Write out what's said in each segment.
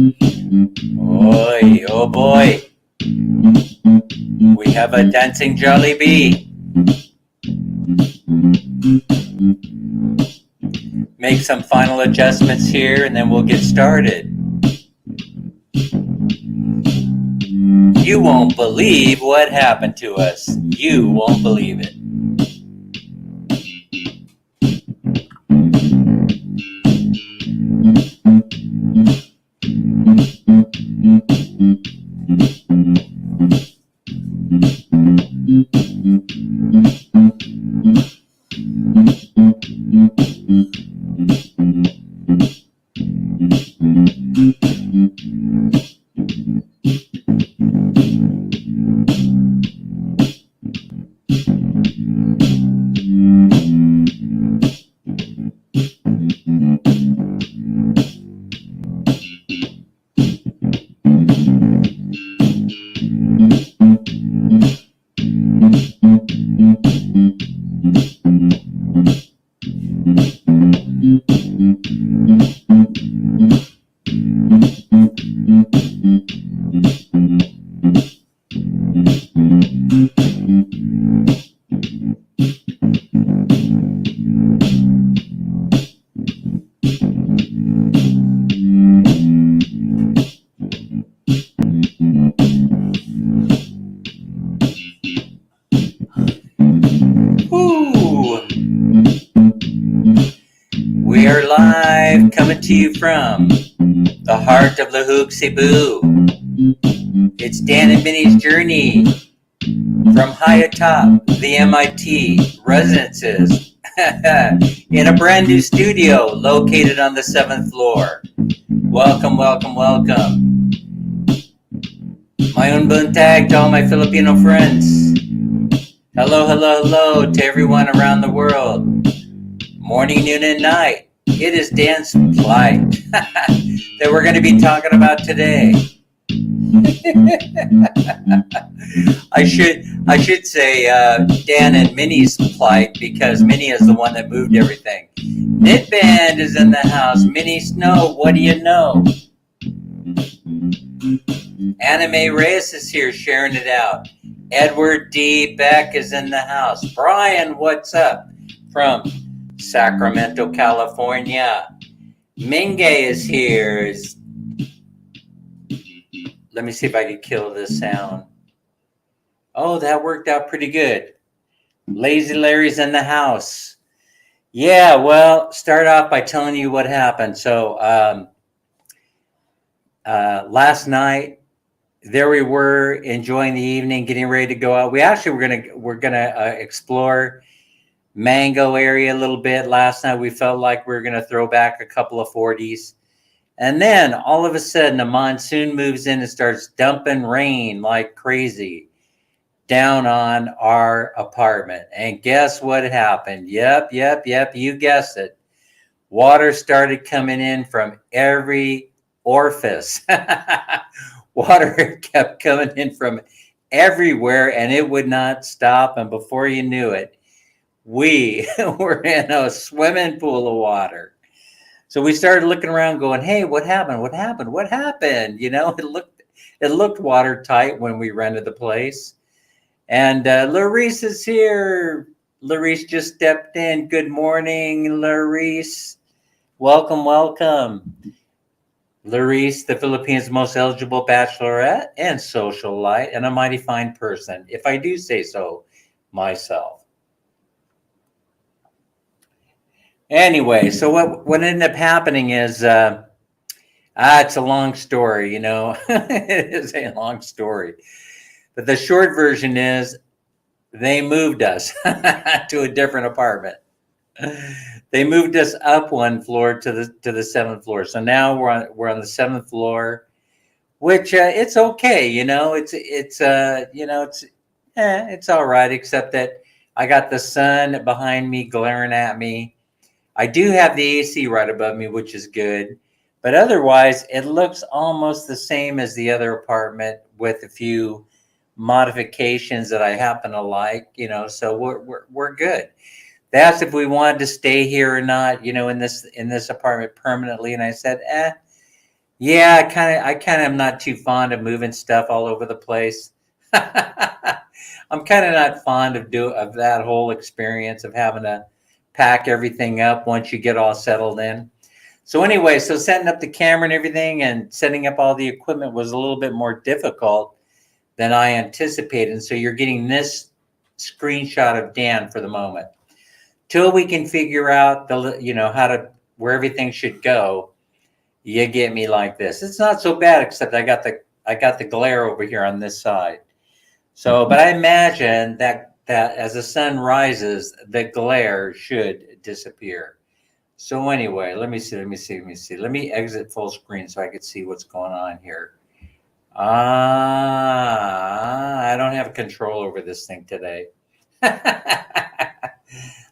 Oi, oh boy, we have a dancing Jollibee. Make some final adjustments here and then we'll get started. You won't believe what happened to us. You won't believe it. Woo! We are live coming to you from the heart of Lahoog, Cebu. It's Dan and Minnie's journey from high atop the MIT residences in a brand new studio located on the 7th floor. Welcome, welcome, welcome. My own buntag to all my Filipino friends. Hello, hello, hello to everyone around the world. Morning, noon, and night. It is Dan's plight that we're going to be talking about today. I should say Dan and Minnie's plight because Minnie is the one that moved everything. Knit Band is in the house. Minnie Snow, what do you know? Anime Reyes is here sharing it out. Edward D. Beck is in the house. Brian, what's up? From Sacramento, California. Minge is here. Let me see if I can kill this sound. Oh, that worked out pretty good. Lazy Larry's in the house. Yeah, well, start off by telling you what happened. So last night, there we were enjoying the evening, getting ready to go out. We actually we're gonna explore Mango area a little bit. Last night we felt like we were gonna throw back a couple of 40s, and then all of a sudden a monsoon moves in and starts dumping rain like crazy down on our apartment. And guess what happened? Yep, you guessed it. Water started coming in from every orifice. Water kept coming in from everywhere and it would not stop. And before you knew it, we were in a swimming pool of water. So we started looking around going, hey, what happened? What happened? What happened? You know, it looked watertight when we rented the place. And Larice is here. Larice just stepped in. Good morning, Larice. Welcome, welcome. Larice, the Philippines' most eligible bachelorette and socialite, and a mighty fine person, if I do say so myself. Anyway, so what ended up happening is, it's a long story, you know. It is a long story. But the short version is they moved us to a different apartment. They moved us up one floor to the 7th floor. So now we're on the 7th floor, which it's okay, you know. It's all right, except that I got the sun behind me glaring at me. I do have the AC right above me, which is good. But otherwise, it looks almost the same as the other apartment with a few modifications that I happen to like, you know. So we're good. They asked if we wanted to stay here or not, you know, in this apartment permanently, and I said, Yeah, I kind of am not too fond of moving stuff all over the place. I'm kind of not fond of that whole experience of having to pack everything up once you get all settled in. So anyway, so setting up the camera and everything and setting up all the equipment was a little bit more difficult than I anticipated. And so you're getting this screenshot of Dan for the moment. Till we can figure out how to where everything should go, you get me like this. It's not so bad, except I got the glare over here on this side. So, but I imagine that as the sun rises, the glare should disappear. So anyway, let me see. Let me exit full screen so I can see what's going on here. I don't have control over this thing today. Let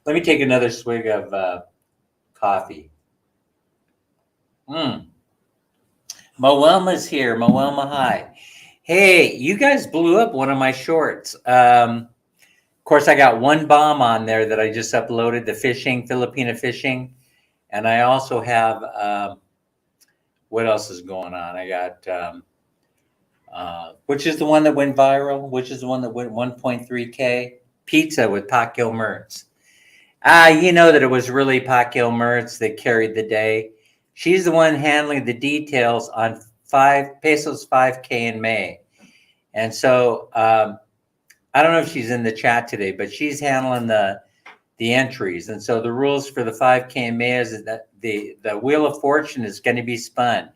me take another swig of coffee. Mm. Moelma's here. Moelma, hi. Hey, you guys blew up one of my shorts. Of course, I got one bomb on there that I just uploaded, the fishing, Filipina fishing. And I also have, what else is going on? I got, which is the one that went viral? Which is the one that went 1.3K? Pizza with Pacquiao Mertz. You know that it was really Pacquiao Mertz that carried the day. She's the one handling the details on Pesos 5K in May. And so I don't know if she's in the chat today, but she's handling the entries. And so the rules for the 5K in May is that the Wheel of Fortune is going to be spun,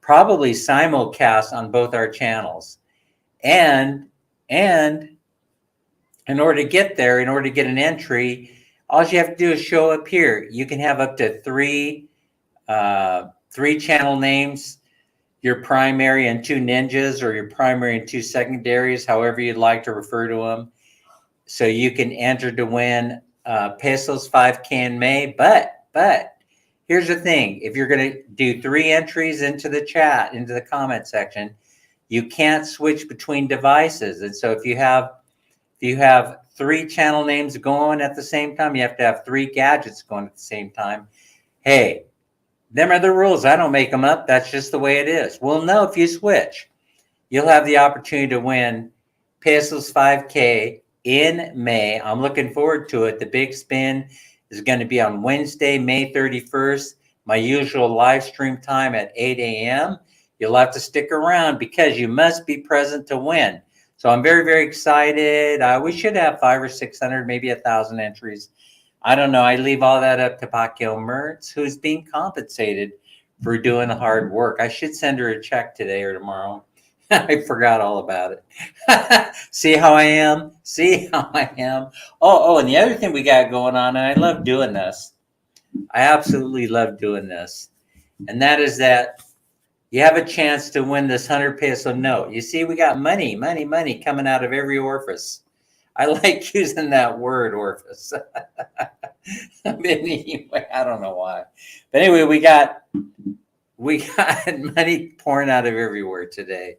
probably simulcast on both our channels. And in order to get there, in order to get an entry, all you have to do is show up here. You can have up to three channel names, your primary and two ninjas, or your primary and two secondaries, however you'd like to refer to them. So you can enter to win Pesos 5K in May. But here's the thing. If you're going to do three entries into the chat, into the comment section, you can't switch between devices. And so if you have three channel names going at the same time, you have to have three gadgets going at the same time. Hey, them are the rules. I don't make them up. That's just the way it is. Well, no, if you switch, you'll have the opportunity to win Pesos 5K in May. I'm looking forward to it. The big spin is going to be on Wednesday, May 31st, my usual live stream time at 8 a.m. You'll have to stick around because you must be present to win. So I'm very, very excited. We should have 500 or 600, maybe 1,000 entries. I don't know. I leave all that up to Pacquiao Mertz, who's being compensated for doing the hard work. I should send her a check today or tomorrow. I forgot all about it. See how I am? See how I am? Oh, and the other thing we got going on, and I love doing this. I absolutely love doing this. And that is that you have a chance to win this 100 peso note. You see, we got money coming out of every orifice. I like using that word, orifice. Anyway, I don't know why. But anyway, we got money pouring out of everywhere today.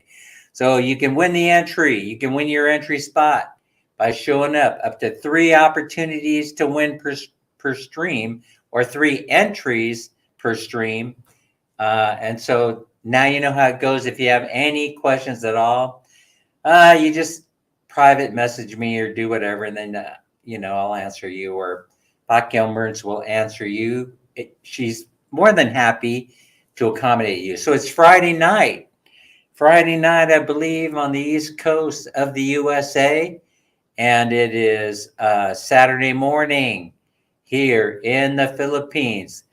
So you can win the entry. You can win your entry spot by showing up to three opportunities to win per stream, or three entries per stream. And so now you know how it goes. If you have any questions at all, you just private message me or do whatever, and then I'll answer you, or Pacquiao Mertz will answer you. She's more than happy to accommodate you. So it's Friday night, I believe, on the East Coast of the USA, and it is Saturday morning here in the Philippines.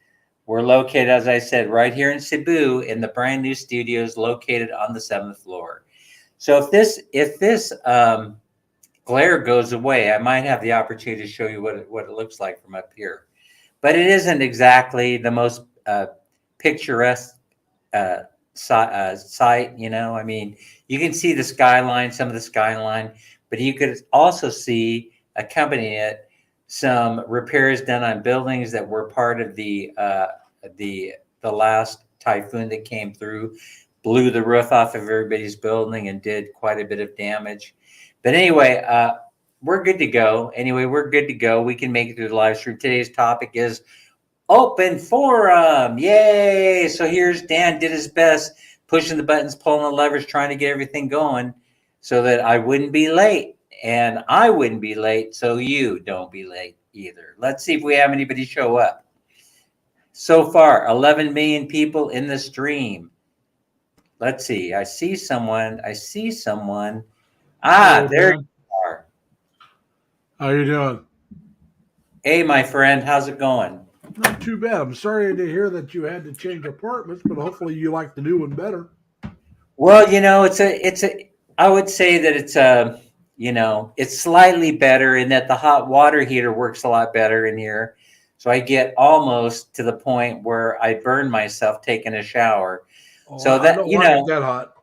We're located, as I said, right here in Cebu, in the brand new studios located on the 7th floor. So if this glare goes away, I might have the opportunity to show you what it looks like from up here. But it isn't exactly the most picturesque site. I mean, you can see the skyline, some of the skyline, but you could also see, accompanying it, some repairs done on buildings that were part of the last typhoon that came through, blew the roof off of everybody's building and did quite a bit of damage. But anyway, we're good to go. We can make it through the live stream. Today's topic is Open forum. Yay. So here's Dan did his best, pushing the buttons, pulling the levers, trying to get everything going so that I wouldn't be late. And I wouldn't be late, so you don't be late either. Let's see if we have anybody show up. So far, 11 million people in the stream. Let's see. I see someone. I see someone. Ah, Hello, there Dan. you are. How you doing? Hey, my friend, how's it going? Not too bad. I'm sorry to hear that you had to change apartments, but hopefully you like the new one better. Well, I would say that it's slightly better in that the hot water heater works a lot better in here. So I get almost to the point where I burn myself taking a shower. Oh, So I that, don't like it that hot.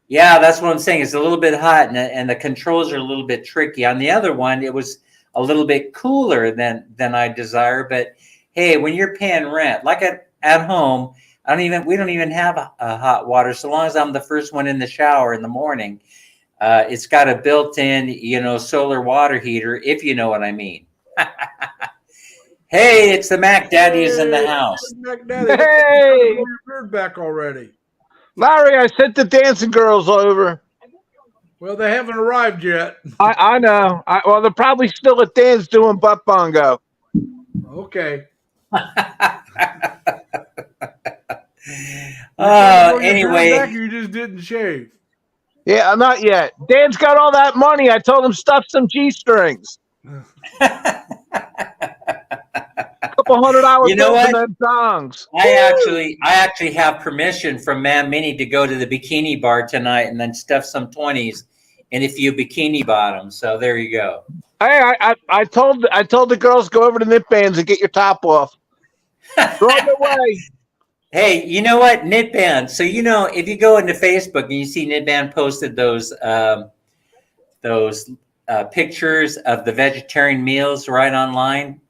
yeah, that's what I'm saying. It's a little bit hot and the controls are a little bit tricky. On the other one, it was a little bit cooler than I desire. But hey, when you're paying rent, like at home, we don't even have a hot water. So long as I'm the first one in the shower in the morning, it's got a built-in, solar water heater, if you know what I mean. Hey, it's the Mac Daddies in the Hey, house. Mac Daddy, looks like you got to grow Hey, your beard back already. Larry, I sent the dancing girls over. Well, they haven't arrived yet. I know. Well, they're probably still at Dan's doing butt bongo. Okay. Anyway. Back, you just didn't shave. Yeah, not yet. Dan's got all that money. I told him stuff some G-strings. Couple $100 You know bills what? and then songs. I actually have permission from Man Mini to go to the bikini bar tonight and then stuff some 20s in a few bikini bottoms. So there you go. Hey, I told the girls go over to Knit Bands and get your top off. They're on their way. Hey, you know what? Knit Band. So if you go into Facebook and you see Knit Band posted those pictures of the vegetarian meals right online.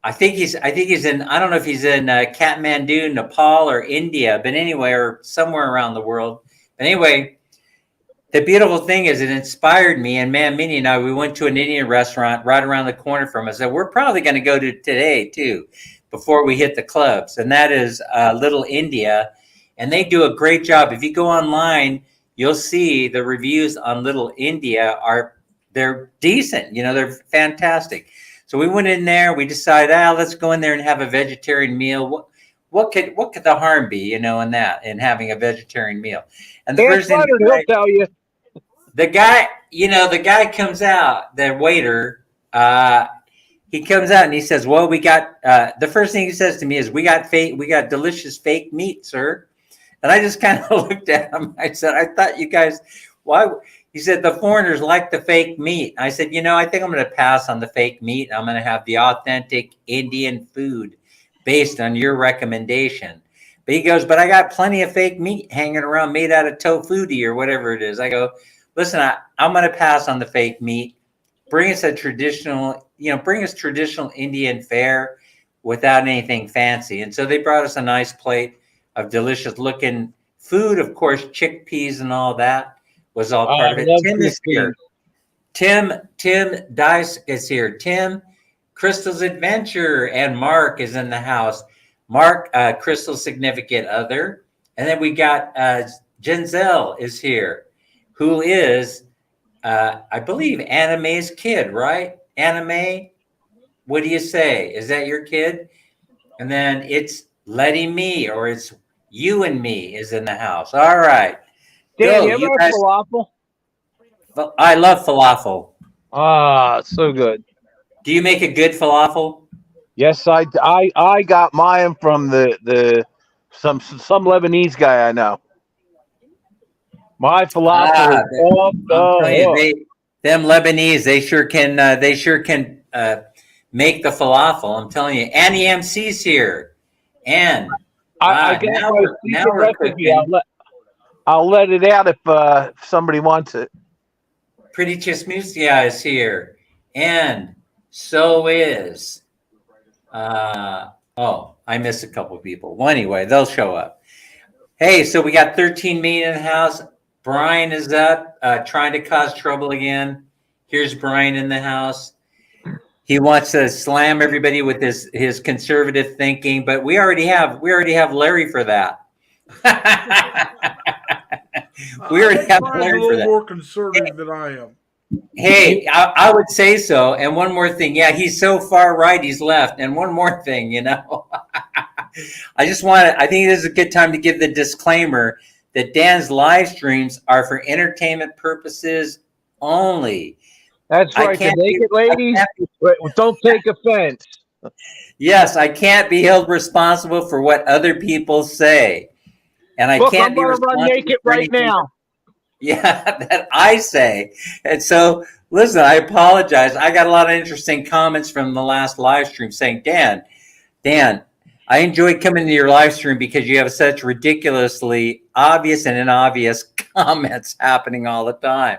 I think he's in. I don't know if he's in Kathmandu, Nepal, or India, but anyway, or somewhere around the world. But anyway, the beautiful thing is, it inspired me. And Man Mini and I, we went to an Indian restaurant right around the corner from us that we're probably going to go to today too, before we hit the clubs. And that is Little India, and they do a great job. If you go online, you'll see the reviews on Little India they're decent. They're fantastic. So we went in there. We decided, let's go in there and have a vegetarian meal. What could the harm be, in that, in having a vegetarian meal? And the first thing he'll tell you. the guy comes out, the waiter. He comes out and he says, "Well, we got." The first thing he says to me is, "We got delicious fake meat, sir." And I just kind of looked at him. I said, "I thought you guys, why?" He said, "The foreigners like the fake meat." I said, "I think I'm going to pass on the fake meat. I'm going to have the authentic Indian food based on your recommendation." But he goes, "But I got plenty of fake meat hanging around made out of tofu or whatever it is." I go, "Listen, I'm going to pass on the fake meat. Bring us traditional Indian fare without anything fancy." And so they brought us a nice plate of delicious looking food. Of course, chickpeas and all that was all part of it. Tim is here. Tim Dice is here. Tim, Crystal's Adventure, and Mark is in the house. Mark, Crystal's significant other. And then we got Genzel is here, who is, I believe, Anime's kid, right? Anime, what do you say? Is that your kid? And then it's Letty Me, or it's You and Me is in the house. All right. Dan, Go, you ever you have guys. falafel? I love falafel. Ah, so good. Do you make a good falafel? Yes, I got mine from some Lebanese guy I know. My falafel is off I'm telling you, the them Lebanese, they sure can. They sure can make the falafel. I'm telling you. Annie MC's here, and I got now my now secret we're recipe. cooking. I'll let it out if somebody wants it. Pretty Chismusia is here, and so is. I missed a couple people. Well, anyway, they'll show up. Hey, so we got 13 million in the house. Brian is up, trying to cause trouble again. Here's Brian in the house. He wants to slam everybody with his conservative thinking, but we already have Larry for that. We already have Brian's a Larry for little that. more conservative than I am. Hey, I would say so. And one more thing. Yeah, he's so far right, he's left. And one more thing, I think this is a good time to give the disclaimer that Dan's live streams are for entertainment purposes only. That's right. The naked ladies, don't take offense. Yes, I can't be held responsible for what other people say. And I can't be responsible run naked for right now. Yeah, that I say. And so, listen, I apologize. I got a lot of interesting comments from the last live stream saying, Dan, I enjoy coming to your live stream because you have such ridiculously obvious and inobvious comments happening all the time.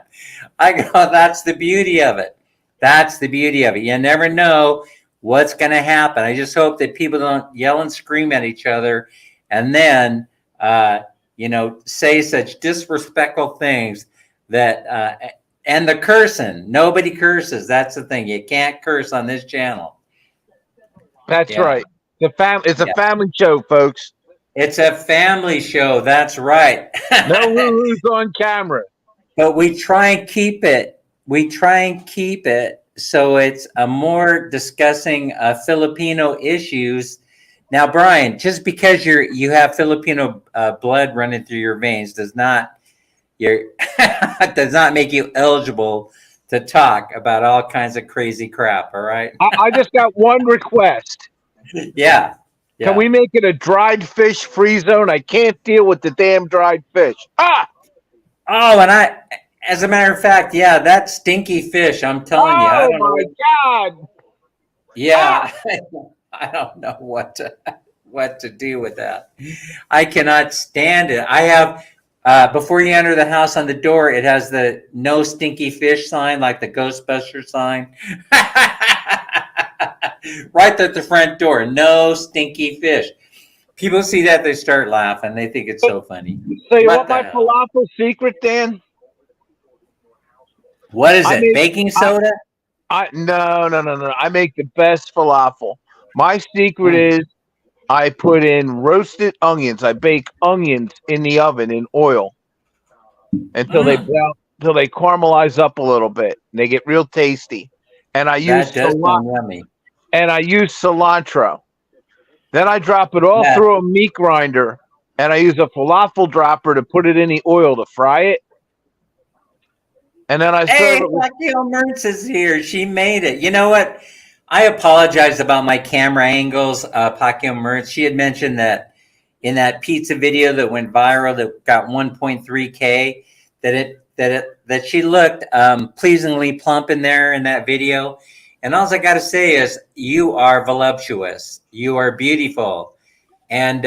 I go, that's the beauty of it. That's the beauty of it. You never know what's going to happen. I just hope that people don't yell and scream at each other and then, say such disrespectful things that, and the cursing. Nobody curses. That's the thing. You can't curse on this channel. That's right. It's a family show, folks. It's a family show. That's right. No who's on camera. But we try and keep it. So it's a more discussing Filipino issues. Now, Brian, just because you have Filipino blood running through your veins does not make you eligible to talk about all kinds of crazy crap. All right. I just got one request. Yeah. Can we make it a dried fish free zone? I can't deal with the damn dried fish. Oh, and as a matter of fact, yeah, that stinky fish. I'm telling you. I don't know. God. Yeah. I don't know what to do with that. I cannot stand it. I have before you enter the house, on the door, it has the no stinky fish sign, like the Ghostbuster sign. Right at the front door, no stinky fish. People see that, they start laughing. They think it's so funny. So you want my falafel secret, Dan? What is it? Baking soda? No. I make the best falafel. My secret is I put in roasted onions. I bake onions in the oven in oil until they caramelize up a little bit. And they get real tasty. And I use cilantro. Then I drop it all through a meat grinder, and I use a falafel dropper to put it in the oil to fry it. And then I serve it. Hey, Mertz is here. She made it. You know what? I apologize about my camera angles, Pacquiao Mertz. She had mentioned that in that pizza video that went viral that got 1.3K, that she looked pleasingly plump in there in that video. And all I got to say is, you are voluptuous. You are beautiful. And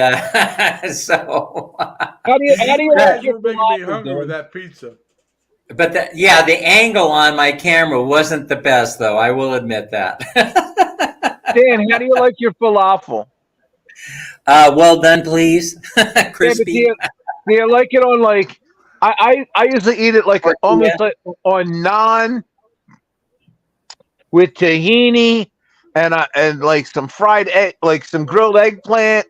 so, how do you like you're making me hungry with that pizza? But the angle on my camera wasn't the best, though. I will admit that. Dan, how do you like your falafel? Well done, please. Crispy. Yeah, do you like it on like? I usually eat it like almost like on naan with tahini and like some fried egg, like some grilled eggplant,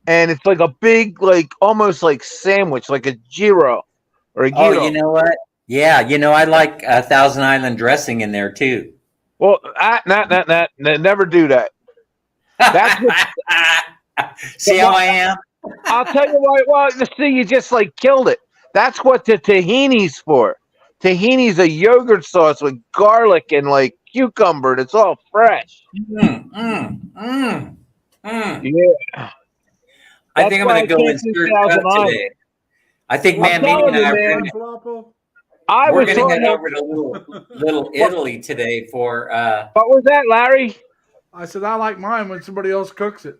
and it's like a big, like almost like sandwich, like a gyro or a gyro. Oh, you know what? Yeah, I like Thousand Island dressing in there too. Well, never do that. That's what, see how I am? I'll tell you why. Well, see, you just like killed it. That's what the tahini's for. Tahini's a yogurt sauce with garlic and like cucumber, and it's all fresh. Yeah. I think I'm going to go and stir it up today. I think Mamie and I we're going to head over to little Italy today for. What was that, Larry? I said I like mine when somebody else cooks it.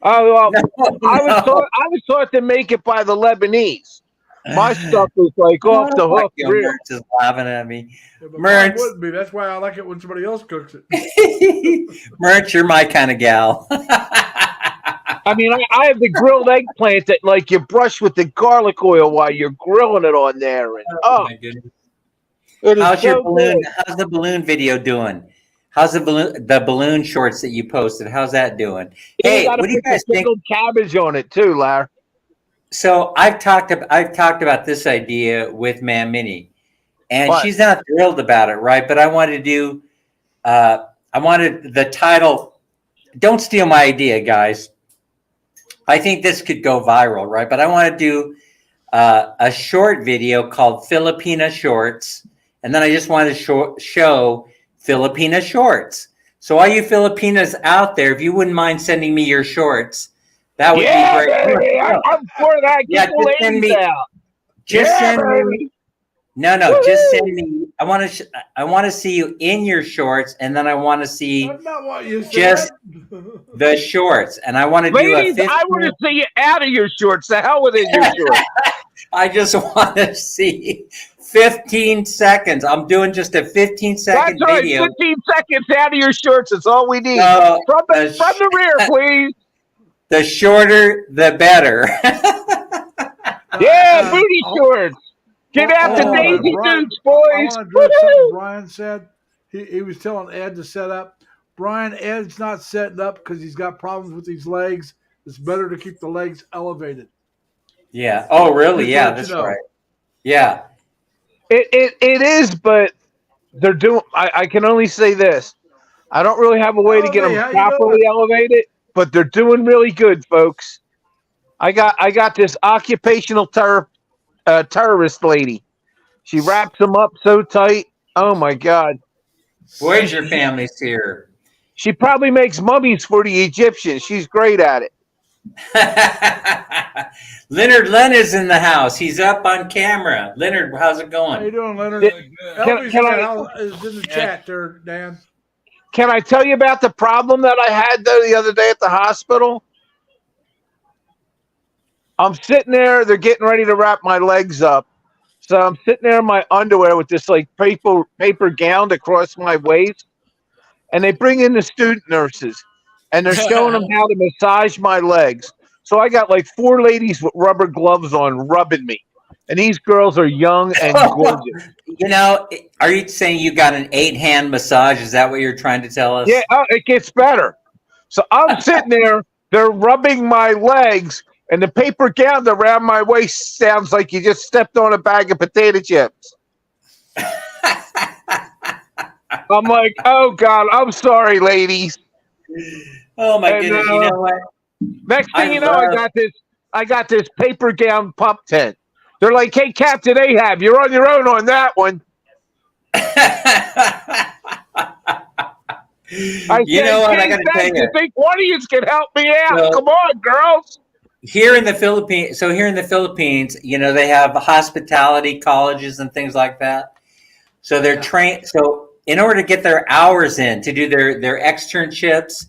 Oh well, no. I was taught to make it by the Lebanese. My stuff is like off the hook. Mertz is laughing at me. Yeah, Mertz wouldn't be. That's why I like it when somebody else cooks it. Mertz, you're my kind of gal. I mean, I have the grilled eggplant that like you brush with the garlic oil while you're grilling it on there. And, my goodness. How's your balloon? How's the balloon video doing? How's the balloon shorts that you posted? How's that doing? You Hey, got to what do you put the guys think? pickled cabbage on it too, Larry. So I've talked about this idea with Man Mini, and What? she's not thrilled about it, right? But I wanted to do. I wanted the title. Don't steal my idea, guys. I think this could go viral, right? But I want to do a short video called Filipina Shorts, and then I just want to show Filipina shorts. So all you Filipinas out there, if you wouldn't mind sending me your shorts, that would be great. Baby, I'm for that. Yeah, Get the just send ladies me. out. Just send baby. me. No, just send me. I want to see you in your shorts, and then I want to see That's not what you said. just the shorts, and I want to do a Ladies, 15. I want to see you out of your shorts. The hell with it, your shorts. I just want to see 15 seconds. I'm doing just a 15-second That's right. video. 15 seconds out of your shorts. That's all we need. So, From the rear, please. the shorter, the better. Yeah, booty shorts. Get out the Daisy Brian, Dukes, I boys. want to address something Brian said. He was telling Ed to set up. Brian, Ed's not setting up because he's got problems with his legs. It's better to keep the legs elevated. Yeah. Oh, really? Just to Yeah, let you that's know. right. Yeah. It is, but they're doing. I can only say this. I don't really have a way to get Hey, how them you properly doing? elevated, but they're doing really good, folks. I got this occupational terrorist lady. She wraps them up so tight. Oh my God. Voyager family's here. She probably makes mummies for the Egyptians. She's great at it. Leonard Len is in the house. He's up on camera. Leonard, how's it How you going? doing, Leonard? Can I- is in the chat there, Dan. Can I tell you about the problem that I had though the other day at the hospital? I'm sitting there. They're getting ready to wrap my legs up. So I'm sitting there in my underwear with this like paper gown across my waist. And they bring in the student nurses. And they're showing them how to massage my legs. So I got like 4 ladies with rubber gloves on rubbing me. And these girls are young and gorgeous. You know, are you saying you got an 8-hand massage? Is that what you're trying to tell us? Yeah, it gets better. So I'm sitting there, they're rubbing my legs, and the paper gown around my waist sounds like you just stepped on a bag of potato chips. I'm like, oh God, I'm sorry, ladies. Oh my And, goodness! You know what? Next thing you know, love- I got this paper gown pump tent. They're like, hey, Captain Ahab, you're on your own on that one. You know what? I got to tell you. Think one of you can help me out? So- Come on, girls. Here in the Philippines, you know, they have hospitality colleges and things like that. So they're trained. So in order to get their hours in to do their externships,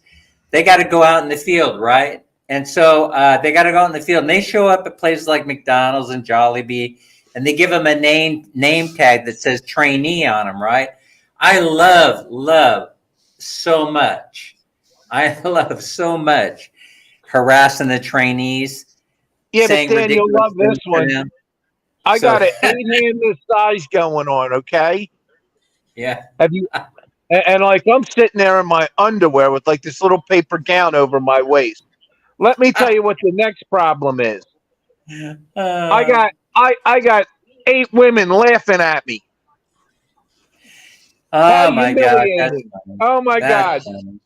they got to go out in the field, right? And so they got to go out in the field, and they show up at places like McDonald's and Jollibee, and they give them a name tag that says trainee on them, right? I love so much. I love so much harassing the trainees. Yeah, saying but Dan, you'll ridiculous love this things to one. them. I So- got an 8-hand massage going on, okay? Yeah. Have you? And like I'm sitting there in my underwear with like this little paper gown over my waist. Let me tell you what the next problem is. I got 8 women laughing at me. Oh How my God. humiliating. That's funny. Oh my That's God! funny.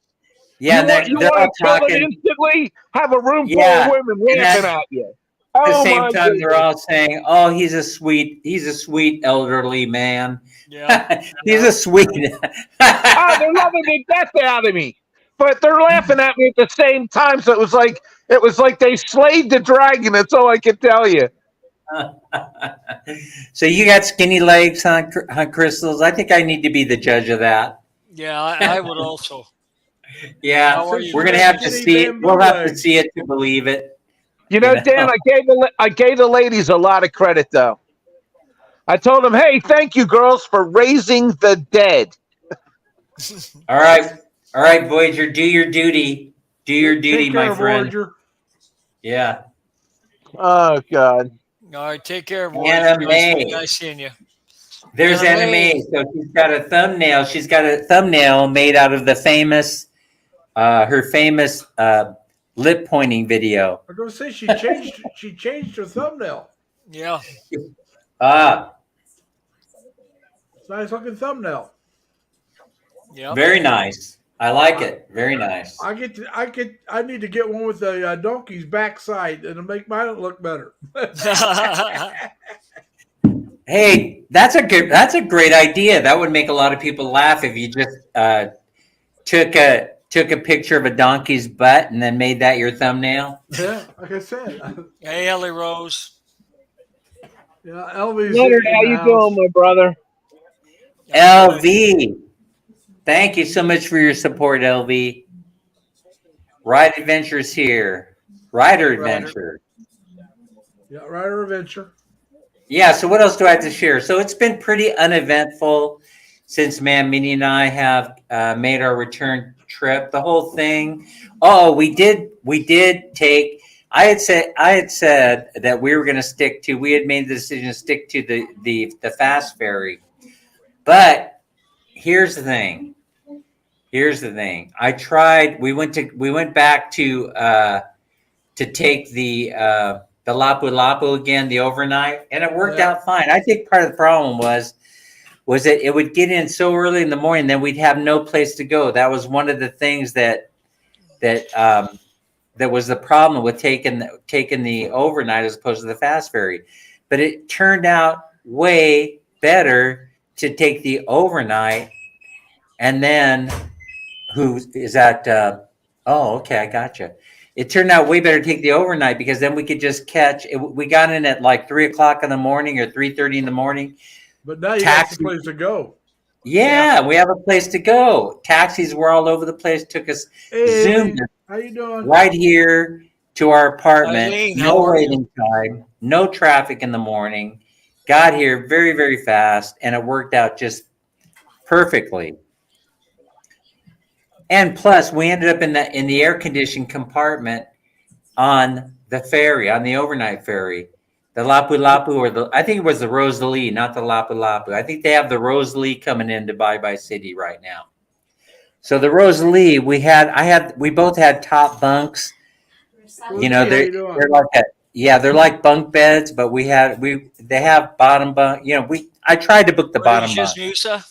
Yeah, you they're all want to kill it talking. instantly? Have a room full Yeah, of women and laughing that- at you. At the Oh same my time, they're goodness. all saying, "Oh, he's a sweet elderly man. Yeah. He's a sweet." Oh, they're loving the death out of me, but they're laughing at me at the same time. So it was like they slayed the dragon. That's all I can tell you. So you got skinny legs, huh, Crystals? I think I need to be the judge of that. Yeah, I would also. Yeah, How are you? we're gonna have to Skinny see it. bamboo We'll have to legs. see it to believe it. You know, You know? Dan, I gave the ladies a lot of credit though. I told them, "Hey, thank you, girls, for raising the dead." All right, Voyager, do your duty. Do your duty, Take my care, friend. Voyager. Yeah. Oh God. All right, take care, boys. Anna May. Nice seeing you. There's anime. So she's got a thumbnail. She's got a thumbnail made out of the famous, her famous lip pointing video. I'm gonna say she changed her thumbnail. Yeah. Ah, It's a nice looking thumbnail. Yep. very nice. I like it. Very nice. I need to get one with the donkey's backside and it'll make mine look better. Hey, that's a great idea. That would make a lot of people laugh if you just took a picture of a donkey's butt and then made that your thumbnail. Yeah, like I said. Hey, Ellie Rose. Yeah, Elvis. Leonard, how you doing, my brother? LV, thank you so much for your support, LV. Ride Adventures here. Rider Adventure. Yeah, Rider Adventure. Yeah, so what else do I have to share? So it's been pretty uneventful since Minnie and I have made our return trip. The whole thing. Oh, we did take. I had said that we were going to stick to. We had made the decision to stick to the fast ferry. But here's the thing. I tried. We went back to take the Lapu Lapu again, the overnight, and it worked out fine. I think part of the problem was that it would get in so early in the morning, then we'd have no place to go. That was one of the things that was the problem with taking the overnight as opposed to the fast ferry. But it turned out way better to take the overnight, and then who is that? Oh, okay, I gotcha. It turned out way better to take the overnight because then we could just catch. We got in at like 3:00 in the morning or 3:30 in the morning. But now you got some place to go. Yeah, we have a place to go. Taxis were all over the place. Took us zoomed how you doing? right here to our apartment. Eileen, No waiting time, no traffic in the morning. Got here very, very fast, and it worked out just perfectly. And plus, we ended up in the air conditioned compartment on the ferry, on the overnight ferry, the Lapu Lapu, or I think it was the Rosalie, not the Lapu Lapu. I think they have the Rosalie coming into Bye Bye City right now. So the Rosalie, we both had top bunks. You know, they're like they're like bunk beds, but they have bottom bunk. You know, I tried to book the bottom bunk. Musa?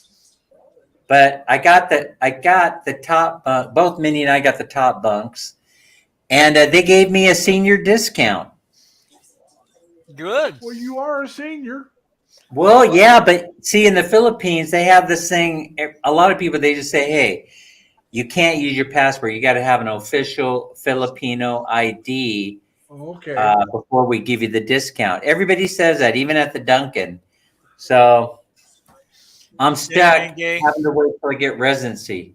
But I got the top bunk. Both Minnie and I got the top bunks, and they gave me a senior discount. Good. Well, you are a senior. Well, yeah, but see, in the Philippines, they have this thing. A lot of people, they just say, "Hey, you can't use your passport. You got to have an official Filipino ID before we give you the discount." Everybody says that, even at the Dunkin'. So I'm stuck having to wait till I get residency.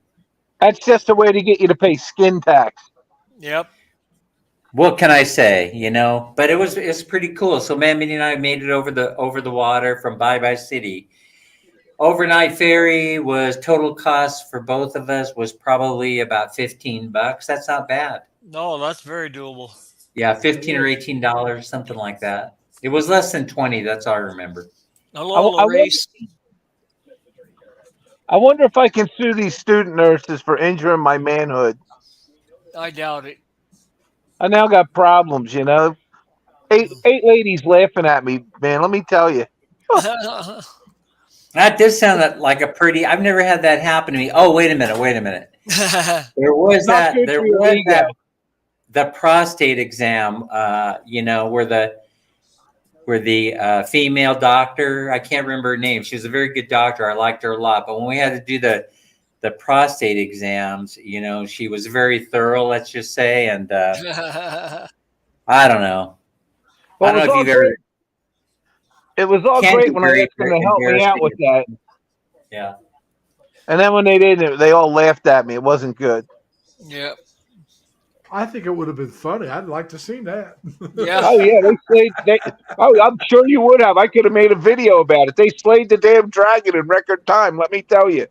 That's just a way to get you to pay skin tax. Yep. What can I say? You know, but it's pretty cool. So Minnie and I made it over the water from Bye Bye City. Overnight ferry was total cost for both of us was probably about $15. That's not bad. No, that's very doable. Yeah, $15 or $18, something like that. It was less than 20. That's all I remember. Hello, Race. I wonder if I can sue these student nurses for injuring my manhood. I doubt it. I now got problems, you know. Eight ladies laughing at me, man. Let me tell you. That did sound like a pretty. I've never had that happen to me. Oh, wait a minute. There was that. There was that. The prostate exam. You know, where the female doctor. I can't remember her name. She was a very good doctor. I liked her a lot. But when we had to do the prostate exams, you know, she was very thorough. Let's just say, and I don't know. Well, I don't know if you've ever. It was all great when I asked them to help me out with that. Yeah. And then when they didn't, they all laughed at me. It wasn't good. Yep. I think it would have been funny. I'd like to see that. Yeah. Oh yeah, they slayed. I'm sure you would have. I could have made a video about it. They slayed the damn dragon in record time. Let me tell you.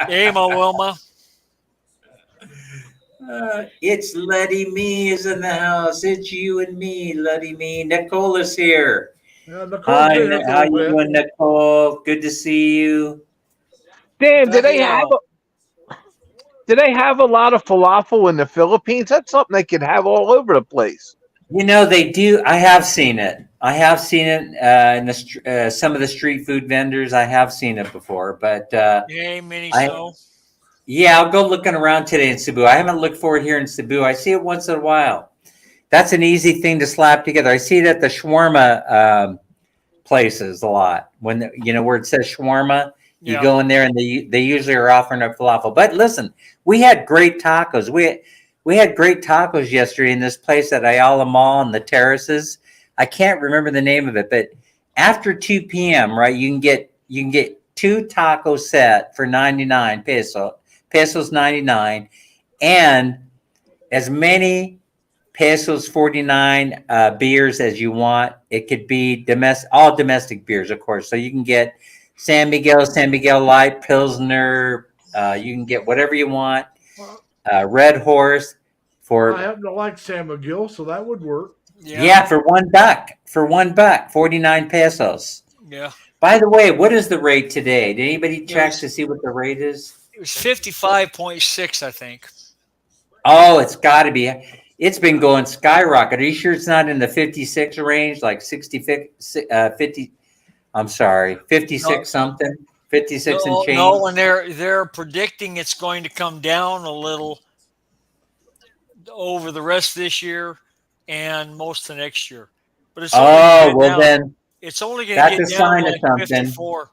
Hey, Mo Wilma. It's Luddy Me is in the house. It's you and me, Luddy Me. Nicola's here. Yeah, Nicole's Hi, been here for a how you little bit. doing, Nicole? Good to see you. Dan, do Danielle. they have a lot of falafel in the Philippines? That's something they could have all over the place. You know they do. I have seen it. I have seen it in some of the street food vendors. I have seen it before, but Hey, Mini I Snow. yeah, I'll go looking around today in Cebu. I haven't looked for it here in Cebu. I see it once in a while. That's an easy thing to slap together. I see it at the shawarma places a lot. Where it says shawarma, you Yeah. go in there and they usually are offering up falafel. But listen, we had great tacos. We had great tacos yesterday in this place at Ayala Mall and the terraces. I can't remember the name of it, but after 2 p.m., right, you can get two taco set for 99 pesos 99, and as many pesos 49 beers as you want. It could be all domestic beers, of course. So you can get San Miguel Light, Pilsner. You can get whatever you want. Well, Red Horse I for happen to like San Miguel, so that would work. Yeah. yeah, for $1. For $1, 49 pesos. Yeah. By the way, what is the rate today? Did anybody It check was to see what the rate is? it was 55.6, I think. Oh, it's got to be. It's been going skyrocket. Are you sure it's not in the 56 range, like 50? I'm sorry, No, 56 something, 56 and change. no, and they're predicting it's going to come down a little over the rest of this year and most of next year. But it's only going to Oh, get well down. then It's only going to that's a get down to sign of like something. 54.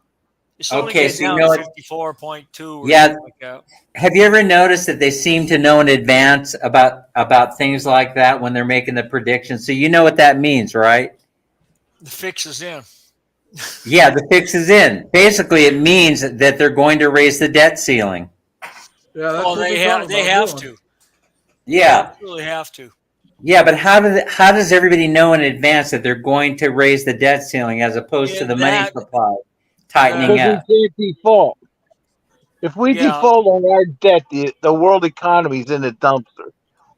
It's only Okay, getting so you down know to what? 54.2 or Yeah, something like that. have you ever noticed that they seem to know in advance about things like that when they're making the predictions? So you know what that means, right? The fix is in. Yeah, the fix is in. Basically, it means that they're going to raise the debt ceiling. Yeah, that's Oh, what they're talking they about have doing. to. They Yeah, absolutely have to. yeah, but how does everybody know in advance that they're going to raise the debt ceiling as opposed to Yeah, the money supply tightening Because that we up? can't default. If we yeah, default on our debt, the world economy is in the dumpster,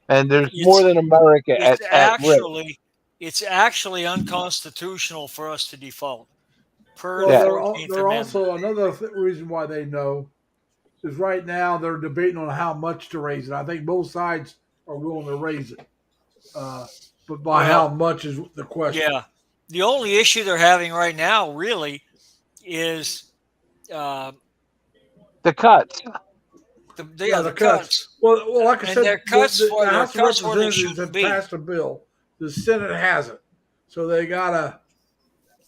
and there's more it's than America it's at risk. actually unconstitutional for us to default per the Well, Yeah, Fourteenth they're Amendment. also another reason why they know is right now they're debating on how much to raise it. I think both sides are willing to raise it, uh, but by how Well, much is the question. yeah. The only issue they're having right now really is uh, the cuts. Yeah, the the cuts. cuts, Well, like I and said, the their House of cuts where they Representatives shouldn't have be. passed a bill. The Senate hasn't, so they gotta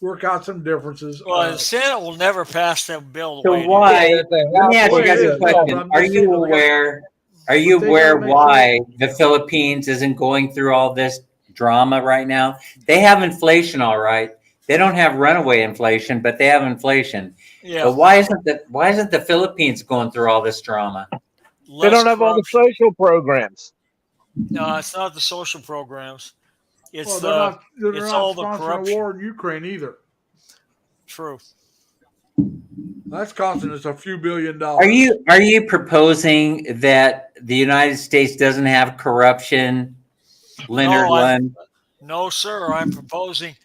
work out some differences. Well, the Senate will never pass that bill the So way it is. Yeah, why? that's a Let me half ask Well, you it guys a is no, but question. I'm Are just you saying, but they got, aware? Are you but they got aware to make sure. why the Philippines isn't going through all this drama right now? They have inflation, all right. They don't have runaway inflation, but they have inflation. Yeah, But why isn't the Philippines going through all this drama? They less don't have all the corruption. social programs. No, it's not the social programs. Well, they're It's not all the sponsoring a corruption. war in Ukraine either. True. That's costing us a few $billion. Are you proposing that the United States doesn't have corruption, Leonard No, Lund? no, sir. I'm proposing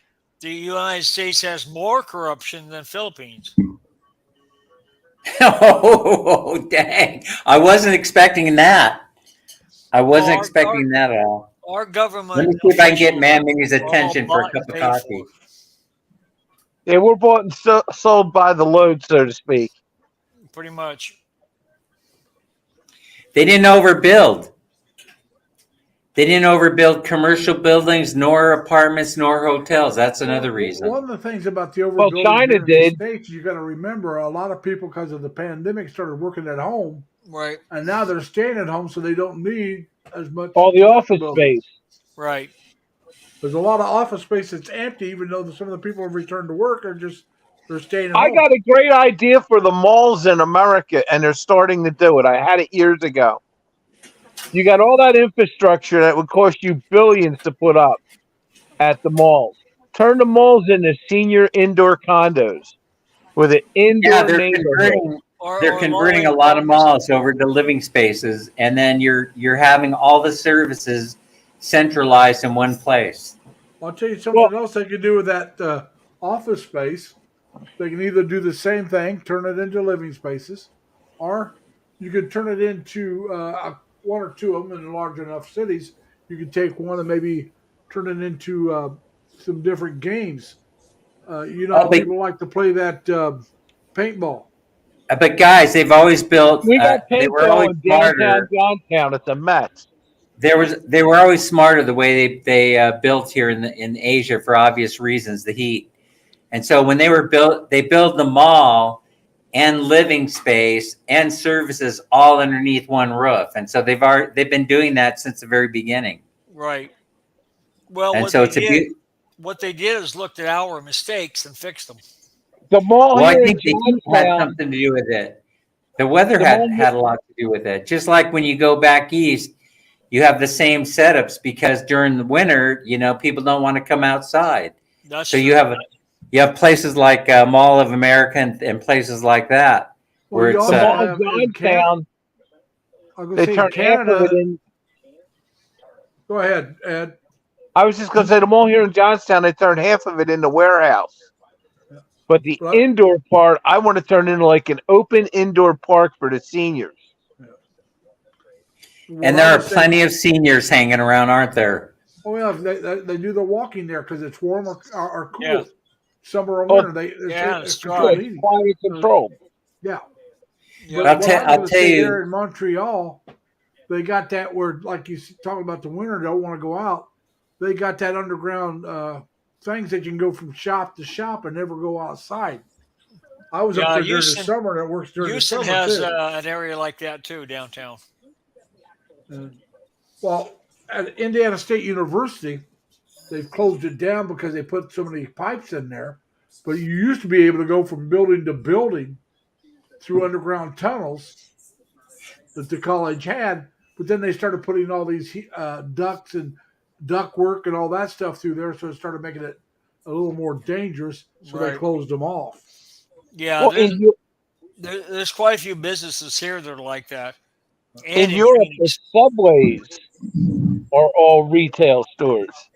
the United States has more corruption than Philippines. Oh, dang! I wasn't expecting that. I No, wasn't expecting that at all. our Let government me see if I can get officials Man Minnie's are all attention for a bought cup and of paid for. coffee. Yeah, we're bought and sold by the load, so to speak. Pretty much. They didn't overbuild. They didn't overbuild commercial buildings, nor apartments, nor hotels. That's another Well, reason. one of the things about the Well, overbuilding China here in the did. states, you got to remember a lot of people because of the pandemic started working at home, Right. and now they're staying at home, so they don't need as much All the commercial office buildings. space. Right. There's a lot of office space that's empty, even though some of the people have returned to work are just they're staying at I home. got a great idea for the malls in America, and they're starting to do it. I had it years ago. You got all that infrastructure that would cost you billions to put up at the malls. Turn the malls into senior indoor condos with an Yeah, indoor they're neighborhood. converting. Or, They're or low converting a lot of income. malls over to living spaces, and then you're having all the services centralized in one place. I'll tell you Well, something else they could do with that office space, they can either do the same thing, turn it into living spaces, or you could turn it into one or two of them in large enough cities. You could take one and maybe turn it into some different games. You know Oh, how people like to play that paintball. but guys, they've always built. We got They were paintball always in downtown smarter. Johnstown. It's a mess. They were always smarter the way they built here in Asia for obvious reasons, the heat. And so when they were built, they built the mall and living space and services all underneath one roof. And so they've been doing that since the very beginning. Right. Well, And so it's what they did is looked at our mistakes and fixed them. The mall well, I here in think the heat had Johnstown. something to do with it. The weather The mall had a lot to do with it. Just like when you go back east, you have the same setups because during the winter, people don't want to come outside. That's So true. you have places like Mall of America and places like that where you it's The also mall have in in Johnstown. I'm going They to say turned half of Canada. it in. Go ahead, Ed. I was just going to say the mall here in Johnstown. They turned half of it into warehouse. But the But indoor part, I want to turn into like an open indoor park for the seniors. and there are plenty of seniors hanging around, aren't there? Oh yeah, they do the walking there because it's warm or cool. Yeah. Summer or Oh, winter, it's it's dry. controlled Good, heating. climate control. Yeah. Yeah. But I'll what I'm I'll gonna tell say you. here in Montreal, they got that where, like you talking about the winter, don't want to go out. They got that underground things that you can go from shop to shop and never go outside. I was up Yeah, there during the Houston, summer, and it works during Houston the summer has too. an area like that too downtown. And, well, at Indiana State University, they've closed it down because they put so many pipes in there. But you used to be able to go from building to building through underground tunnels that the college had. But then they started putting all these ducts and duct work and all that stuff through there, so it started making it a little more dangerous. So they Right. closed them off. Yeah, Well, there's quite a few businesses here that are like that. in And in Europe, the Phoenix. subways are all retail stores.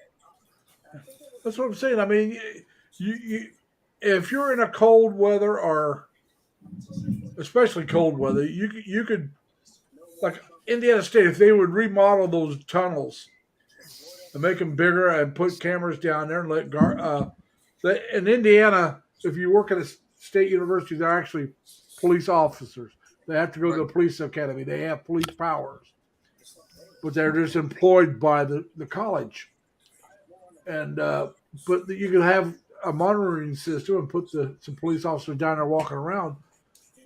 That's what I'm saying. I mean, you if you're in a cold weather or especially cold weather, you could like Indiana State, if they would remodel those tunnels and make them bigger and put cameras down there and in Indiana, if you work at a state university, they're actually police officers. They have to go to the police academy. They have police powers, but they're just employed by the college. And but you can have a monitoring system and put some police officers down there walking around.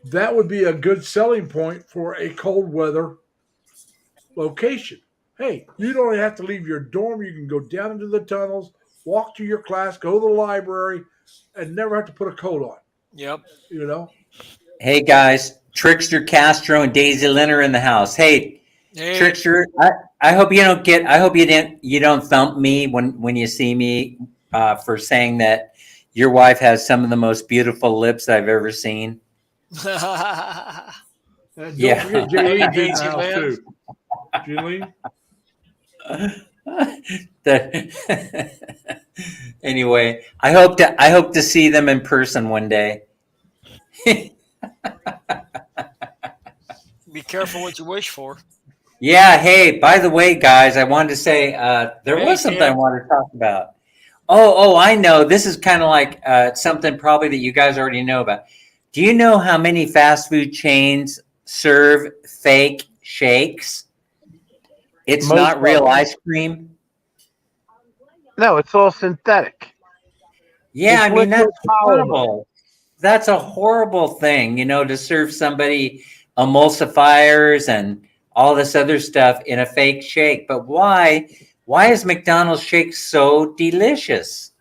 That would be a good selling point for a cold weather location. Hey, you don't have to leave your dorm. You can go down into the tunnels, walk to your class, go to the library, and never have to put a coat on. Yep. You know? Hey guys, Trickster Castro and Daisy Lynn are in the house. Hey, Hey, Trickster, I hope you don't thump me when you see me for saying that your wife has some of the most beautiful lips I've ever seen. And don't Yeah. forget Jaylene's in the Daisy house Lynn. too. Jaylene? Anyway, I hope to see them in person one day. Be careful what you wish for. Yeah. Hey, by the way, guys, I wanted to say there Hey, was something I Tim. wanted to talk about. Oh, I know. This is kind of like something probably that you guys already know about. Do you know how many fast food chains serve fake shakes? It's Most not real of them. ice cream. No, it's all synthetic. Yeah, It's I mean, that's liquid polymer. horrible. That's a horrible thing, to serve somebody emulsifiers and all this other stuff in a fake shake. But why? Why is McDonald's shake so delicious?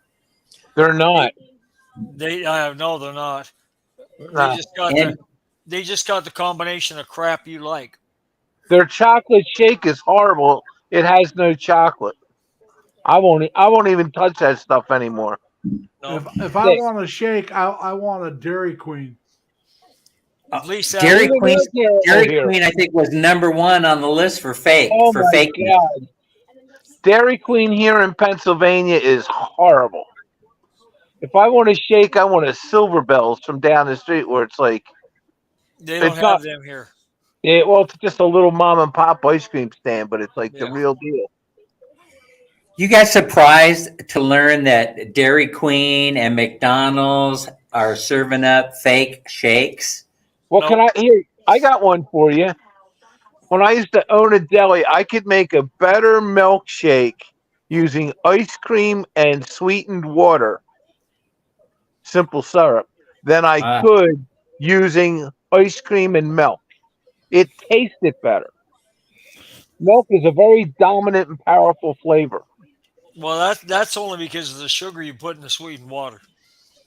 They're not. They no, they're not. Nah. They just got the combination of crap you like. Their chocolate shake is horrible. It has no chocolate. I won't even touch that stuff anymore. No, If I want a shake, I want a Dairy Queen. at least Dairy Even Queen, they're terrible Dairy here. Queen, I think was #1 on the list for fake. Oh for my fake. God. Dairy Queen here in Pennsylvania is horrible. If I want a shake, I want a Silver Bells from down the street where it's like They don't it's not. have them here. Well, it's just a little mom and pop ice cream stand, but it's like the Yeah. real deal. You guys surprised to learn that Dairy Queen and McDonald's are serving up fake shakes? Well, No. can I here? I got one for you. When I used to own a deli, I could make a better milkshake using ice cream and sweetened water, simple syrup, than I Uh, could using ice cream and milk. It tasted better. Milk is a very dominant and powerful flavor. Well, that's only because of the sugar you put in the sweetened water.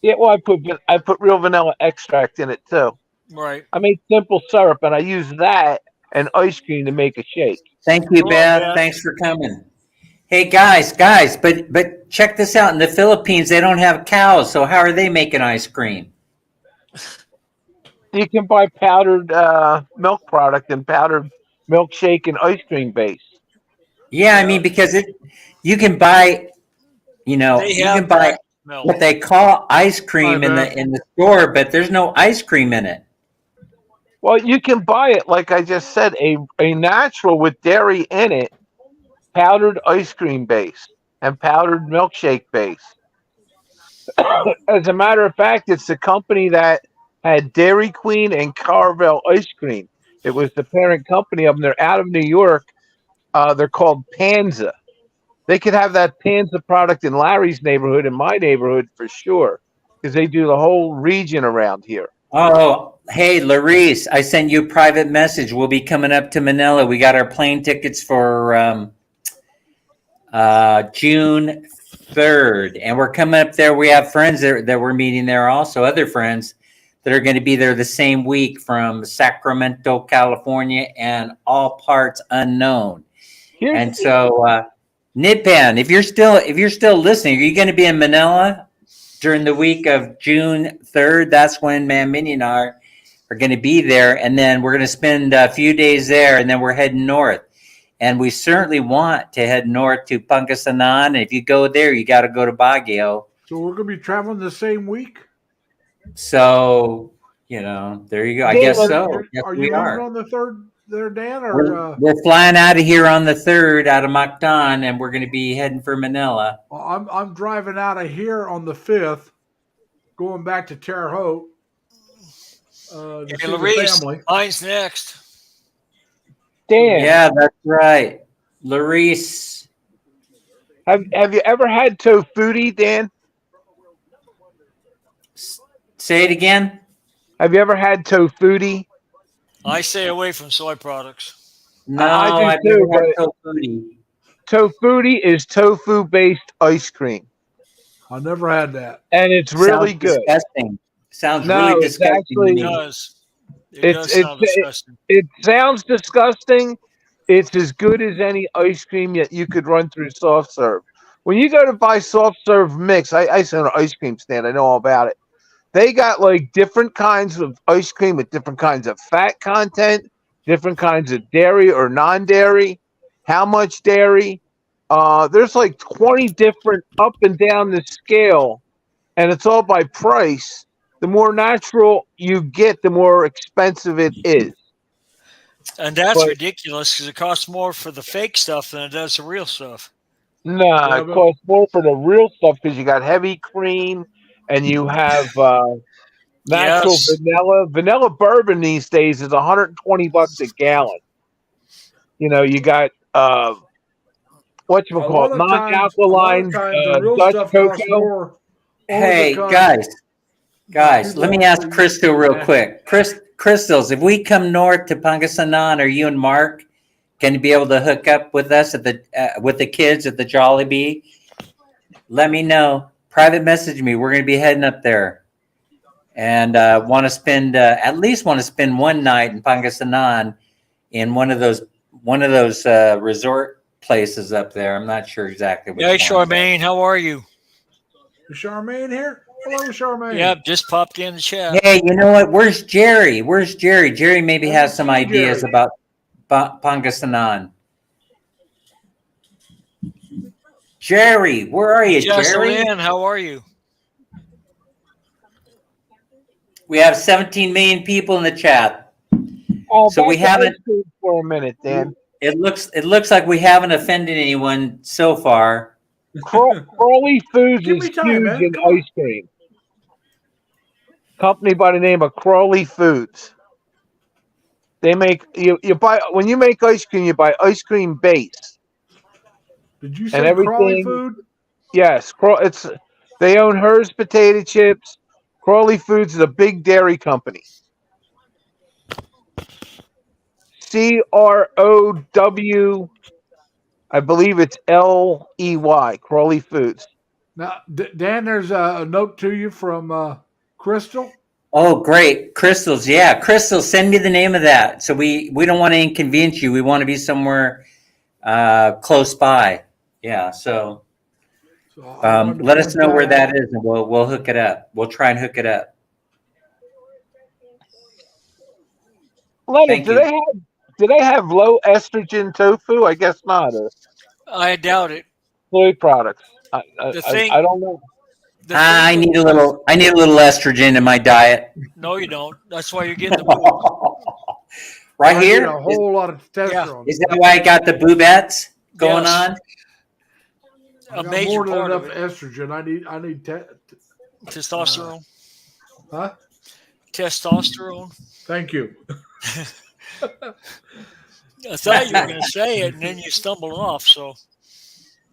Yeah, well, I put real vanilla extract in it too. Right. I made simple syrup, and I use that and ice cream to make a shake. Thank you, Hello, Beth. Beth. Thanks for coming. Hey, guys, but check this out. In the Philippines, they don't have cows, so how are they making ice cream? You can buy powdered milk product and powdered milkshake and ice cream base. Yeah, I Yeah. mean because you can buy, They you have can buy packaged milk. what they call ice Hi, cream in Beth. the store, but there's no ice cream in it. Well, you can buy it, like I just said, a natural with dairy in it, powdered ice cream base and powdered milkshake base. As a matter of fact, it's the company that had Dairy Queen and Carvel ice cream. It was the parent company of them. They're out of New York. They're called Panza. They could have that Panza product in Larry's neighborhood, in my neighborhood for sure, because they do the whole region around here. Oh, hey, Larice, I sent you a private message. We'll be coming up to Manila. We got our plane tickets for June 3rd, and we're coming up there. We have friends that we're meeting there also, other friends that are going to be there the same week from Sacramento, California, and all parts unknown. Here's And so, Nipan, if you're still listening, are you going to be in Manila during the week of June 3rd? That's when Man Mini and I are going to be there, and then we're going to spend a few days there, and then we're heading north. And we certainly want to head north to Pangasinan. And if you go there, you got to go to Baguio. So we're going to be traveling the same week. So, there you go. I Dan, guess Are, so. Yes, are we you leaving are. on the 3rd there, Dan? Or We're flying out of here on the 3rd out of Mactan, and we're going to be heading for Manila. well, I'm driving out of here on the 5th, going back to Terre Haute to Hey, see the Larice, family. mine's next. Dan. Yeah, that's right. Larice. Have you ever had tofuti, Dan? Say it again. Have you ever had tofuti? I stay away from soy products. No, I do I've too, never had but tofuti. tofuti is tofu-based ice cream, I never had that. and it's really Sounds good. disgusting. Sounds No, really it's disgusting to It actually me. does. It it's does sound disgusting. it sounds disgusting. It's as good as any ice cream that you could run through soft serve. When you go to buy soft serve mix, I sit on an ice cream stand. I know all about it. They got like different kinds of ice cream with different kinds of fat content, different kinds of dairy or non-dairy, how much dairy. There's like 20 different up and down the scale, and it's all by price. The more natural you get, the more expensive it is. And that's But ridiculous because it costs more for the fake stuff than it does the real stuff. nah, Yeah, it but costs more for the real stuff because you got heavy cream and you have natural Yes. vanilla. Vanilla bourbon these days is $120 a gallon. You got what you a call lot it, of times, non-alkaline the real Dutch stuff costs cocoa. more only Hey, because guys, people let me want ask to. Crystal real Yeah. quick. Crystals, if we come north to Pangasinan, are you and Mark going to be able to hook up with us at with the kids at the Jollibee? Let me know. Private message me. We're going to be heading up there, and want to spend at least want to spend one night in Pangasinan in one of those resort places up there. I'm not sure exactly which Hey, one. Charmaine, how are you? Is Charmaine here? Hello, Charmaine. Yep, just popped in the chat. Hey, you know what? Where's Jerry? Where's Jerry? Jerry maybe Haven't has some seen ideas Jerry. about Pangasinan. Jerry, where are you, Jerry? Jocelyn, how are you? We have 17 million people in the chat. Oh, So we back to ice haven't. cream for a minute, Dan. It looks like we haven't offended anyone so far. Crawley Foods Give is me time, huge man. in Come on. ice cream. Company by the name of Crawley Foods. They make you buy when you make ice cream, you buy ice cream base Did you and say Crawley everything. food? Yes, they own Hers potato chips. Crawley Foods is a big dairy company. CROW, I believe it's LEY. Crawley Foods. Now, Dan, there's a note to you from Crystal. Oh, great. Crystals. Yeah, Crystals, send me the name of that. So we don't want to inconvenience you. We want to be somewhere close by. Yeah, so So I wanted to let us point know where that out. is, and we'll hook it up. We'll try and hook it up. Leonard, Thank do you. they have low estrogen tofu? I guess not. I doubt it. Soy products. The thing, I don't know. the I thing. need a little estrogen in my diet. No, you don't. That's why you're getting the boobs. Right I need here? a whole lot of testosterone. Is that why I got the boobettes going Yes. on? I A got major more than part enough of it. estrogen. I need Testosterone. huh? Testosterone. Thank you. I thought you were going to say it, and then you stumbled off. So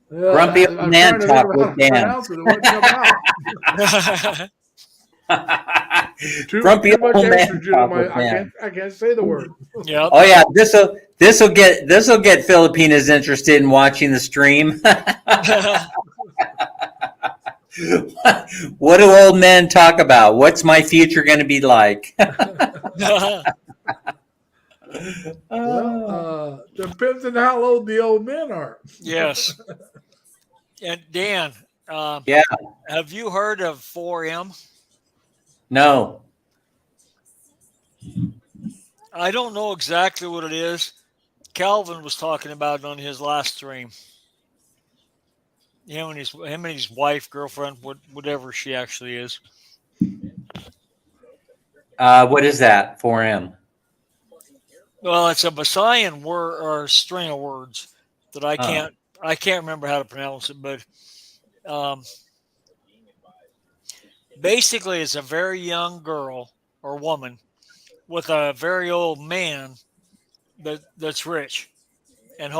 Grumpy old I'm man trying to talk think of how with to Dan. pronounce it. It wouldn't come out. Grumpy Too much old man estrogen talk in with my. Dan. I can't say the word. yep. Oh yeah, this'll get Filipinas interested in watching the stream. What do old men talk about? What's my future going to be like? Well, depends on how old the old men are. Yes. And Dan, Yeah. have you heard of 4M? No. I don't know exactly what it is. Calvin was talking about it on his last stream. Him and his wife, girlfriend, whatever she actually is. What is that? 4M. Well, it's a Visayan word or string of words that I can't remember how to pronounce it, but basically it's a very young girl or woman with a very old man that's rich and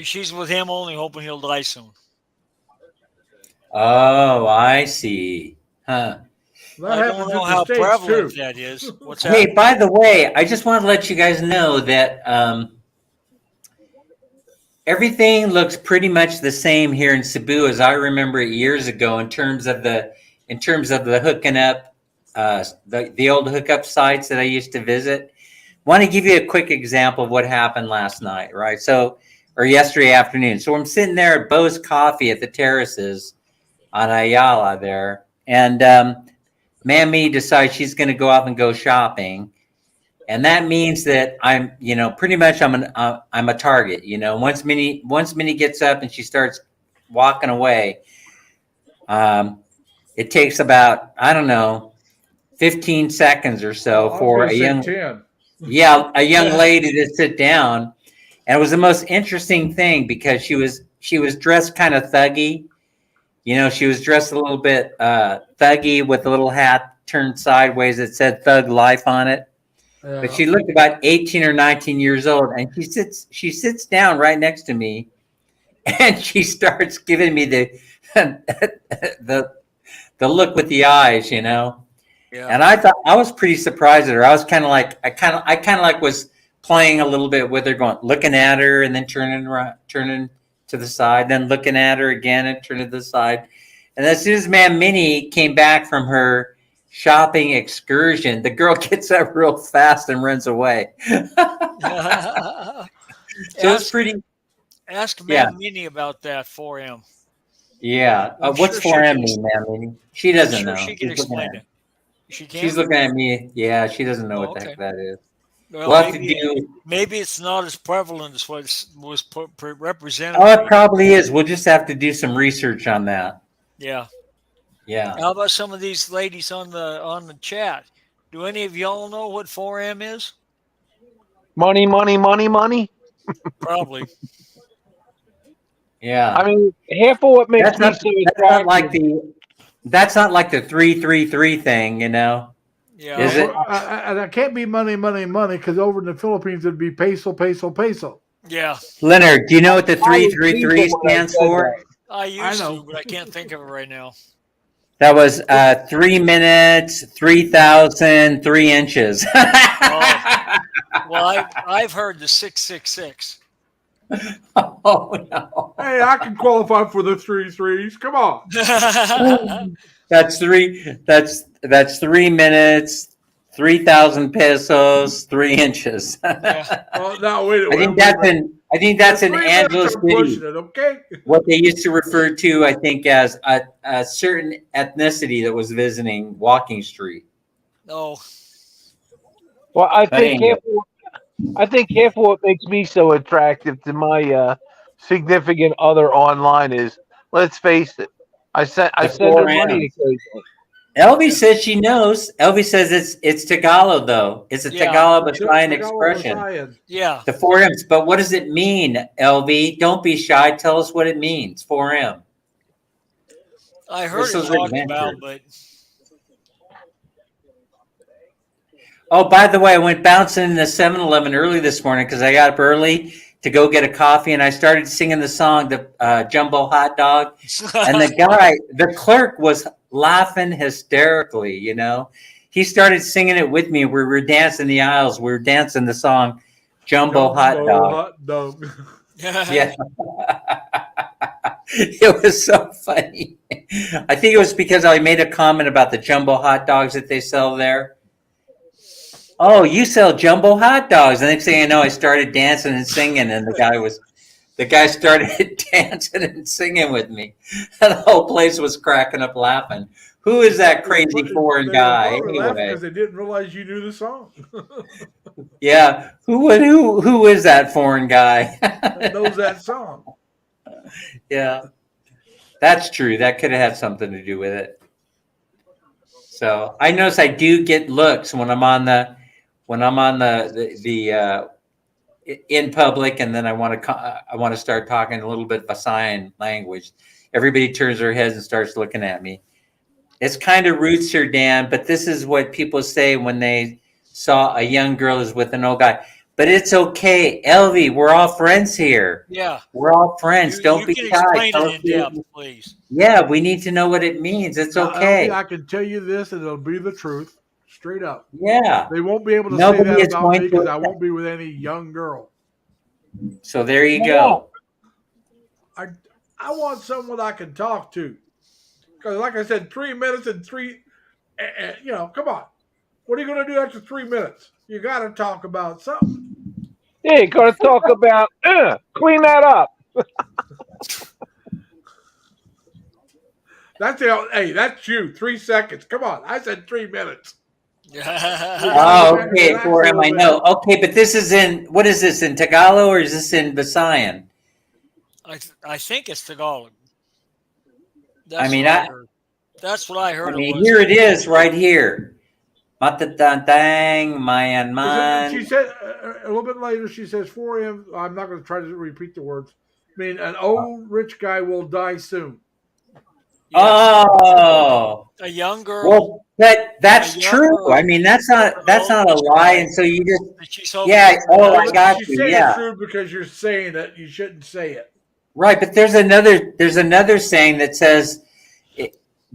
she's with him only hoping he'll die soon. Oh, I see. Huh. That I happens don't in know the how States prevalent too. that is. What's Hey, that? by the way, I just want to let you guys know that everything looks pretty much the same here in Cebu as I remember it years ago in terms of the hooking up, the old hookup sites that I used to visit. Want to give you a quick example of what happened last night, right? Or yesterday afternoon. So I'm sitting there at Bo's Coffee at the terraces on Ayala there, and Mammy decides she's going to go out and go shopping, and that means that I'm, pretty much I'm a target. Once Minnie gets up and she starts walking away, it takes about, I don't know, 15 seconds or so I was for going a to say young 10. a young lady to sit down. And it was the most interesting thing because she was dressed kind of thuggy. She was dressed a little bit thuggy with a little hat turned sideways that said Thug Life on it. But she looked about 18 or 19 years old, and she sits down right next to me, and she starts giving me the the look with the eyes, Yeah. And I thought I was pretty surprised at her. I was kind of like was playing a little bit with her, looking at her and then turning to the side, then looking at her again and turning to the side. And as soon as Ma'am Minnie came back from her shopping excursion, the girl gets up real fast and runs away. So it's pretty. Ask Yeah. Ma'am Minnie about that 4M. Yeah. I'm What's sure 4M she mean, Ma'am Minnie? She doesn't I'm sure know. she can She's looking explain at- it. She can. She's looking at me. Yeah, she doesn't know what the okay. heck that is. Well, We'll have to do. maybe it's not as prevalent as what was represented. Oh, it probably is. We'll just have to do some research on that. Yeah. Yeah. How about some of these ladies on the chat? Do any of y'all know what 4M is? Money, money, money, money. Probably. Yeah. I mean, half of what makes That's me not so that's not like attractive. the 333 thing, you know. Yeah. Is it? And it can't be money, money, money, because over in the Philippines it'd be peso, peso, peso. Yeah. Leonard, do you know what the I was thinking 333 when I stands said for? that. I I used to, know. but I can't think of it right now. That was 3 minutes, 3,000, 3 inches. Oh, well, I've heard the 666. Oh no. Hey, I can qualify for the 3 threes. Come on. That's 3 minutes, 3,000 pesos, 3 inches. Yeah. Oh, no, wait a minute. I think that's in 3 minutes, Angelo I'm pushing City. it, okay? What they used to refer to, I think, as a certain ethnicity that was visiting Walking Street. Oh, Well, But anyway, I think half of what makes me so attractive to my significant other online is, let's face it, I the send her 4M. money occasionally. Elvie says she knows. Elvie says it's Tagalog though. It's a yeah. Tagalog Visayan Tagalog expression. Visayan. Yeah. The 4Ms. But what does it mean, Elvie? Don't be shy. Tell us what it means. 4M. I heard This it was talked adventure. about, but Oh, by the way, I went bouncing in the 7-Eleven early this morning because I got up early to go get a coffee, and I started singing the song, the Jumbo Hot Dog. And the clerk was laughing hysterically, you know. He started singing it with me. We were dancing the aisles. We were dancing the song Jumbo Hot Dog. Hot dog. Yeah. It was so funny. I think it was because I made a comment about the jumbo hot dogs that they sell there. Oh, you sell jumbo hot dogs. The next thing I know, I started dancing and singing, and the guy started dancing and singing with me. And the whole place was cracking up laughing. Who is that crazy foreign They guy? were probably laughing Anyway, because they didn't realize you knew the song. yeah. Who is that foreign guy? That knows that song. Yeah, that's true. That could have had something to do with it. So I notice I do get looks when I'm on the in public, and then I want to start talking a little bit Visayan language. Everybody turns their heads and starts looking at me. It's kind of rude, Sir Dan, but this is what people say when they saw a young girl is with an old guy. But it's okay, Elvie. We're all friends here. yeah. We're all friends. Don't You be can shy. explain Tell it us in depth, please. yeah, we need to know what it means. It's Now, okay. LB, I can tell you this, and it'll be the truth, straight up. Yeah. They won't be able to say Nobody that is about going me because to. I won't be with any young girl. So there you Yeah. go. I want someone I can talk to. Because, like I said, 3 minutes and come on. What are you going to do after 3 minutes? You got to talk about something. Hey, gonna talk about clean that up. That's you. 3 seconds. Come on. I said 3 minutes. Oh, okay, for him, I know. Okay, but this is what is this, in Tagalog or is this in Visayan? I think it's Tagalog. I mean, That's what I heard. here it is right here. Matatantang, mayan man. She said a little bit later, she says 4M. I'm not going to try to repeat the words. I mean, an old rich guy will die soon. Yes. Oh. A young girl. Well, that's A young true. girl. I mean, that's not a lie. And so you just, She's hoping yeah, to die. I got She's you. saying Yeah. it's true because you're saying it. You shouldn't say it. Right, but there's another saying that says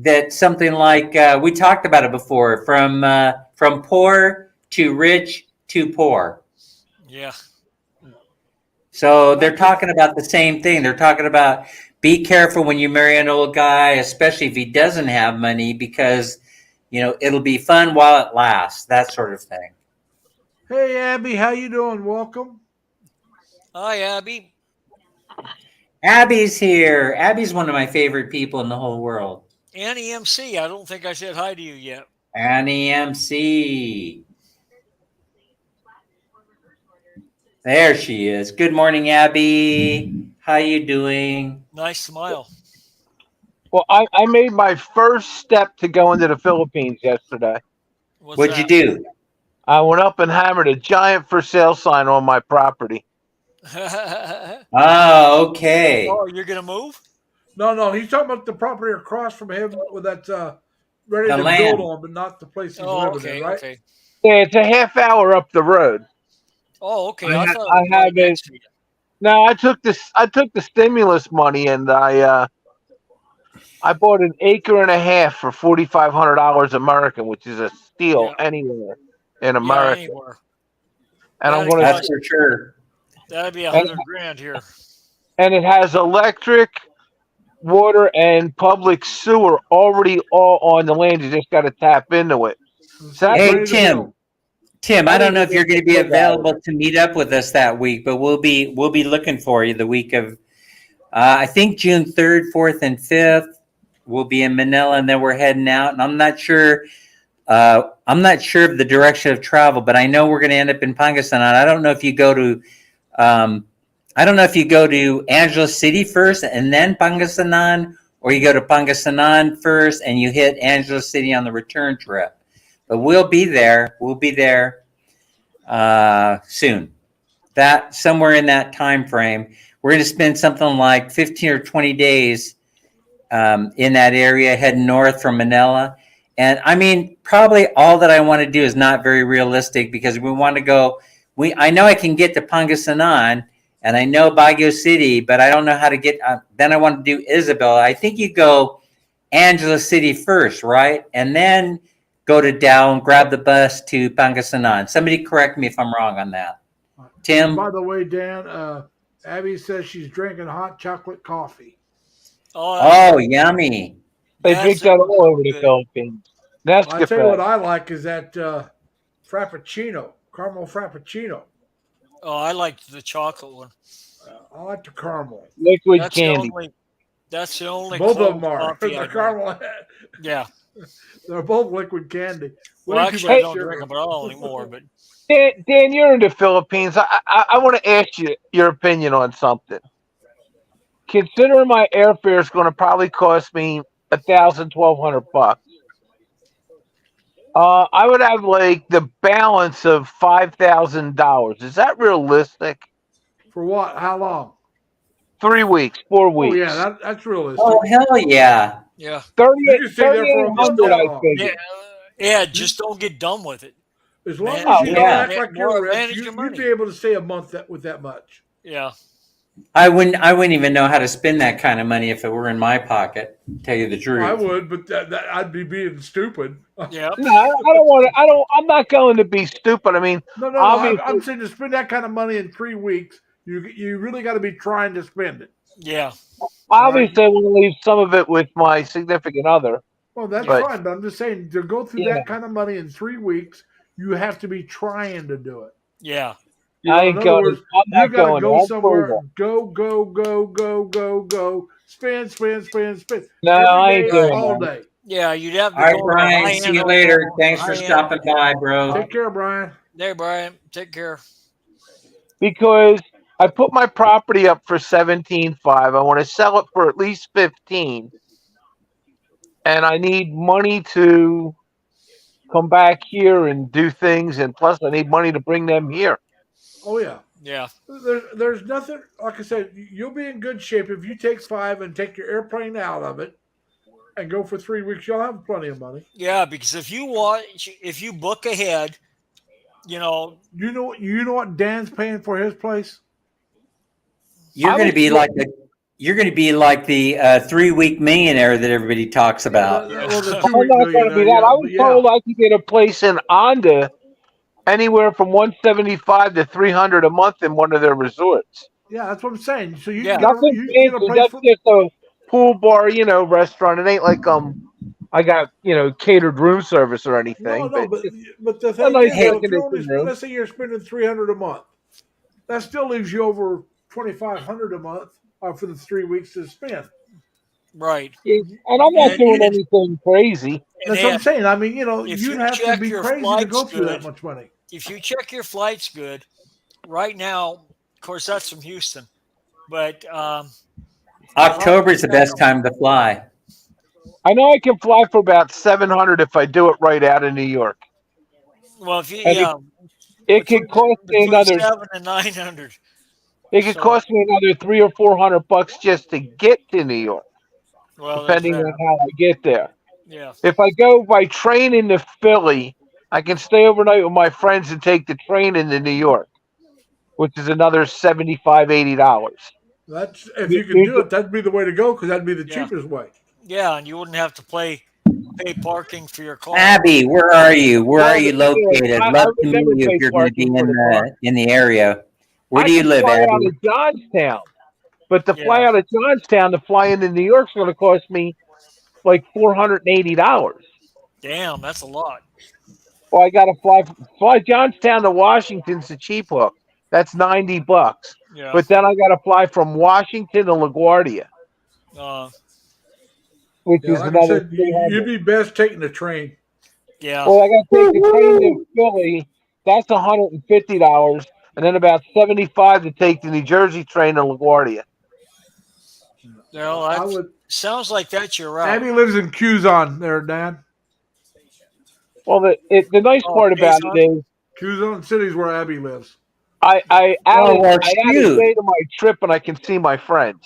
that something like we talked about it before, from poor to rich to poor. Yeah. So they're talking about the same thing. They're talking about be careful when you marry an old guy, especially if he doesn't have money, because it'll be fun while it lasts. That sort of thing. Hey, Abby, how you doing? Welcome. Hi, Abby. Abby's here. Abby's one of my favorite people in the whole world. Annie MC. I don't think I said hi to you yet. Annie MC. There she is. Good morning, Abby. How you doing? Nice smile. Well, I made my first step to go into the Philippines yesterday. What's What'd you that? do? I went up and hammered a giant for sale sign on my property. Oh, okay. Oh, you're gonna move? No, he's talking about the property across from him that's ready The to build land. on, but not the place he's Oh, living in, okay, right? okay. Yeah, it's a half hour up the road. Oh, okay. I thought it I was have right it. next to you. No, I took the stimulus money and I bought an acre and a half for $4,500 American, which is a steal Yeah, anywhere in yeah. America. Anywhere And I'm that'd gonna That's cost. for sure. That'd be and, 100 grand here. and it has electric, water, and public sewer already all on the land. You just got to tap into it. So So it's Hey, ready to Tim. build. Tim, I that don't ain't know if even you're going the to be big hour. available to meet up with us that week, but we'll be looking for you the week of I think June 3rd, 4th, and 5th. We'll be in Manila, and then we're heading out. And I'm not sure. I'm not sure of the direction of travel, but I know we're going to end up in Pangasinan. I don't know if you go to. Um, I don't know if you go to Angeles City first and then Pangasinan, or you go to Pangasinan first and you hit Angeles City on the return trip. But we'll be there. We'll be there soon. That somewhere in that time frame, we're going to spend something like 15 or 20 days in that area, heading north from Manila. And I mean, probably all that I want to do is not very realistic because we want to go. I know I can get to Pangasinan and I know Baguio City, but I don't know how to get. Then I want to do Isabela. I think you go Angeles City first, right? And then go to down, grab the bus to Pangasinan. Somebody correct me if I'm wrong on that. And Tim? by the way, Dan, Abby says she's drinking hot chocolate coffee. Oh, Oh, yummy. They that drink that sounds all over the good. Philippines. I tell you what Nescafe, I like is that Frappuccino, caramel Frappuccino. Oh, I liked the chocolate one. I like the caramel. liquid That's the candy. only. That's the only Both of cold them are. coffee I The drink. caramel, Yeah. they're both liquid candy. Well, Way too actually, I much Hey, don't drink sugar. them at all anymore. But Dan, you're in the Philippines. I want to ask you your opinion on something. Considering my airfare is going to probably cost me 1,000, 1,200 bucks. I would have like the balance of $5,000. Is that realistic? For what? How long? 3 weeks, four Oh yeah, weeks, that's Oh, realistic. hell yeah. yeah, 38, You can stay there for a month 3,800. that I long. yeah, figure. yeah. Just don't get done with it. As long Man, as Oh you no, don't Yeah. act like you're more rich, manage your you'd be money. able to stay a month with that much. Yeah, I wouldn't even know how to spend that kind of money if it were in my pocket, to tell you the I truth. would, but I'd be being stupid. yeah, no, I don't want to. I don't. I'm not going to be stupid. I mean, No. I'm obviously, saying to spend that kind of money in 3 weeks, you really got to be trying to spend it. yeah, All right. obviously, I want to leave some of it with my significant other. Well, that's yeah, But fine, but I'm just saying to go through yeah, that kind of money in 3 weeks, you have to be trying to do it. yeah, I In ain't other going. words, I'm you not got to going go there. I'm somewhere, frugal. go, spend, No, every I ain't day, doing all that. day. yeah. You'd have All to right, go to a Brian. See high-end you later. hotel, Thanks for high-end. stopping by, bro. Take care, Brian. There, Brian. Take care. Because I put my property up for 17.5. I want to sell it for at least 15, and I need money to come back here and do things, and plus I need money to bring them here. Oh yeah. Yeah, There's nothing like I said. You'll be in good shape if you take 5 and take your airplane out of it and go for 3 weeks. You'll have plenty of money. yeah. Because if you book ahead, you know, You know what Dan's paying for his place? You're I going was to be like the you're going to be like the 3-week millionaire that everybody talks about. Well, the yeah, two I'm week not going to be millionaire, that. yeah, I but was yeah. told I could get a place in Onda anywhere from 175 to 300 a month in one of their resorts. Yeah, that's what I'm saying. So yeah, Nothing you can get a fancy. place That's for just a pool bar, restaurant. It ain't like I got catered room service or anything, no, but but just the a thing nice is Hey, air though, if you're only conditioned room. let's say you're spending 300 a month, that still leaves you over 2,500 a month for the 3 weeks to spend. right. Yeah, and I'm not And doing anything crazy. That's what I'm Ed, saying. I mean, if you'd you have to check be your crazy to flights go through that good, much money. if you check your flights good, right now, of course, that's from Houston, but you'll have to October is the check best them. time to fly. I know I can fly for about 700 if I do it right out of New York. Well, if you And yeah, it could cost me between another. 7 and 900. It could So, cost me another $300 or $400 just to get to New York, well, there's depending that. on how I get there. Yeah. If I go by train into Philly, I can stay overnight with my friends and take the train into New York, which is another $75, $80. That's if you could do it, that'd be the way to go because that'd be the Yeah. cheapest way. Yeah, and you wouldn't have to pay parking for your car. Abby, where are you? Where are Well, you located? I Love would to meet never you if pay you're going to be parking for the car. in the area. Where I do you could live, fly Abby? out of Johnstown, but to fly Yeah. out of Johnstown to fly into New York is going to cost me like $480. Damn, that's a lot. Well, I got to fly Johnstown to Washington's the cheap hook. That's $90. Yeah. But then I got to fly from Washington to LaGuardia, Uh, which Yeah, is like I another said, you'd 300. be best taking the train. yeah. Well, I got to take the train to Philly. That's $150, and then about 75 to take the New Jersey train to LaGuardia. Well, I that would. sounds like that's your route. Abby lives in Cuson there, Dan. Well, the nice Oh, part about it Quezon? is Cuson City's where Abby lives. I Oh, added well, I added a shoot. day to my trip, and I can see my friends.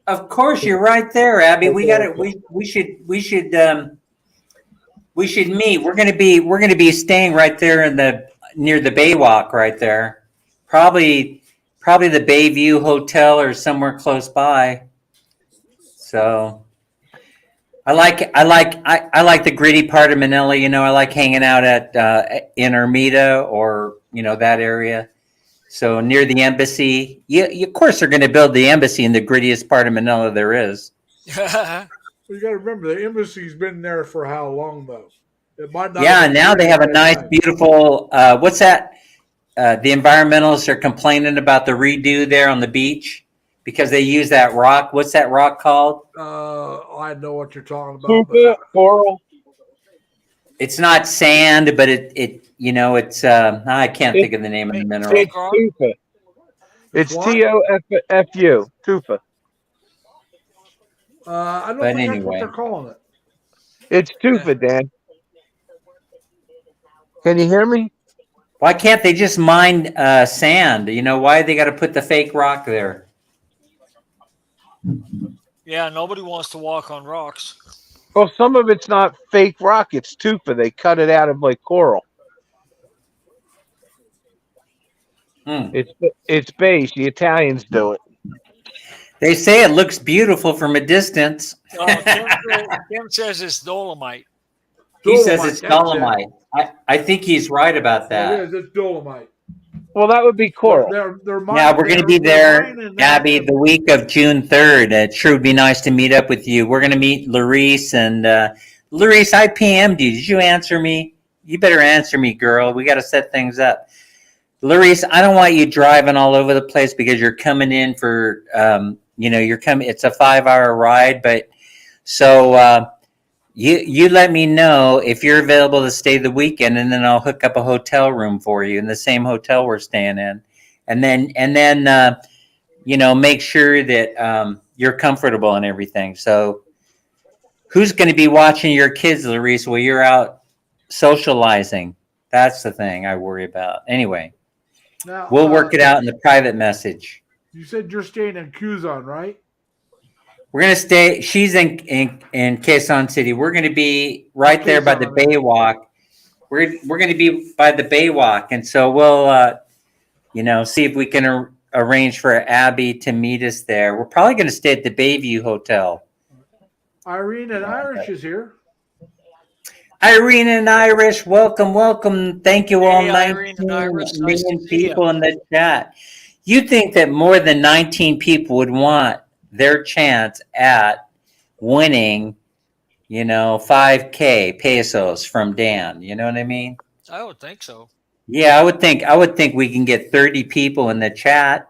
Of course, you're right there, Abby. We got Okay. to we should meet. We're going to be staying right there in the near the Baywalk right there. Probably the Bayview Hotel or somewhere close by. So I like the gritty part of Manila. You know, I like hanging out at in Ermita or that area. So near the embassy. Of course, they're going to build the embassy in the grittiest part of Manila there is. Well, you got to remember the embassy's been there for how long though? It might not Yeah, have been now they gritty have at a that nice, time. beautiful. What's that? The environmentalists are complaining about the redo there on the beach because they use that rock. What's that rock called? I know what you're talking about, but Tufa, coral. It's not sand, but it's I can't It, think of the name of the Fake, mineral. it's fake rock? tufa. it's It's what? TOFU. Tufa. I don't But think that's what they're anyway, calling it. It's Yeah. tufa, Dan. Can you hear me? why can't they just mine sand? Why they got to put the fake rock there? Yeah, nobody wants to walk on rocks. Well, some of it's not fake rock. It's tufa. They cut it out of like coral. Hmm. It's beige. The Italians do it. They say it looks beautiful from a distance. Tim says it's dolomite. He says Dolomite, it's that's it. dolomite. I think he's right about It that. is. It's dolomite. Well, that would be coral. They're Yeah, we're going to be there, mining that Abby, and- the week of June 3rd. It sure would be nice to meet up with you. We're going to meet Larice. And Larice, I PM'd you. Did you answer me? You better answer me, girl. We got to set things up. Larice, I don't want you driving all over the place because you're coming in for, you're coming. It's a 5-hour ride. But so you let me know if you're available to stay the weekend, and then I'll hook up a hotel room for you in the same hotel we're staying in. And then make sure that you're comfortable and everything. So who's going to be watching your kids, Larice, while you're out socializing? That's the thing I worry about. Anyway, Now, we'll work it out in the private message. You said you're staying in Cuson, right? We're going to stay. She's in Quezon City. We're going to be right there by the Quezon. Baywalk. We're going to be by the Baywalk. And so we'll, see if we can arrange for Abby to meet us there. We're probably going to stay at the Bayview Hotel. Irene and Irish is here. Irene and Irish, welcome. Thank you all, Hey, 19 Irene and Iris, nice to million see you. people in the chat. You think that more than 19 people would want their chance at winning, 5K pesos from Dan. You know what I mean? I would think so. Yeah, I would think we can get 30 people in the chat.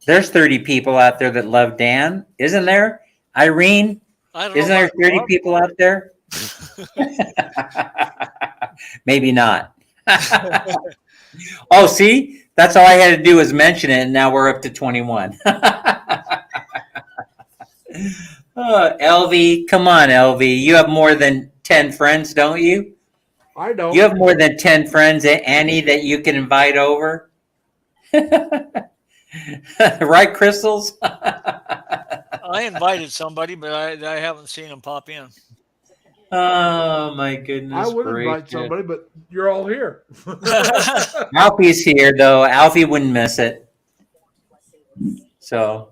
There's 30 people out there that love Dan, isn't there? Irene, I don't know. isn't there about 30 love people out there? Maybe not. Oh, see? That's all I had to do was mention it, and now we're up to 21. LV, come on, LV. You have more than 10 friends, don't you? I don't. You have more than 10 friends, Annie, that you can invite over. Right, Crystals? I invited somebody, but I haven't seen them pop in. Oh my I goodness would invite gracious. somebody, but you're all here. Alfie's here though. Alfie wouldn't miss it. So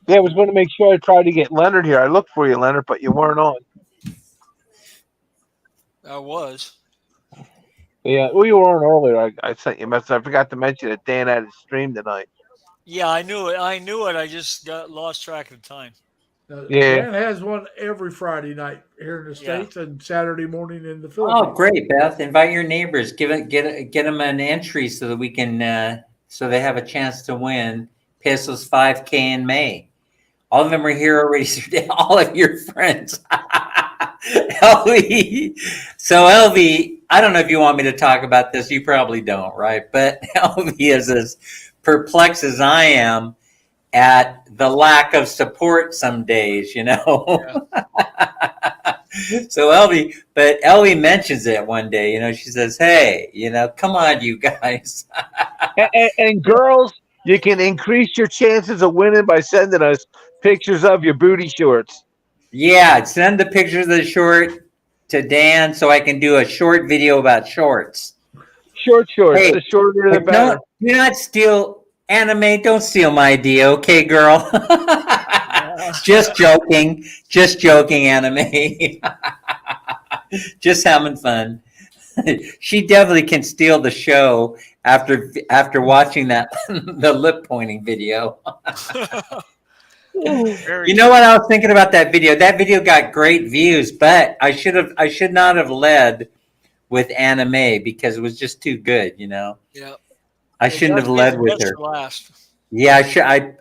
Yeah, I was going to make sure I tried to get Leonard here. I looked for you, Leonard, but you weren't on. I was. Yeah, well, you were on earlier. I sent you a message. I forgot to mention that Dan had his stream tonight. Yeah, I knew it. I knew it. I just got lost track of time. Yeah. Dan has one every Friday night here in the Yeah. States and Saturday morning in the oh Philippines. great, Beth. Invite your neighbors. Get them an entry so that we can so they have a chance to win Pesos 5K in May. All of them are here already. All of your friends. LV. So LV, I don't know if you want me to talk about this. You probably don't, right? But LV is as perplexed as I am at the lack of support some days, you know. So Elvie mentions it one day, you know, she says, hey, you know, come on, you guys. And girls, you can increase your chances of winning by sending us pictures of your booty shorts. Yeah, send the pictures of the short to Dan so I can do a short video about shorts. Short shorts. Hey, The shorter the better. do not steal anime. Don't steal my idea, okay, girl? Just joking, anime. Just having fun. She definitely can steal the show after watching that the lip pointing video. Very You know what I was thinking about that video? That video got great views, but I should not have led with anime because it was just too good, you know. Yeah. I shouldn't have led with her. Last. Yeah,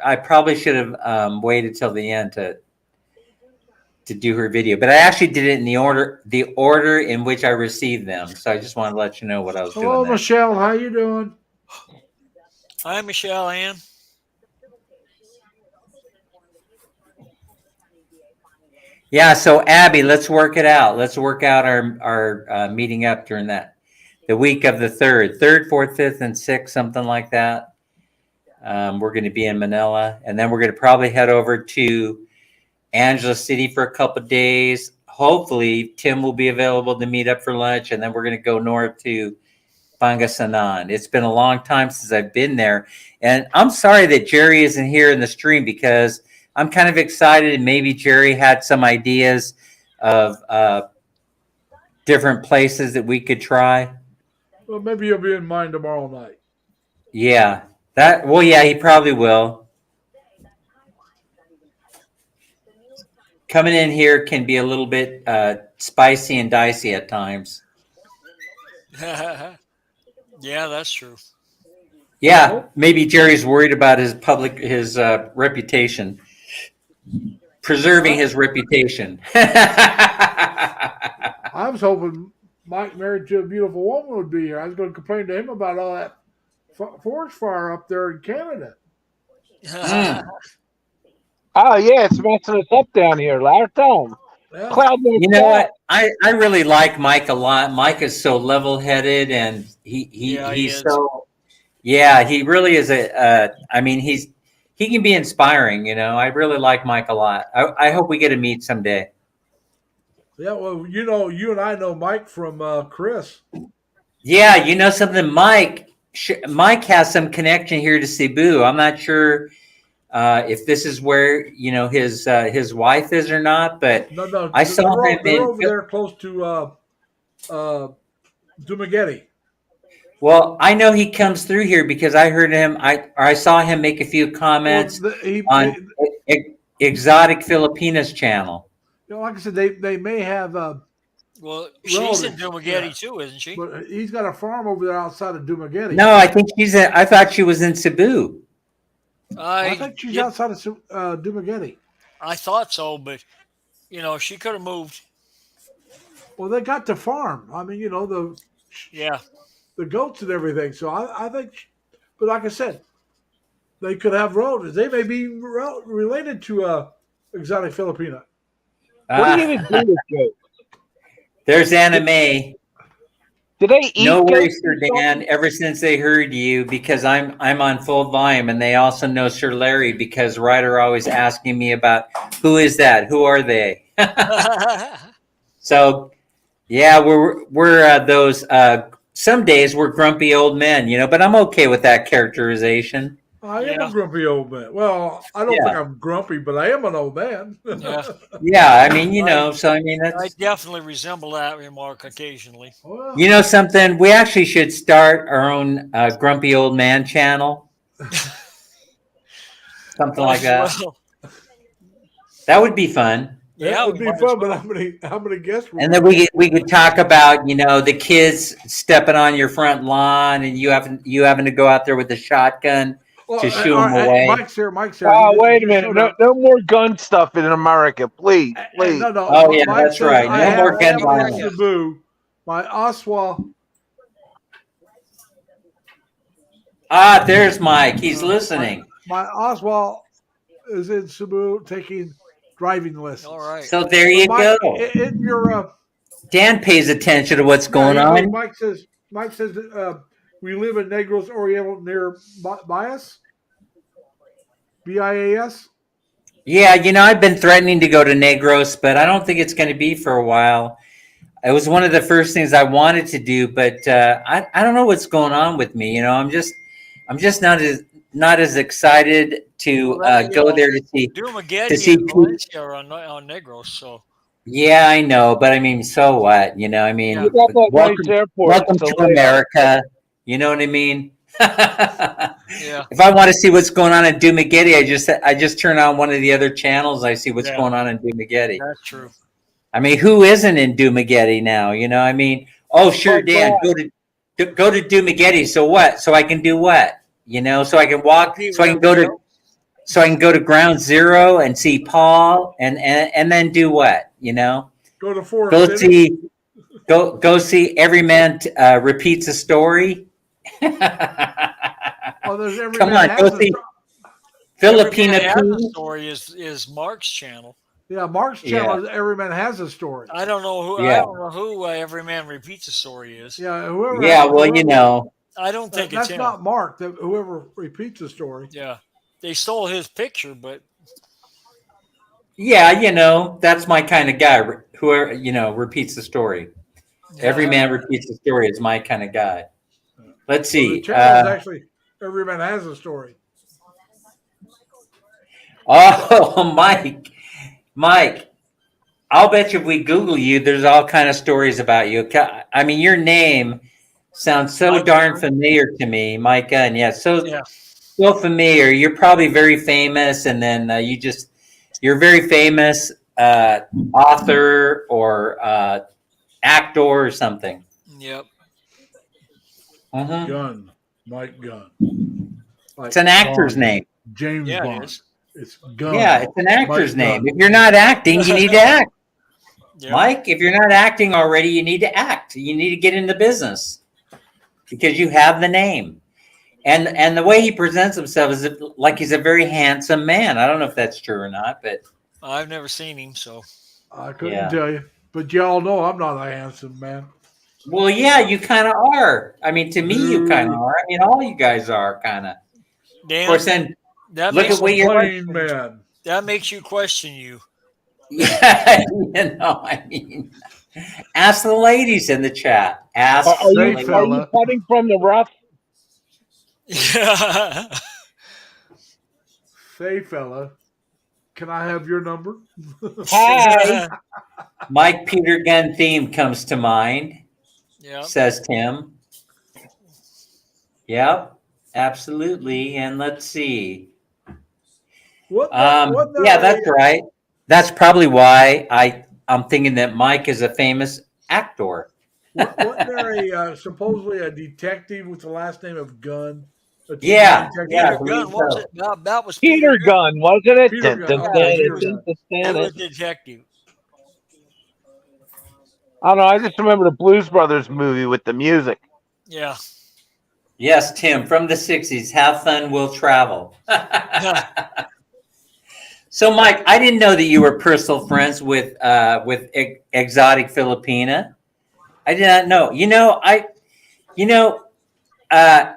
I probably should have waited till the end to do her video, but I actually did it in the order in which I received them. So I just wanted to let you know what I was Hello, doing there. Michelle. How you doing? Hi, Michelle Ann. Yeah, so Abby, let's work it out. Let's work out our meeting up during the week of the 3rd, 4th, 5th, and 6th, something like that. We're going to be in Manila, and then we're going to probably head over to Angela City for a couple of days. Hopefully, Tim will be available to meet up for lunch, and then we're going to go north to Pangasinan. It's been a long time since I've been there, and I'm sorry that Jerry isn't here in the stream because I'm kind of excited, and maybe Jerry had some ideas of different places that we could try. Well, maybe you'll be in mine tomorrow night. Yeah, yeah, he probably will. Coming in here can be a little bit spicy and dicey at times. Yeah, that's true. Yeah, maybe Jerry's worried about his reputation, preserving his reputation. I was hoping Mike, married to a beautiful woman, would be here. I was going to complain to him about all that forest fire up there in Canada. Oh, yeah, it's messing us up down here. Larry, tell him. Yeah. Cloud You know what? I really like Mike a lot. Mike is so level-headed, and he's so he really is I mean, he can be inspiring. You know, I really like Mike a lot. I hope we get to meet someday. Yeah, well, you know, you and I know Mike from Chris. Yeah, you know something, Mike has some connection here to Cebu. I'm not sure if this is where his wife is or not, but No, I saw him. They're over there close to Dumaguete. Well, I know he comes through here because I heard him. I saw him make a few comments on Exotic Filipinas channel. You know, like I said, they may have. Well, she's in Dumaguete too, isn't she? But he's got a farm over there outside of Dumaguete. No, I think I thought she was in Cebu. I think she's outside of Dumaguete. I thought so, but she could have moved. Well, they got the farm. I mean, the goats and everything. So I think, but like I said, they could have relatives. They may be related to Exotic Filipina. What do you even do with goats? There's anime. Do they eat No worries, ghosts Sir or something? Dan. Ever since they heard you, because I'm on full volume, and they also know Sir Larry because Ryder always asking me about who is that, who are they. So yeah, we're those. Some days we're grumpy old men, but I'm okay with that characterization. I am a Yeah. grumpy old man. Well, I don't think Yeah, I'm grumpy, but I am an old man. Yeah. yeah. I mean, I so I mean I that's definitely resemble that remark occasionally. Well, something. We actually should start our own grumpy old man channel, something Might like as that. well. That would be fun. that Yeah, would we be might as fun, but well. how many guests would And we then get? we could talk about the kids stepping on your front lawn and you having to go out there with a shotgun Well, to shoo all them right, away. Mike's here. Mike's here. Oh, wait a Just minute. slow No, down. no more gun stuff in America, please, please. No, no. Oh yeah, Mike that's says right. I No have more gun family in violence. Cebu. My Oswa. Ah, there's Mike. He's My listening. Oswald is in Cebu taking driving lessons. All right. So there But you Mike, go. in your Dan pays attention to what's yeah, going he goes. on. Mike says we live in Negros Oriental near Bias, BIAS. Yeah, I've been threatening to go to Negros, but I don't think it's going to be for a while. It was one of the first things I wanted to do, but I don't know what's going on with me. I'm just not as excited Well, to that, go there to see to Dumagetti see and people. Valencia are on Negros, so Yeah, I know, but I mean, so what? I yeah. You mean, got that nice welcome, airport in welcome to Toledo. America. You know what I mean? Yeah. If I want to see what's going on in Dumagetti, I just turn on one of the other channels. I see what's Yeah. going on in Dumagetti. That's true. I mean, who isn't in Dumagetti now? I mean, oh sure, But Dan, go to Dumagetti. So what? So I can do what? So I can walk. Compete So with I can go everybody to. else. So I can go to Ground Zero and see Paul, and then do what? Go to Forest Go City. see. Go see Every Man Repeats a Story. Come Oh, there's every on, man go has a see Every Filipina Man Has a Poo. Story is Mark's channel. Yeah, Mark's Yeah. channel is Every Man Has a Story. I don't know who. Yeah. I don't know who Every Man Repeats a Story is. Yeah, whoever. Yeah, well, whoever- I don't think it's that's him. not Mark. That whoever repeats the story. Yeah, they stole his picture, but Yeah, that's my kind of guy. Whoever repeats the story. Every yeah, man repeats the story is my kind of guy. Let's So the see. channel is actually Every Man Has a Story. Oh, Mike. I'll bet you if we Google you, there's all kind of stories about you. I mean, your name sounds so Mike darn Gunn. familiar to me, Mike Gunn. Yeah, so Yeah. so familiar. You're probably very famous, and then you're a very famous author or actor or something. Yep. Mhm. Gunn, Mike Gunn. Like It's an actor's Bond, name. James Yeah, it Bond. is. It's Gunn. Yeah, it's an actor's Mike name. Gunn. If you're not acting, you need to act. Yep. Mike, if you're not acting already, you need to act. You need to get into business because you have the name. And the way he presents himself is like he's a very handsome man. I don't know if that's true or not, but I've never seen him, so I couldn't Yeah. tell you, but y'all know I'm not a handsome man. well, yeah, you kind of are. I mean, to me, you kind of No. are. I mean, all you guys are kind of. Of Dan, course, then that look makes at what you're. Plain man. that makes you question you. Yeah, I mean, ask the ladies in the chat. Ask Are the you ladies. fella. cutting from the rough? Yeah. Say, fella, can I have your number? Hi. Mike Peter Gunn theme comes to mind, Yeah. says Tim. Yep, absolutely. And let's see. What? Yeah, that's right. That's probably why I'm thinking that Mike is a famous actor. Wasn't there supposedly a detective with the last name of Gunn? A TV Yeah, detective? yeah. I Peter believe Gunn, was so. it? That was Peter Gunn, wasn't it? Peter Gunn. Okay, Peter Gunn. It was detective. I don't know. I just remember the Blues Brothers movie with the music. Yeah. Yes, Tim, from the 60s. Have fun, we'll travel. So, Mike, I didn't know that you were personal friends with Exotic Filipina. I did not know. You know, uh,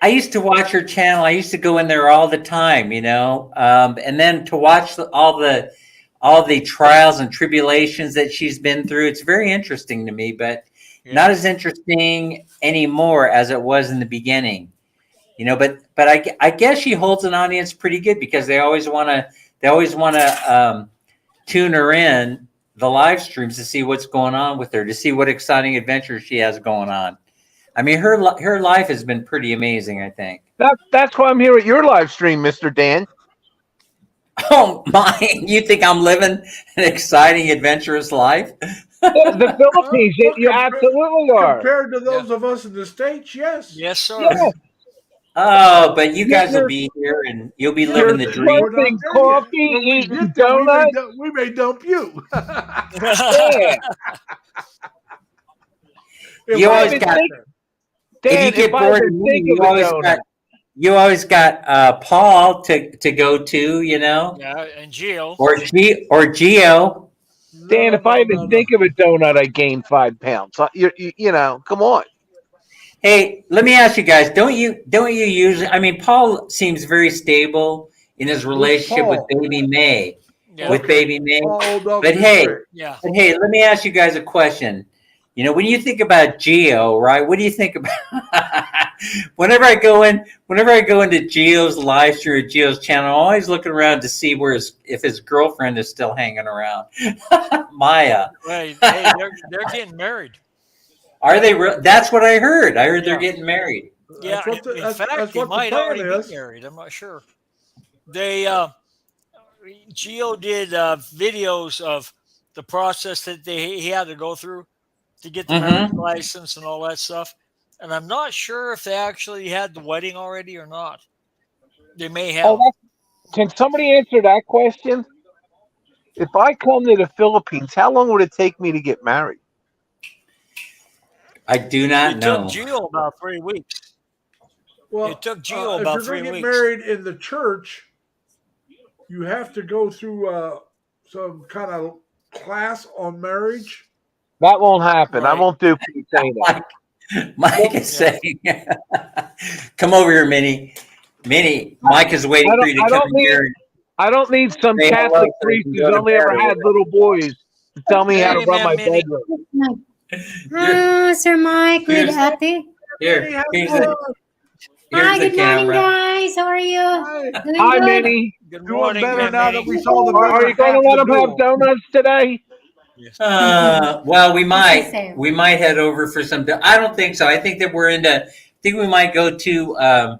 I used to watch her channel. I used to go in there all the time. And then to watch all the trials and tribulations that she's been through. It's very interesting to me, but not as interesting anymore as it was in the beginning. But I guess she holds an audience pretty good because they always want to tune her in the live streams to see what's going on with her, to see what exciting adventures she has going on. I mean, her life has been pretty amazing, I think. That's why I'm here at your live stream, Mr. Dan. Oh my! You think I'm living an exciting, adventurous life? The Philippines, Well, you absolutely are. Compared to those of us in the States, yes. Yes, sir. Yeah. Oh, but you guys will be here and you'll be living the dream. We're not Drinking there coffee, yet. When we eating get there, donuts. we may dump you. Yeah. You always got. Dan, If you get if I bored even of me, think of a donut. you always got Paul to go to, Yeah, and Gio. or Geo. Dan, if I even think of a donut, I gain 5 pounds. You know, come on. Hey, let me ask you guys: don't you usually? I mean, Paul seems very stable in his relationship with Paul? Baby May. Yeah. With Baby May. But Yeah. But hey, let me ask you guys a question. When you think about Geo, right? What do you think about? whenever I go into Geo's live stream or Geo's channel, I'm always looking around to see if his girlfriend is still hanging around. Maya. Hey, they're getting married. Are they? That's what I heard. I heard they're getting married. Yeah, in fact, they might already be married. I'm not sure. They Gio did videos of the process that he had to go through to get the marriage license and all that stuff. And I'm not sure if they actually had the wedding already or not. They may have. Can somebody answer that question? If I come to the Philippines, how long would it take me to get married? I do not know. Oh, It took Gio about 3 weeks. Well, it took Gio about 3 weeks. If you're going to get married in the church, you have to go through some kind of class on marriage. That won't happen. Right. I won't do that. Mike is saying, "Come over here, Minnie. Minnie, Mike is waiting for you to come here." I don't need some Catholic priest who's only ever had little boys to tell me how to run my bedroom. Sir Mike with Ate. Here. Hi, good morning, guys. How are you? Hi, Minnie. Good morning, better now that we saw the. Are you going to let them have donuts today? Well, we might head over for some. I don't think so. I think that I think we might go to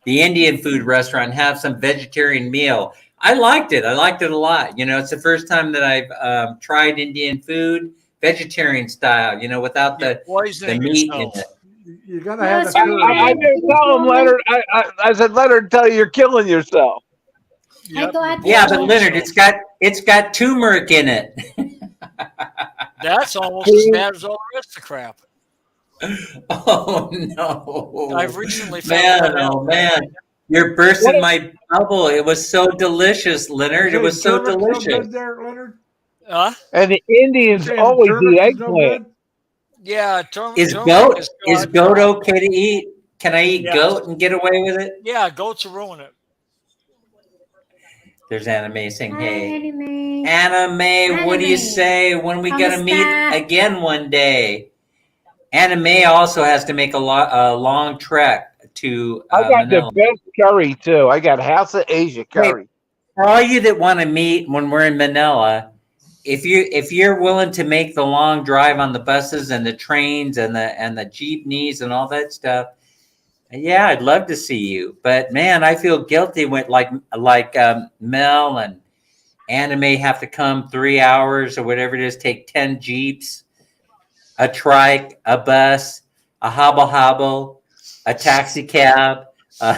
the Indian food restaurant and have some vegetarian meal. I liked it. I liked it a lot. It's the first time that I've tried Indian food, vegetarian style. Without the meat in it. You're gonna have I didn't tell him, Leonard. I said, Leonard, tell you you're killing yourself. Yep. Yeah, but Leonard, it's got turmeric in it. That's almost as bad as all the rest of the crap. Oh no! I've recently found that out. Oh man, you're bursting my bubble. It was so delicious, Leonard. It was so delicious. There, Leonard? And the Indians always eat eggplant. Yeah, is goat okay to eat? Can I eat goat and get away with it? Yeah, goats will ruin it. There's Anime saying, "Hey, Anime, what do you say when we gonna meet again one day?" Anime also has to make a long trek to. I got Manila. the best curry too. I got House of Asia curry. Hey, for all you that want to meet when we're in Manila, if you're willing to make the long drive on the buses and the trains and the jeepneys and all that stuff, yeah, I'd love to see you. But man, I feel guilty when like Mel and Anime have to come 3 hours or whatever it is, take 10 jeeps, a trike, a bus, a hobble, a taxi cab.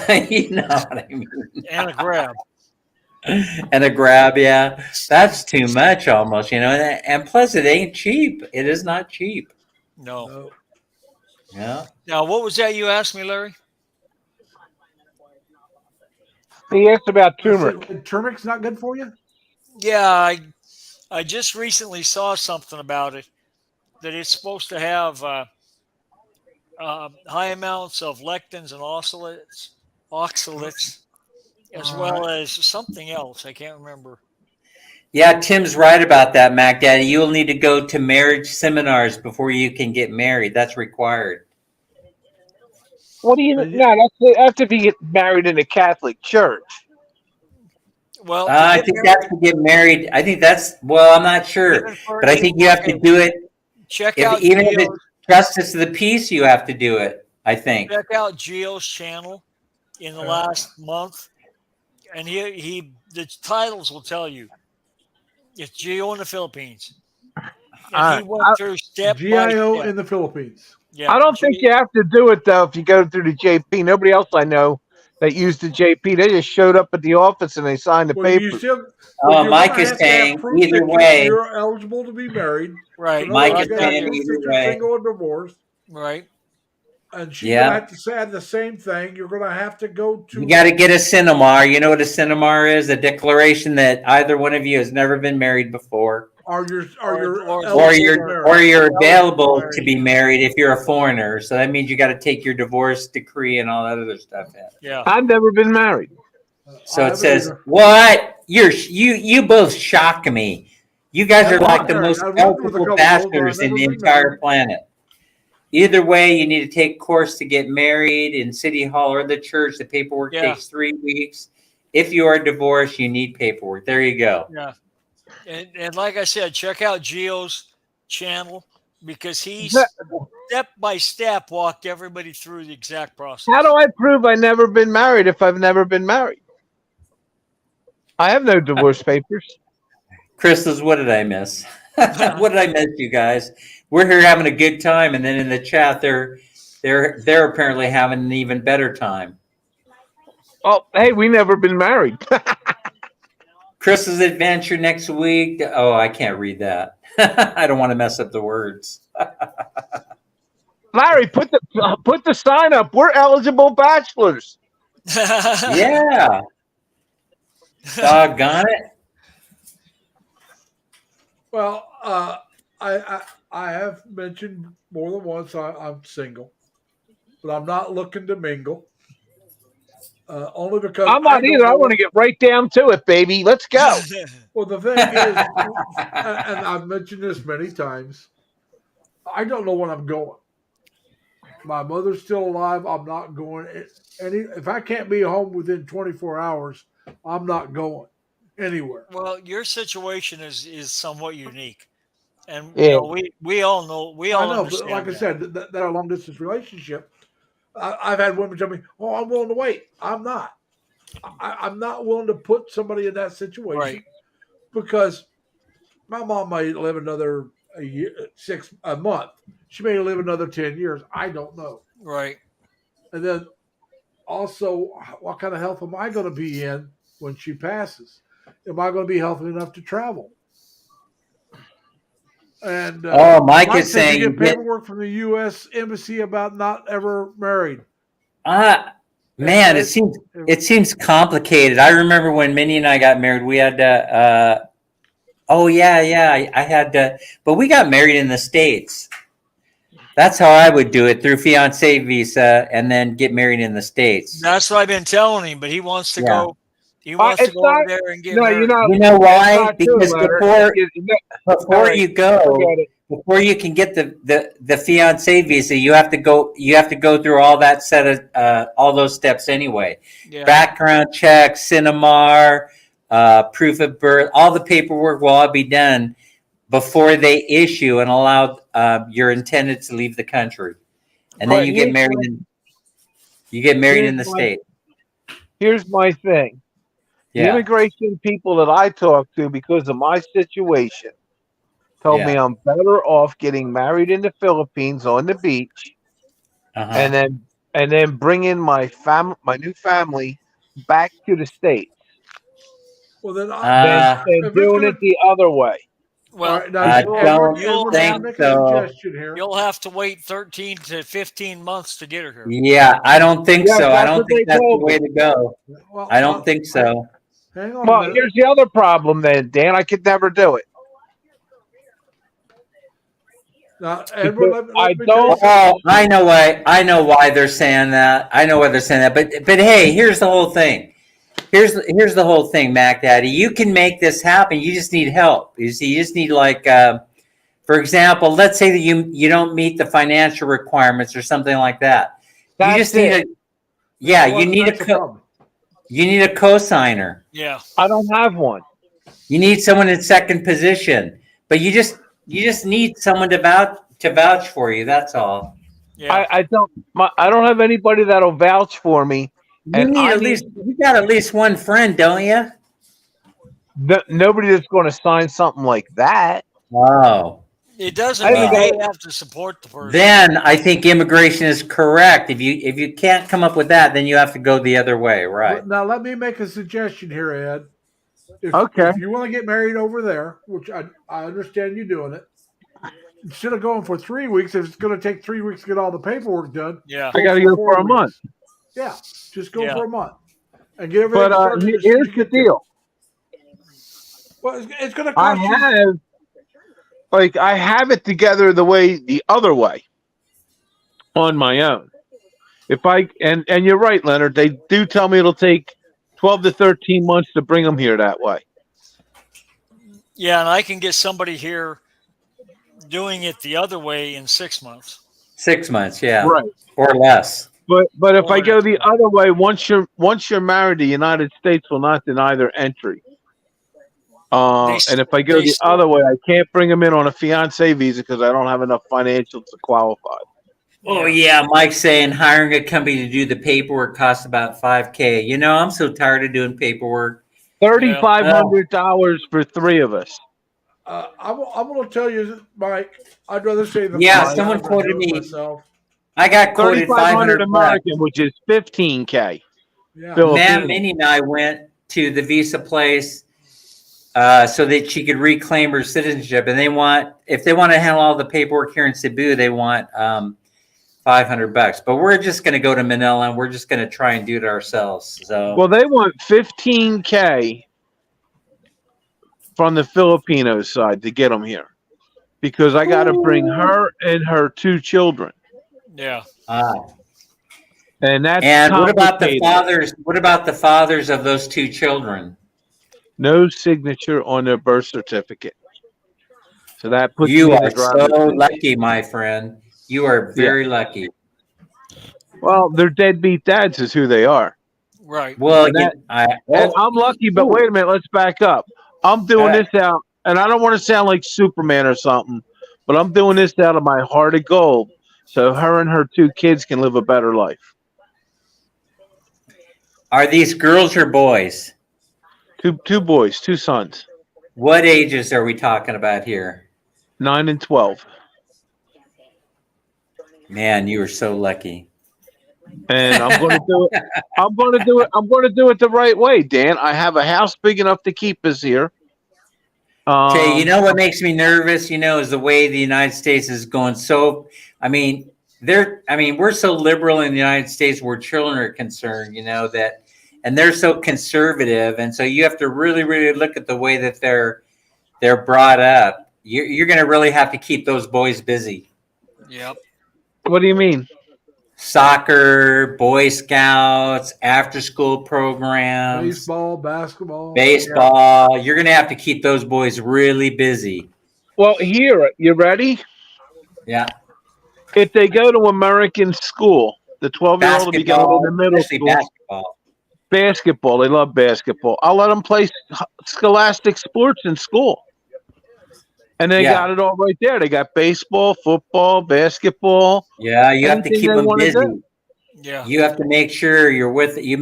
You know what I mean? And a grab. And a grab, yeah. That's too much almost, and plus it ain't cheap. It is not cheap. No. Yeah. Now, what was that you asked me, Larry? He asked about turmeric. Turmeric's not good for you? Yeah, I just recently saw something about it that it's supposed to have high amounts of lectins and oxalates, as well as something else. I can't remember. Yeah, Tim's right about that, Mac Daddy. You'll need to go to marriage seminars before you can get married. That's required. What do you? No, that's if you get married in a Catholic church. Well, I think that's to get married. I think that's, well, I'm not sure, but I think you have to do it. Check out Even if it's justice of the peace, you have to do it. I think. Check out Gio's channel in the last month, and the titles will tell you. It's Gio in the Philippines. And he went through step by step. in the Philippines. Yeah, I don't think you have to do it though if you go through the JP. Nobody else I know that used the JP. They just showed up at the office and they signed the paper. Mike is saying either way. You're eligible to be married. Right. Mike is saying either way. Single or divorced. Right. And she's going to have to say the same thing. You're going to have to go to. You got to get a cinemar. You know what a cinemar is? A declaration that either one of you has never been married before. Or you're available to be married if you're a foreigner. So that means you got to take your divorce decree and all that other stuff in. Yeah. I've never been married. So it says, what? You both shock me. You guys are like the most eligible bachelors in the entire planet. Either way, you need to take a course to get married in City Hall or the church. The paperwork takes 3 weeks. If you are divorced, you need paperwork. There you go. Yeah. And like I said, check out Gio's channel because he's step by step walked everybody through the exact process. How do I prove I've never been married if I've never been married? I have no divorce papers. Crystals, what did I miss? What did I miss, you guys? We're here having a good time, and then in the chat, they're apparently having an even better time. Oh, hey, we never been married. Chris's adventure next week. Oh, I can't read that. I don't want to mess up the words. Larry, put the sign up. We're eligible bachelors. Yeah. Doggone it. Well, I have mentioned more than once I'm single, but I'm not looking to mingle. Only because I'm not either. I want to get right down to it, baby. Let's go. Well, the thing is, and I've mentioned this many times, I don't know when I'm going. My mother's still alive. I'm not going. If I can't be home within 24 hours, I'm not going anywhere. Well, your situation is somewhat unique, and you know, we all know understand. But like I said, that a long distance relationship. I've had women tell me, "Oh, I'm willing to wait." I'm not. I'm not willing to put somebody in that situation because my mom might live another a month. She may live another 10 years. I don't know. Right. And then also, what kind of health am I going to be in when she passes? Am I going to be healthy enough to travel? And Mike is saying you get paperwork from the U.S. Embassy about not ever married. Man, it seems complicated. I remember when Minnie and I got married, we had to. I had to, but we got married in the States. That's how I would do it, through fiance visa, and then get married in the States. That's what I've been telling him, but he wants to go. He wants to go over there and get married. You know why? Because before you go, before you can get the fiance visa, you have to go through all that set of all those steps anyway. Yeah. Background check, Cinemar, proof of birth, all the paperwork will all be done before they issue and allow your intended to leave the country, and then you get married. In the state. Here's my thing. The immigration people that I talk to, because of my situation, told me I'm better off getting married in the Philippines on the beach, and then bringing my new family back to the States. Well, then than doing it the other way. Well, All right, now, I don't Edward, let think me make a so. suggestion here. you'll have to wait 13 to 15 months to get her here. Yeah, I don't think Yeah, so. I that's don't what think they that's the told way me. to go. Well, I don't think so. Hang on a Well, minute. here's the other problem then, Dan. I could never do it. Now, Edward, Because let I me tell you don't. something. Oh, I know why they're saying that. I know why they're saying that. But hey, here's the whole thing. Here's the whole thing, Mac Daddy. You can make this happen. You just need help. You see, you just need like, for example, let's say that you don't meet the financial requirements or something like that. You That's just need it. you need that's the problem. you need a co-signer. Yeah. I don't have one. You need someone in second position. But you just need someone to vouch for you. That's all. Yeah. I don't. I don't have anybody that'll vouch for me. You need you got at least one friend, don't you? Nobody that's going to sign something like that. Oh. It doesn't I mean haven't they got- have to support the person. Then I think immigration is correct. If you can't come up with that, then you have to go the other way, right? Now, let me make a suggestion here, Ed. Okay. If you want to get married over there, which I understand you doing it, instead of going for 3 weeks, if it's going to take 3 weeks to get all the paperwork done, Yeah. I got to go for a 4 month. weeks. Yeah, just go Yeah. for a month and get everything But started. here's the deal. Well, it's going to I cost you. have it together the other way on my own. If I and you're right, Leonard. They do tell me it'll take 12 to 13 months to bring them here that way. Yeah, and I can get somebody here doing it the other way in 6 months. 6 months, yeah, Right. or less. But if Or I go less. the other way, once you're married, the United States will not deny their entry. And if I go they the still- other way, I can't bring them in on a fiance visa because I don't have enough financials to qualify. Oh yeah, Mike's saying hiring a company to do the paperwork costs about $5,000. You know, I'm so tired of doing paperwork. $3,500 for 3 of us. I'm going to tell you, Mike. I'd rather say the Yeah, five someone than quoted do it me. myself. I got quoted 3,500 $500. American, which is $15K. Yeah. Filipino. Minnie and I went to the visa place so that she could reclaim her citizenship, and if they want to handle all the paperwork here in Cebu, they want $500. But we're just going to go to Manila and we're just going to try and do it ourselves. So Well, they want $15K from the Filipino side to get them here because I got to bring her and her 2 children. Yeah. And that's and what about the complicated. fathers? What about the fathers of those 2 children? No signature on their birth certificate. So that puts You me in are the driver's so seat. lucky, my friend. You are very lucky. Well, they're deadbeat dads is who they are. Right. Well, And that- well, And I'm lucky, but wait a minute, let's back up. I'm doing Okay. this out, and I don't want to sound like Superman or something, but I'm doing this out of my heart of gold so her and her 2 kids can live a better life. are these girls or boys? Two boys, 2 sons, What ages are we talking about here? 9 and 12. Man, you are so lucky. And I'm going to do it. I'm going to do it. I'm going to do it the right way, Dan. I have a house big enough to keep us here. Okay, you know what makes me nervous, is the way the United States is going. So, we're so liberal in the United States where children are concerned, and they're so conservative. And so you have to really, really look at the way that they're brought up. You're going to really have to keep those boys busy. Yep. What do you mean? Soccer, Boy Scouts, after school programs, Baseball, basketball. baseball. You're going to have to keep those boys really busy. Well, here, you ready? Yeah. If they go to American school, the 12-year-old will be going to middle especially school. Basketball. They love basketball. I'll let them play scholastic sports in school. And they got it all right there. They got baseball, football, basketball. Yeah, you have to keep them busy. Yeah. You have to make sure you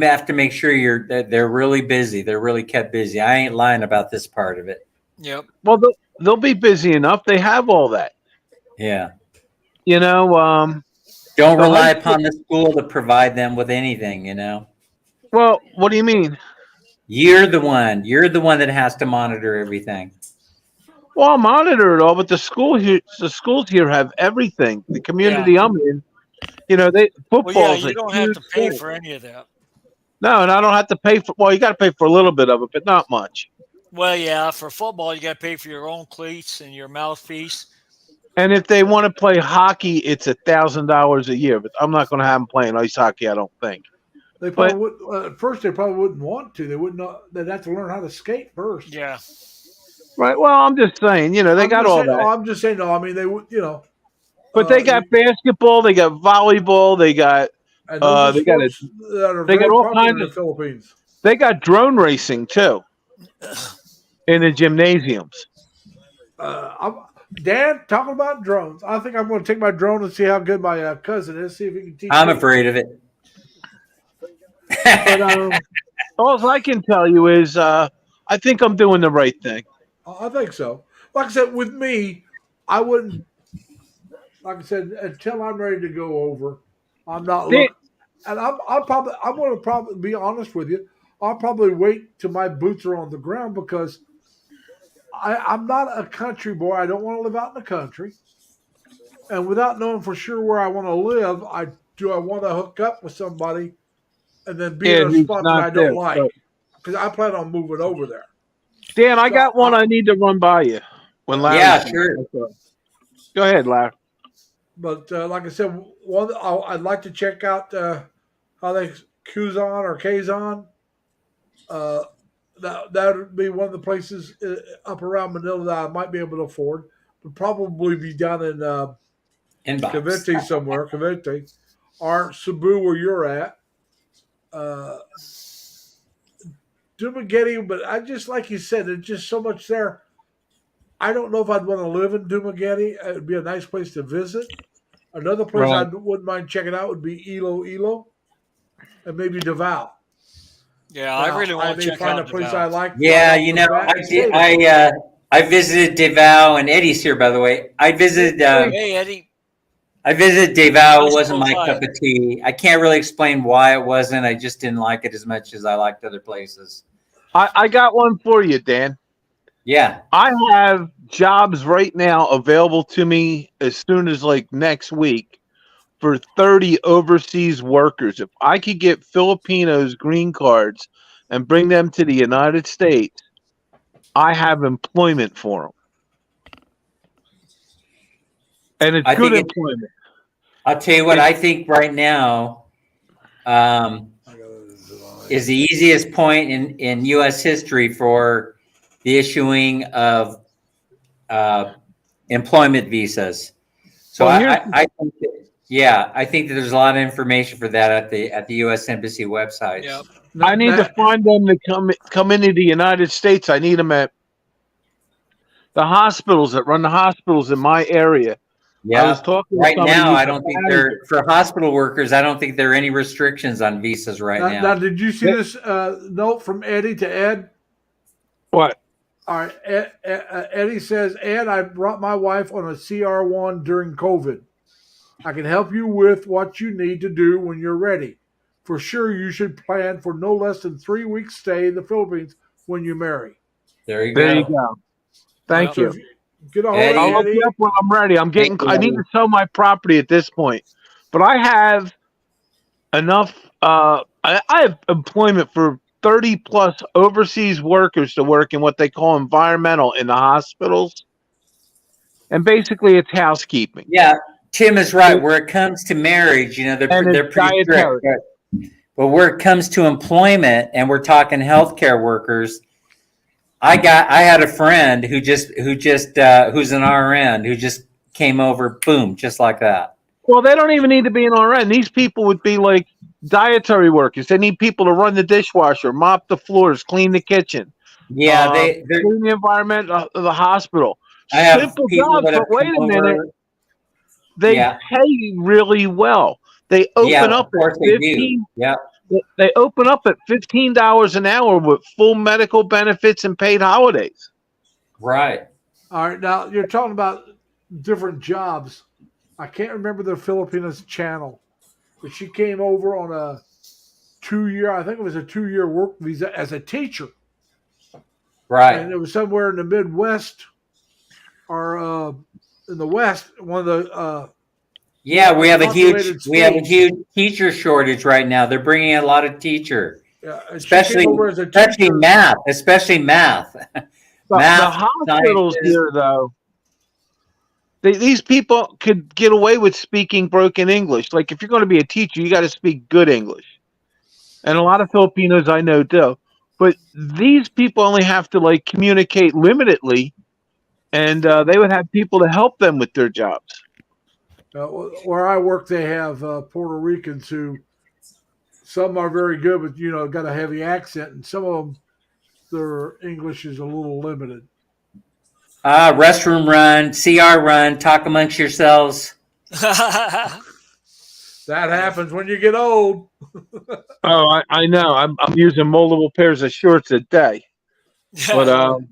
have to make sure they're really busy. They're really kept busy. I ain't lying about this part of it. Yep. Well, they'll be busy enough. They have all that. Yeah. Don't rely upon the school to provide them with anything, Well, what do you mean? You're the one that has to monitor everything. Well, I'll monitor it all, but the schools here have everything. The Yeah. community I'm in, Well, yeah, football's you a don't have huge to pay thing. for any of that. No, and I don't have to pay for. Well, you got to pay for a little bit of it, but not much. Well, yeah, for football, you got to pay for your own cleats and your mouthpiece. And if they want to play hockey, it's $1,000 a year. But I'm not going to have them playing ice hockey. I don't think. They But probably would. At first, they probably wouldn't want to. They wouldn't. They'd have to learn how to skate first. Yeah. right, well, I'm just saying, they I'm got just all saying. that. Oh, I'm just saying. No, I mean they would. But they got basketball, they got volleyball, And those are they got sports that are they got very all popular in kinds the of. Philippines. They got drone racing too in the gymnasiums. Dan, talking about drones, I think I'm going to take my drone and see how good my cousin is. See if he can teach I'm me. afraid of it. But all I can tell you is, I think I'm doing the right thing. I think so. Like I said, with me, I wouldn't. Like I said, until I'm ready to go over, I'm not Dan, looking. And I'm going to probably be honest with you. I'll probably wait till my boots are on the ground because I'm not a country boy. I don't want to live out in the country. And without knowing for sure where I want to live, I want to hook up with somebody and then be in yeah, a he's spot that not I there. don't like Right. because I plan on moving over there. Dan, I So got one I need to run by you. When Larry's Yeah, sure. Go ahead, Larry. But like I said, I'd like to check out how they Kuzon or Kazon. Uh, that would be one of the places up around Manila that I might be able to afford. Would probably be down in Inbox. Cavite somewhere, Cavite, or Cebu where you're at. Uh, Dumaguete, but I just like you said, there's just so much there. I don't know if I'd want to live in Dumaguete. It would be a nice place to visit. Another place I Right. wouldn't mind checking out would be Iloilo and maybe Davao. Yeah, I Now, really I want to may check find a out place I Davao. like right Yeah, off the bat and stay there. I visited Davao, and Eddie's here, by the way. I visited Hey, Eddie, Davao. It just wasn't close my by. cup of tea. I can't really explain why it wasn't. I just didn't like it as much as I liked other places. I got one for you, Dan. Yeah. I have jobs right now available to me as soon as like next week for 30 overseas workers. If I could get Filipinos green cards and bring them to the United States, I have employment for them. And it's I good think employment. I'll tell you what, I think right now is the easiest point in U.S. history for the issuing of employment visas. So Well, I think I think that there's a lot of information for that at the U.S. Embassy websites. Yep. I need to find them to come into the United States. I need them at the hospitals that run the hospitals in my area. I was Yeah. talking to Right somebody now, who's I a don't think manager. for hospital workers. I don't think there are any restrictions on visas right Now, now. did you see this note from Eddie to Ed? What? All right, Eddie says, Ed, I brought my wife on a CR1 during COVID. I can help you with what you need to do when you're ready. For sure, you should plan for no less than 3 weeks stay in the Philippines when you marry. There you There you go. go. Thank So you. if you get a hold Eddie. of I'll look Eddie. you up when I'm ready. Thank you, I need Eddie. to sell my property at this point. But I have enough I have employment for 30 plus overseas workers to work in what they call environmental in the hospitals. And basically it's housekeeping. Yeah, Tim is right. Where it comes to marriage, And they're it's pretty dietary. strict. But where it comes to employment, and we're talking healthcare workers, I had a friend who's an RN who just came over, boom, just like that. Well, they don't even need to be an RN. These people would be like dietary workers. They need people to run the dishwasher, mop the floors, clean the kitchen, Yeah, clean the environment of the hospital. I have Simple people jobs, that have but wait come a minute. over. They Yeah. pay really well. They Yeah, open up of course at they 15. do. Yeah. They open up at $15 an hour with full medical benefits and paid holidays. Right. All right, now you're talking about different jobs. I can't remember the Filipinos channel, but she came over on a 2 year, I think it was a 2 year work visa as a teacher. Right. And it was somewhere in the Midwest. are in the West one of the Yeah, we have a populated huge teacher shortage right now. They're bringing in a lot of teacher, and she came over as a teacher. especially math. The hospitals sciences. here, though, these people could get away with speaking broken English. Like if you're going to be a teacher, you got to speak good English. And a lot of Filipinos I know do. But these people only have to like communicate limitedly, and they would have people to help them with their jobs. Where I work, they have Puerto Ricans who some are very good, but got a heavy accent, and some of them their English is a little limited. Restroom run, CR run, talk amongst yourselves. That happens when you get old. Oh, I know. I'm using multiple pairs of shorts a day. But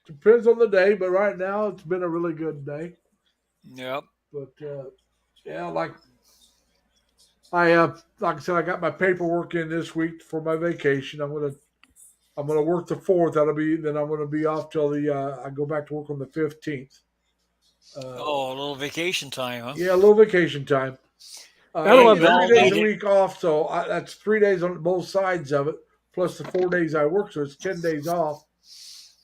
depends on the day, but right now it's been a really good day. Yep. But yeah, like I said, I got my paperwork in this week for my vacation. I'm gonna work the 4th. Then I'm gonna be off till I go back to work on the 15th. A little vacation time, huh? Yeah, a little vacation time. I love 3 days a week off, so that's 3 days on both sides of it, plus the 4 days I work, so it's 10 days off.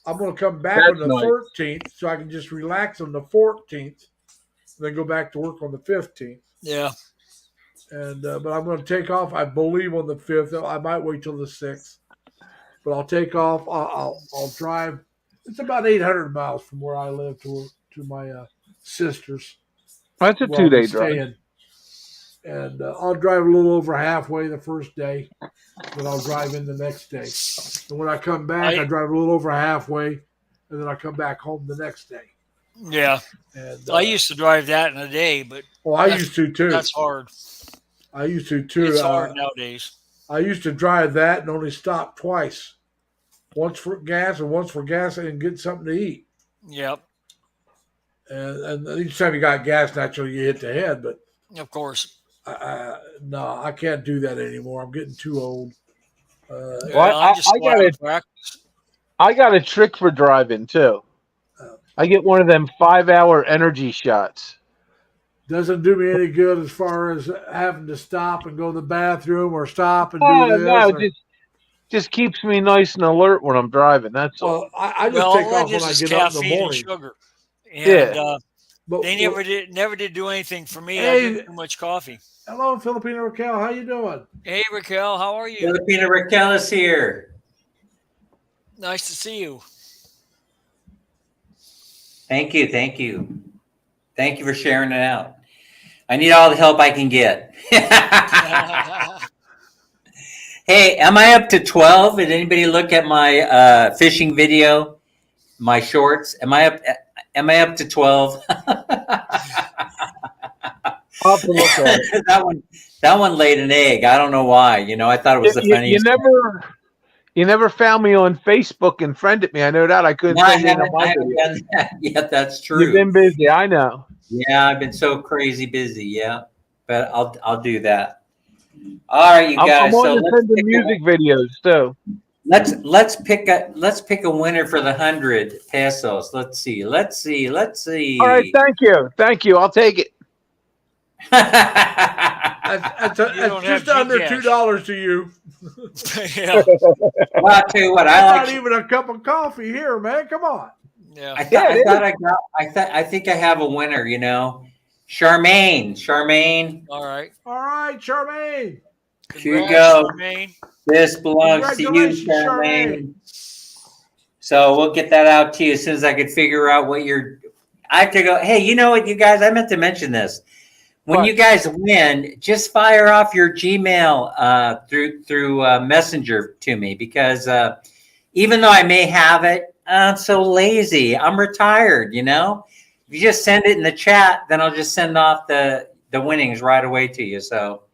I'm going to come back on the 13th, so I can just relax on the 14th, then go back to work on the 15th. Yeah. And but I'm going to take off, I believe, on the 5th. I might wait till the 6th, but I'll take off. I'll drive. It's about 800 miles from where I live to my sister's. That's a 2-day drive. And I'll drive a little over halfway the first day, then I'll drive in the next day. And when I come back, I drive a little over halfway, and then I come back home the next day. Yeah. And I used to drive that in a day, but I used to too. That's hard. I used to too. It's hard nowadays. I used to drive that and only stop twice, once for gas and get something to eat. Yep. And each time you got gas, naturally you hit the head, but of course. No, I can't do that anymore. I'm getting too old. I got a trick for driving too. I get one of them 5-hour energy shots. Doesn't do me any good as far as having to stop and go to the bathroom or stop and do this. No, just keeps me nice and alert when I'm driving. That's all. I just take off when I get up in the morning. And sugar. And, but they never did do anything for me. I drink too much coffee. Hello, Filipina Raquel. How you doing? Hey, Raquel. How are you? Filipina Raquel is here. Nice to see you. Thank you. Thank you. Thank you for sharing it out. I need all the help I can get. Hey, am I up to 12? Did anybody look at my fishing video, my shorts? Am I up to 12? I'll have to look at it. that one laid an egg. I don't know why. I thought it was the funniest. You never found me on Facebook and friended me. I know that. I couldn't. I haven't done that. Yeah, that's true. You've been busy. I know. Yeah, I've been so crazy busy. Yeah, but I'll do that. All right, you guys. I'm on to send the music videos too. Let's pick a winner for the 100 pesos. Let's see. All right, thank you. I'll take it. That's just under $2 to you. Yeah. Well, I'll tell you what. Not even a cup of coffee here, man. Come on. Yeah. I think I have a winner. Charmaine. All right, Charmaine. Here you go. Charmaine. This belongs to you, Charmaine. So we'll get that out to you as soon as I can figure out what I have to go. Hey, you know what, you guys? I meant to mention this. When you guys win, just fire off your Gmail through Messenger to me, because even though I may have it, I'm so lazy. I'm retired. If you just send it in the chat, then I'll just send off the winnings right away to you. So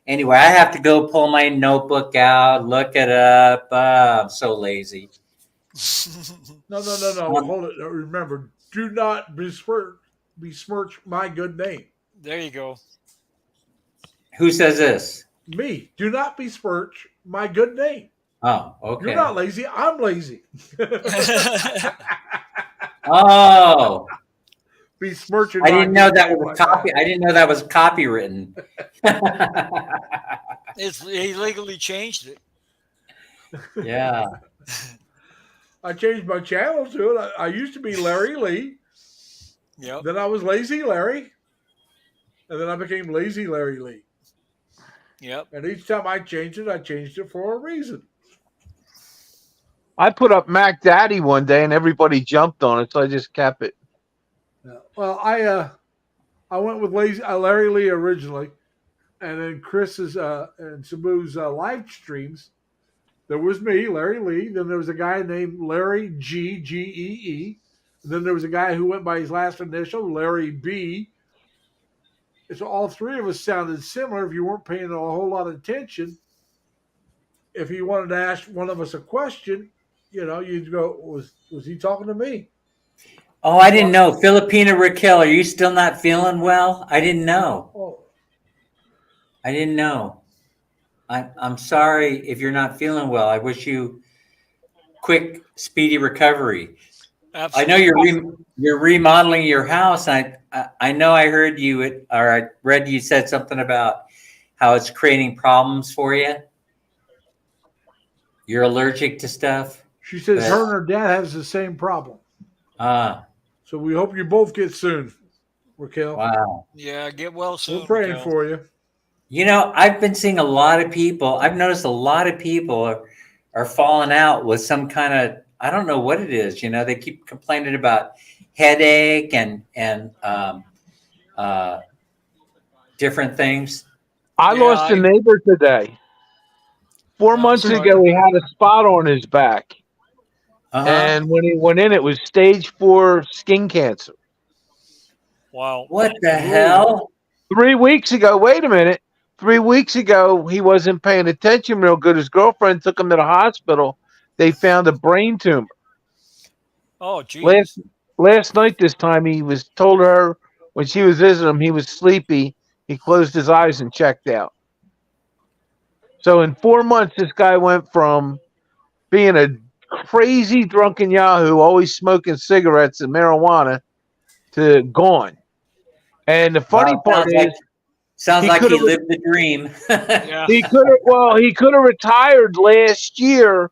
anyway, I have to go pull my notebook out, look it up. I'm so lazy. No. Hold it. Remember, do not besmirch my good name. There you go. Who says this? Me. Do not besmirch my good name. Oh, okay. You're not lazy. I'm lazy. Oh, Be smirching. I didn't know that was like copy. I didn't know that was copywritten. He legally changed it. Yeah. I changed my channel to it. I used to be Larry Lee. Yep. Then I was Lazy Larry. And then I became Lazy Larry Lee. Yep. And each time I changed it for a reason. I put up Mac Daddy one day and everybody jumped on it, so I just kept it. Well, I went with Larry Lee originally, and then Chris's and Cebu's live streams. There was me, Larry Lee. Then there was a guy named Larry Gee, and then there was a guy who went by his last initial, Larry B. So all three of us sounded similar. If you weren't paying a whole lot of attention, if he wanted to ask one of us a question, you'd go, "Was he talking to me?" Oh, I didn't know. Filipina Raquel, are you still not feeling well? I didn't know. Oh. I didn't know. I'm sorry if you're not feeling well. I wish you quick, speedy recovery. Absolutely. I know you're remodeling your house. I know I heard you or I read you said something about how it's creating problems for you. You're allergic to stuff. She says her and her dad has the same problem. So we hope you both get soon, Raquel. Wow. Yeah, get well soon. We're praying Raquel. for you. You know, I've been seeing a lot of people. I've noticed a lot of people are falling out with some kind of, I don't know what it is. You know, they keep complaining about headache and different things. I lost a neighbor today. 4 months ago, he had a spot on his back. And when he went in, it was stage 4 skin cancer. Wow. What the hell? 3 weeks ago, wait a minute. 3 weeks ago, he wasn't paying attention real good. His girlfriend took him to the hospital. They found a brain tumor. Oh, geez. Last night this time, he was told her when she was visiting him, he was sleepy. He closed his eyes and checked out. So in 4 months, this guy went from being a crazy drunken yahoo, always smoking cigarettes and marijuana, to gone. And the funny part is, sounds like he lived the dream. He could have retired last year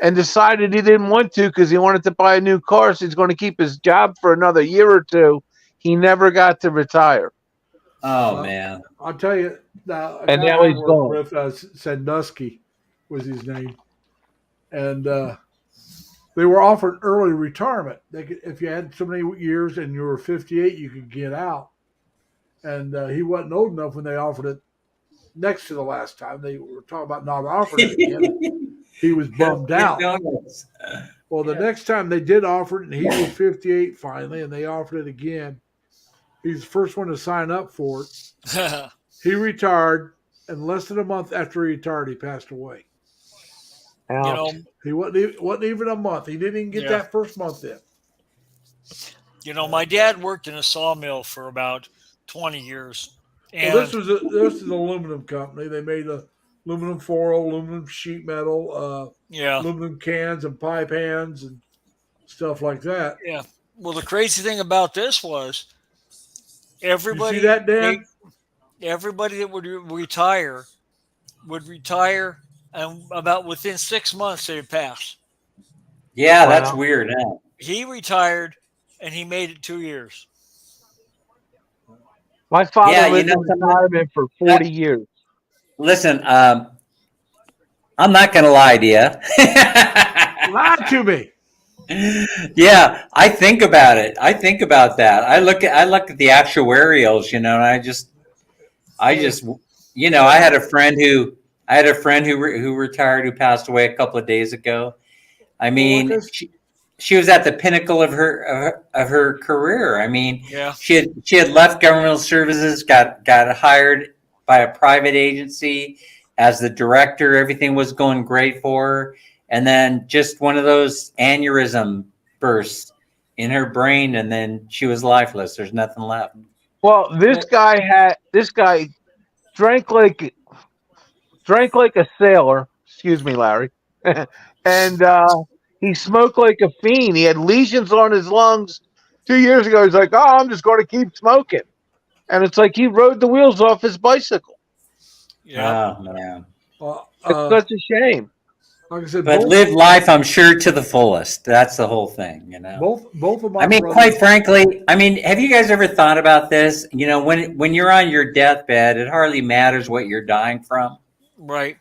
and decided he didn't want to because he wanted to buy a new car, so he's going to keep his job for another year or two. He never got to retire. Oh, man. I'll tell you, a and guy now he's gone. with Sandusky was his name. And they were offered early retirement. They could, if you had so many years and you were 58, you could get out. And he wasn't old enough when they offered it next to the last time. They were talking about not offering it again. He was bummed out. Well, the next time they did offer it, and he was 58 finally, and they offered it again. He's the first one to sign up for it. He retired, and less than a month after he retired, he passed away. You know, He wasn't even a month. He didn't even get that first month in. You know, my dad worked in a sawmill for about 20 years. And Well, this is an aluminum company. They made aluminum foil, aluminum sheet metal, aluminum cans and pie pans and stuff like that. Yeah. Well, the crazy thing about this was everybody. You see that, Dan? Everybody that would retire, and about within 6 months they'd pass. Yeah, that's weird. Huh? He retired, and he made it 2 years. My father lived in retirement for 40 years. Listen, I'm not going to lie to you. Lie to me. Yeah, I think about it. I think about that. I look at the actuarials, you know, and I just, you know, I had a friend who retired, who passed away a couple of days ago. I mean, she was at the pinnacle of her career. I mean, she had left governmental services, got hired by a private agency as the director. Everything was going great for her, and then just one of those aneurysm bursts in her brain, and then she was lifeless. There's nothing left. Well, this guy drank like a sailor. Excuse me, Larry. And He smoked like a fiend. He had lesions on his lungs. 2 years ago, he's like, "Oh, I'm just going to keep smoking," and it's like he rode the wheels off his bicycle. Yeah. Oh man. It's such a shame. Like I said, But live life, I'm sure, to the fullest. That's the whole thing, you know. both of my I mean, brothers. quite frankly, I mean, have you guys ever thought about this? You know, when you're on your deathbed, it hardly matters what you're dying from. Right.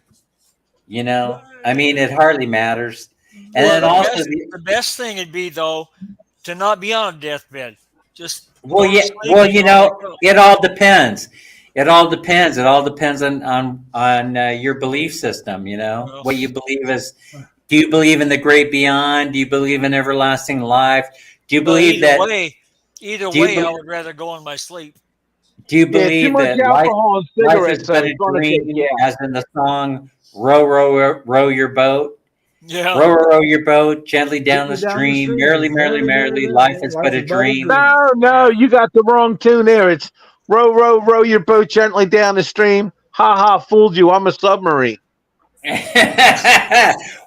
You know, I mean, it hardly matters. And Well, then also, the best thing would be though to not be on a deathbed. Just well, go to yeah, sleep well, and you don't know, wake up. it all depends. It all depends. It all depends on your belief system. You know, Well, what you believe is. Do you believe in the great beyond? Do you believe in everlasting life? Do you but believe that? either Do you way, be- I would rather go in my sleep. Do you Yeah, too believe much that alcohol and life is cigarettes but are a going to take dream, you out. as in the song "Row, row, row your boat"? Yeah. Row, row your boat gently down the Gently down the stream. stream. Merrily, merrily, merrily, life is but a dream. No, you got the wrong tune there. It's row, row, row your boat gently down the stream. Ha ha, fooled you. I'm a submarine.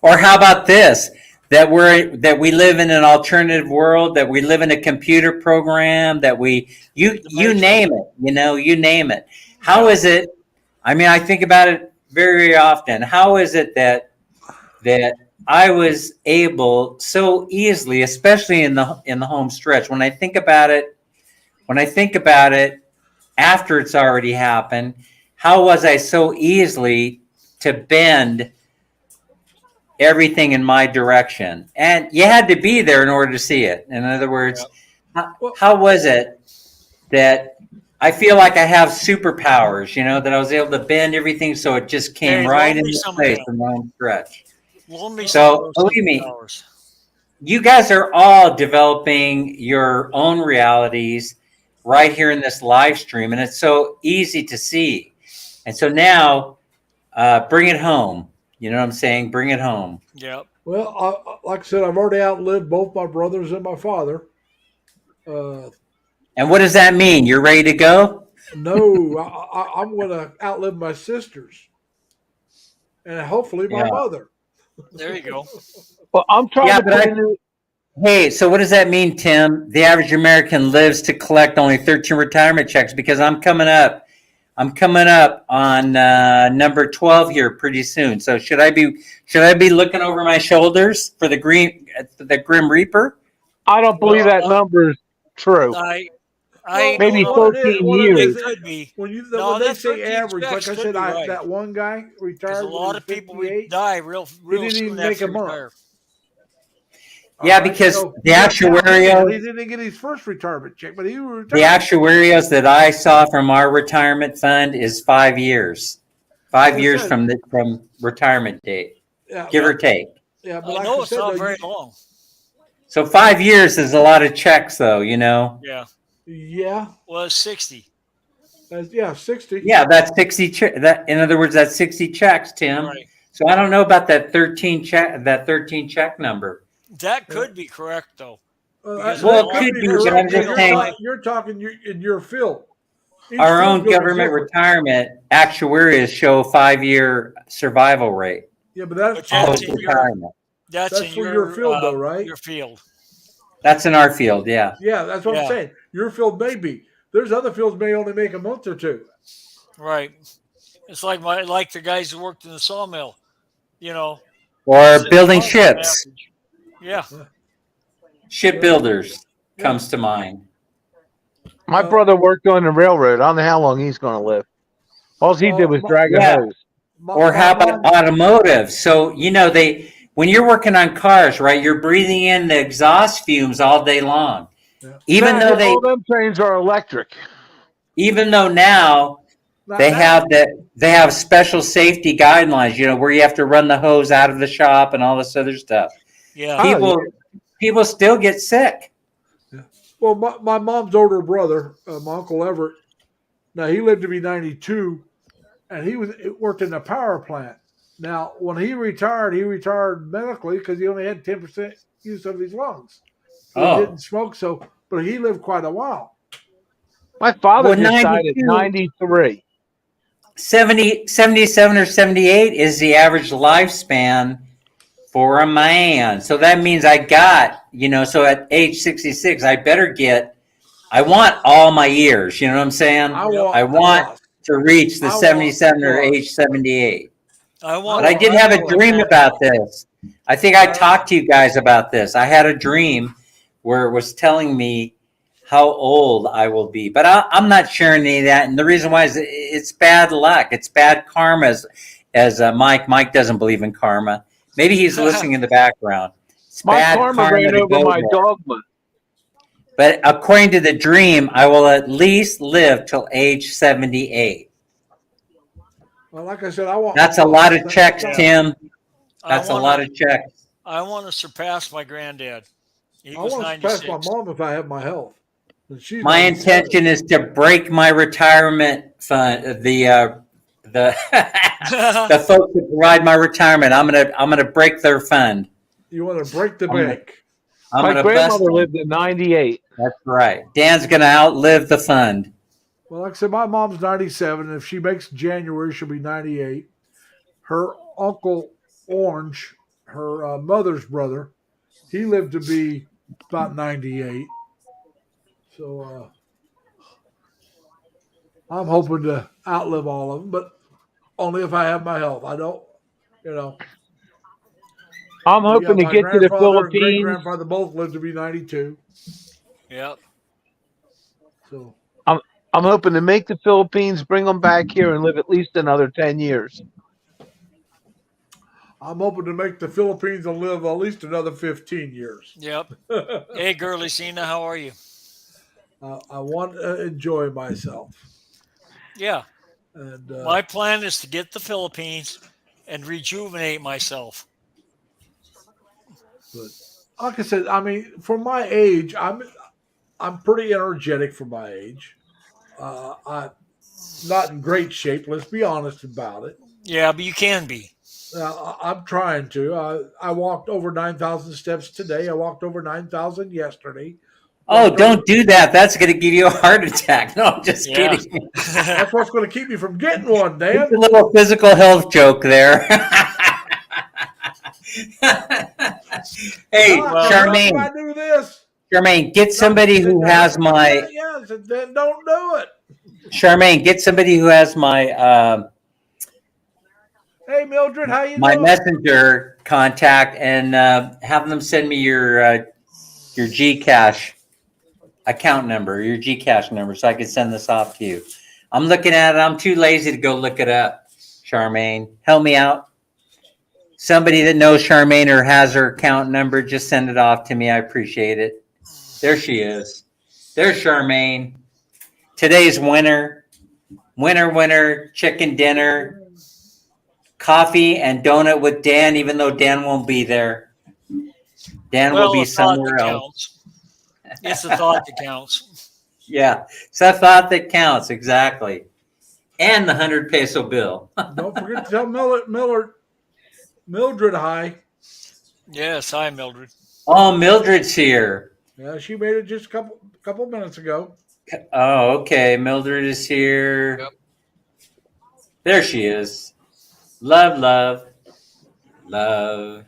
Or how about this? That we live in an alternative world. That we live in a computer program. That you name it. You know, you name it. How is it? I mean, I think about it very often. How is it that I was able so easily, especially in the home stretch, when I think about it after it's already happened, how was I so easily to bend everything in my direction? And you had to be there in order to see it. In other words, how was it that I feel like I have superpowers, you know, that I was able to bend everything so it just came right into place in the home stretch? So believe me, you guys are all developing your own realities right here in this live stream, and it's so easy to see. And so now, bring it home. You know what I'm saying? Bring it home. Yep. Well, like I said, I've already outlived both my brothers and my father. And what does that mean? You're ready to go? No, I'm going to outlive my sisters and hopefully my mother. There you go. Well, I'm trying to. Hey, so what does that mean, Tim? The average American lives to collect only 13 retirement checks, because I'm coming up on number 12 here pretty soon. So should I be looking over my shoulders for the Grim Reaper? I don't believe that number is true. Maybe maybe 13 years. It could be. When they say average, like I said, that one guy retired. A lot of people die real he didn't even make a month. Yeah, because the actuarial. He didn't get his first retirement check, but he retired. The actuarials that I saw from our retirement fund is 5 years. 5 years from retirement date, give or take. Yeah, but I know it's not very long. So 5 years is a lot of checks, though. You know. Yeah. Yeah. Well, it's 60. 60. Yeah, that's 60. In other words, that's 60 checks, Tim. Right. So I don't know about that 13 check number. That could be correct, though. Well, it could be, but I'm just saying. You're talking in your field. Our own government retirement actuaries show a 5-year survival rate. Yeah, but that's in for your field, though, right? Your field. That's in our field, yeah. Yeah, that's what I'm saying. Your field may be. There's other fields may only make a month or two. Right. It's like the guys who worked in the sawmill, you know. Or building ships. Yeah. Shipbuilders comes to mind. My brother worked on the railroad. I don't know how long he's going to live. All he did was drag a hose. Or how about automotive? So, you know, when you're working on cars, right, you're breathing in the exhaust fumes all day long. Yeah. Even though all them trains are electric. Even though now they have special safety guidelines, you know, where you have to run the hose out of the shop and all this other stuff. Yeah. People still get sick. Yeah. Well, my mom's older brother, my Uncle Everett, now he lived to be 92, and he worked in a power plant. Now, when he retired medically because he only had 10% use of his lungs. He didn't smoke, but he lived quite a while. My father just died at 93. 77 or 78 is the average lifespan for a man. So that means I got, so at age 66, I want all my years. You know what I'm saying? I want to reach the 77 or age 78. But I did have a dream about this. I think I talked to you guys about this. I had a dream where it was telling me how old I will be. But I'm not sharing any of that. And the reason why is it's bad luck. It's bad karma, as Mike. Mike doesn't believe in karma. Maybe he's listening in the background. It's My bad karma ran to over go my there. dogma. But according to the dream, I will at least live till age 78. Well, like I said, I want. That's a lot of checks, Tim. That's a lot of checks. I want to surpass my granddad. I want to surpass my mom if I have my health. My intention is to break my retirement fund. The folks that provide my retirement. I'm gonna break their fund. You want to break the bank? My grandmother lived to 98. That's right. Dan's gonna outlive the fund. Well, like I said, my mom's 97. And if she makes January, she'll be 98. Her uncle Orange, her mother's brother, he lived to be about 98. So I'm hoping to outlive all of them, but only if I have my health. I don't, I'm hoping to get to the Philippines. Great grandfather both lived to be 92. Yep. So I'm hoping to make the Philippines, bring them back here, and live at least another 10 years. I'm hoping to make the Philippines and live at least another 15 years. Yep. Hey, girly Cena, how are you? I want to enjoy myself. Yeah. And my plan is to get the Philippines and rejuvenate myself. But like I said, I mean, for my age, I'm pretty energetic for my age. I'm not in great shape. Let's be honest about it. Yeah, but you can be. I'm trying to. I walked over 9,000 steps today. I walked over 9,000 yesterday. Oh, don't do that. That's going to give you a heart attack. No, I'm just kidding. That's what's going to keep me from getting one, Dan. It's a little physical health joke there. Hey, Charmaine. I do this. Charmaine, get somebody who has my. Yes, then don't do it. Charmaine, get somebody who has my. Hey, Mildred, how you my doing? messenger contact and have them send me your Gcash account number, your Gcash number, so I can send this off to you. I'm looking at it. I'm too lazy to go look it up. Charmaine, help me out. Somebody that knows Charmaine or has her account number, just send it off to me. I appreciate it. There she is. There's Charmaine. Today's winner, chicken dinner, coffee and donut with Dan, even though Dan won't be there. Dan will be somewhere else. It's the thought that counts. Yeah, it's that thought that counts, exactly. And the 100 peso bill. Don't forget to tell Mildred hi. Yes, hi, Mildred. Oh, Mildred's here. Yeah, she made it just a couple minutes ago. Oh, okay. Mildred is here. Yep. There she is. Love, love, love.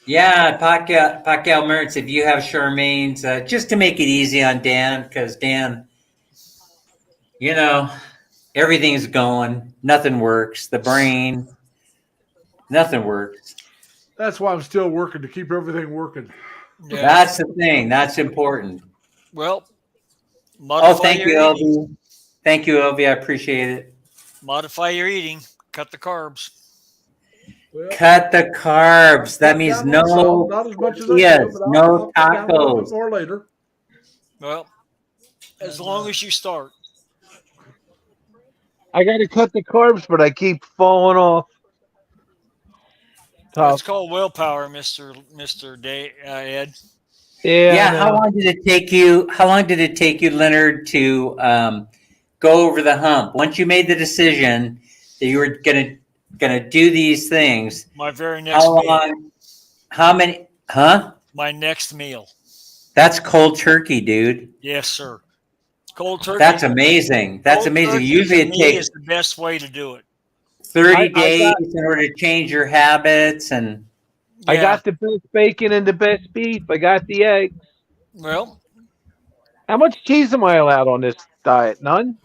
Yeah, Pacquiao Mertz, if you have Charmaine's, just to make it easy on Dan, because Dan, everything's going. Nothing works. The brain, nothing works. That's why I'm still working to keep everything working. Yeah. That's the thing. That's important. Well, thank you, Elvie. Thank you, Elvie. I appreciate it. Modify your eating. Cut the carbs. Well, cut the carbs. That means no tortillas, no tacos. Or later. Well, as long as you start. I got to cut the carbs, but I keep falling off. It's called willpower, Mr. Ed. Yeah. How long did it take you? How long did it take you, Leonard, to go over the hump? Once you made the decision that you were gonna do these things. My very next meal. How many? Huh? My next meal. That's cold turkey, dude. Yes, sir. Cold turkey. That's amazing. That's amazing. Usually it takes is the best way to do it. 30 days in order to change your habits. And I got the best bacon and the best beef. I got the eggs. Well, how much cheese am I allowed on this diet? None.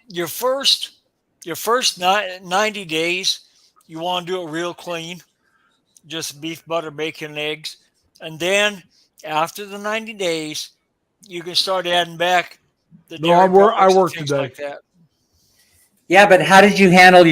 Your first 90 days, you want to do it real clean, just beef, butter, bacon, and eggs. And then after the 90 days, you can start adding back the dairy I products and work things today. like that. yeah, but how did you handle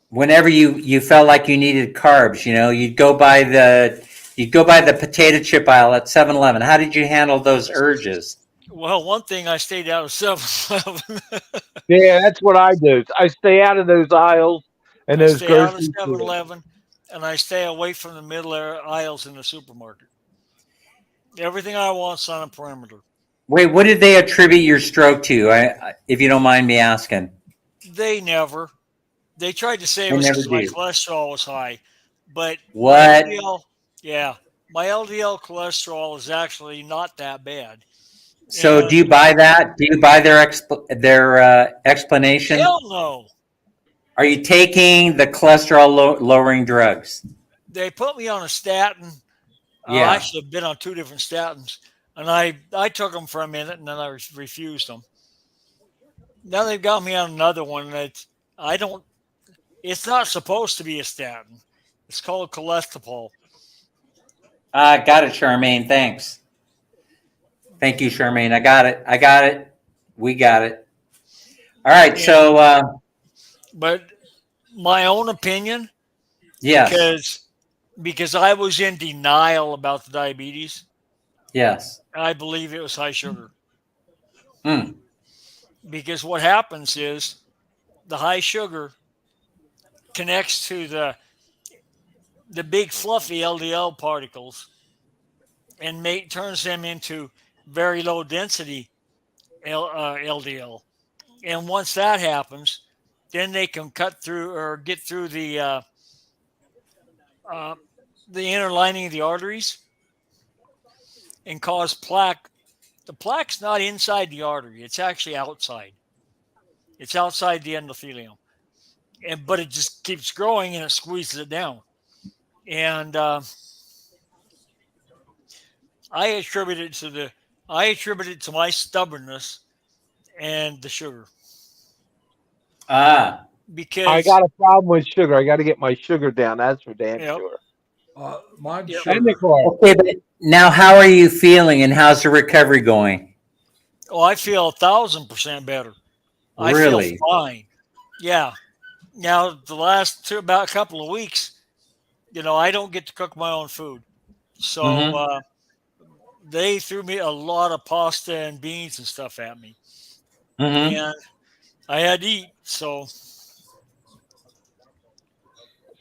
whenever you felt like you needed carbs, you'd go by the potato chip aisle at 7-Eleven. How did you handle those urges? Well, one thing, I stayed out of 7-Eleven. Yeah, that's what I do. I stay out of those aisles and I those stay out of grocery stores. 7-Eleven, and I stay away from the middle aisles in the supermarket. Everything I want's on a perimeter. Wait, what did they attribute your stroke to? If you don't mind me asking. They never. They tried to say it They was never because my do. cholesterol was high, but What? my LDL cholesterol is actually not that bad. So And do you buy that? Do you buy their explanation? hell no. Are you taking the cholesterol lowering drugs? They put me on a statin. Yeah. I actually have been on 2 different statins, and I took them for a minute, and then I refused them. Now they've got me on another one that I don't. It's not supposed to be a statin. It's called cholesterol. Got it, Charmaine. Thanks. Thank you, Charmaine. I got it. We got it. All right. So, but my own opinion, yes. because I was in denial about the diabetes. Yes. I believe it was high sugar. Mm. Because what happens is the high sugar connects to the big fluffy LDL particles and turns them into very low density LDL. And once that happens, then they can cut through or get through the inner lining of the arteries and cause plaque. The plaque's not inside the artery; it's actually outside. It's outside the endothelium, but it just keeps growing and it squeezes it down. And I attribute it to my stubbornness and the sugar. Because I got a problem with sugar. I got to get my sugar down. That's for damn sure. Mine's Yep. sugar. Okay, but now how are you feeling, and how's the recovery going? Oh, I feel 1,000% better. Really? I feel fine. Yeah. Now the last about a couple of weeks, I don't get to cook my own food, so they threw me a lot of pasta and beans and stuff at me, and I had to eat. So,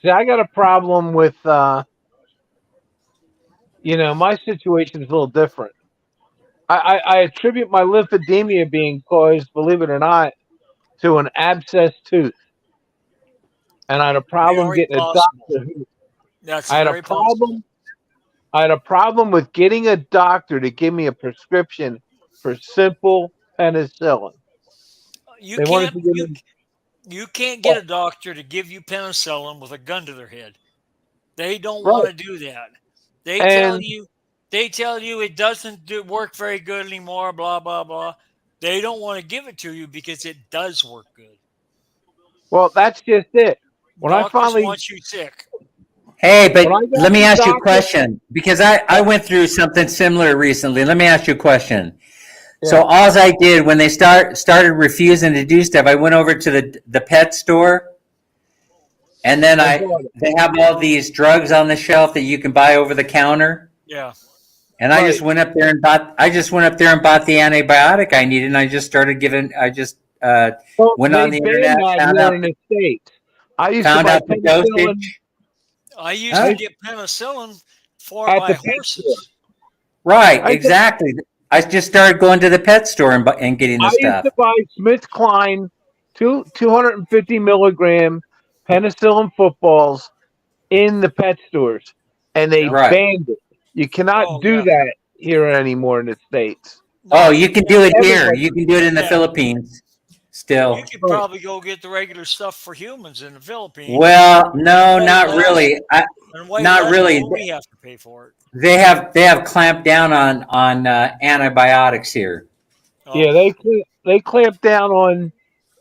see, I got a problem with, my situation is a little different. I attribute my lymphedemia being caused, believe it or not, to an abscessed tooth, and I had a problem getting a doctor. That's I had very possible. I had a problem with getting a doctor to give me a prescription for simple penicillin. You can't get a doctor to give you penicillin with a gun to their head. They don't want to do that. They tell you it doesn't work very good anymore, blah, blah, blah. They don't want to give it to you because it does work good. Well, that's just it. When Doctors I finally want you sick. Hey, but let me ask you a question, because I went through something similar recently. Let me ask you a question. Yeah. So all I did when they started refusing to do stuff, I went over to the pet store, and then they have all these drugs on the shelf that you can buy over the counter. Yeah. And I just went up there and bought the antibiotic I needed, and I just started giving. Went on the internet, found out in the States. I used found to out the dosage. I used to get penicillin for my horses. Right, exactly. I just started going to the pet store and getting the stuff. I used to buy SmithKline 250 milligram penicillin footballs in the pet stores, and they banned it. You cannot do that here anymore in the States. Oh, you can do it here. Everybody. You can do it in the Yeah. Philippines still. You could probably go get the regular stuff for humans in the Philippines. Well, no, Way not less, really. and way Not less really. than what we have to pay for it. They have clamped down on antibiotics here. Oh, Yeah, they clamp down on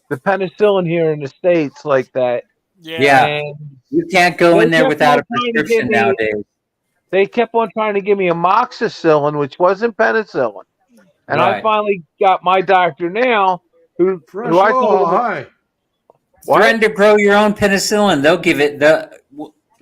the penicillin here in the States like that, yeah. Yeah, and you can't go they in there kept without on a trying to give prescription me nowadays. they kept on trying to give me amoxicillin, which wasn't penicillin. And I Right. finally got my doctor now, who Fresh I told law. him Hi. what? Threaten to grow your own penicillin. They'll give it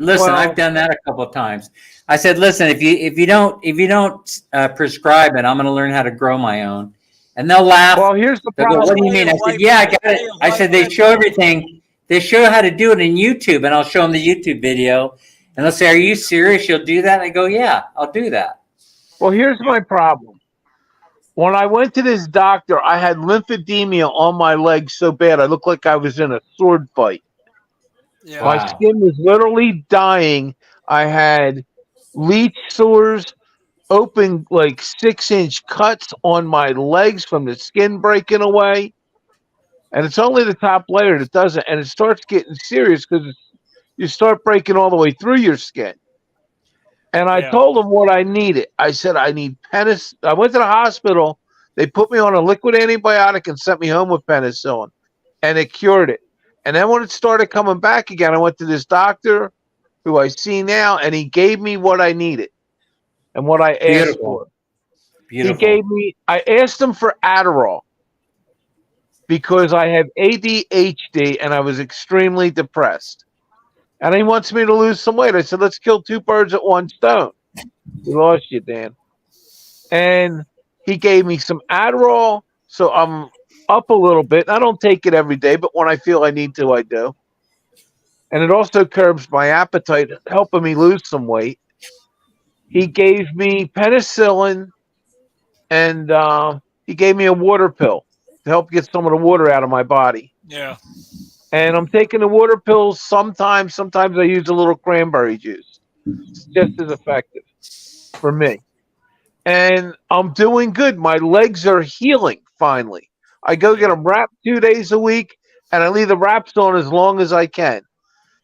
listen, I've Well, done that a couple of times. I said, listen, if you don't prescribe it, I'm going to learn how to grow my own. And they'll laugh. well, here's the They'll go, what problem. do you mean? I said, yeah, I got it. I said, they show everything. They show how to do it in YouTube, and I'll show them the YouTube video. And they'll say, are you serious? You'll do that? And I go, yeah, I'll do that. Well, here's my problem. When I went to this doctor, I had lymphedema on my legs so bad I looked like I was in a sword fight. Yeah. My Wow. skin was literally dying. I had leech sores, open like 6-inch cuts on my legs from the skin breaking away. And it's only the top layer that does it. And it starts getting serious because you start breaking all the way through your skin. And I Yeah. told them what I needed. I said, I need penicillin. I went to the hospital. They put me on a liquid antibiotic and sent me home with penicillin. And it cured it. And then when it started coming back again, I went to this doctor who I see now, and he gave me what I needed and what I asked Beautiful. for. Beautiful. He gave me, I asked him for Adderall because I have ADHD and I was extremely depressed. And he wants me to lose some weight. I said, let's kill two birds at one stone. We lost you, Dan. And he gave me some Adderall. So I'm up a little bit. I don't take it every day, but when I feel I need to, I do. And it also curbs my appetite, helping me lose some weight. He gave me penicillin, and he gave me a water pill to help get some of the water out of my body. Yeah. And I'm taking the water pills sometimes. Sometimes I use a little cranberry juice. It's just as effective for me. And I'm doing good. My legs are healing finally. I go get them wrapped 2 days a week, and I leave the wraps on as long as I can.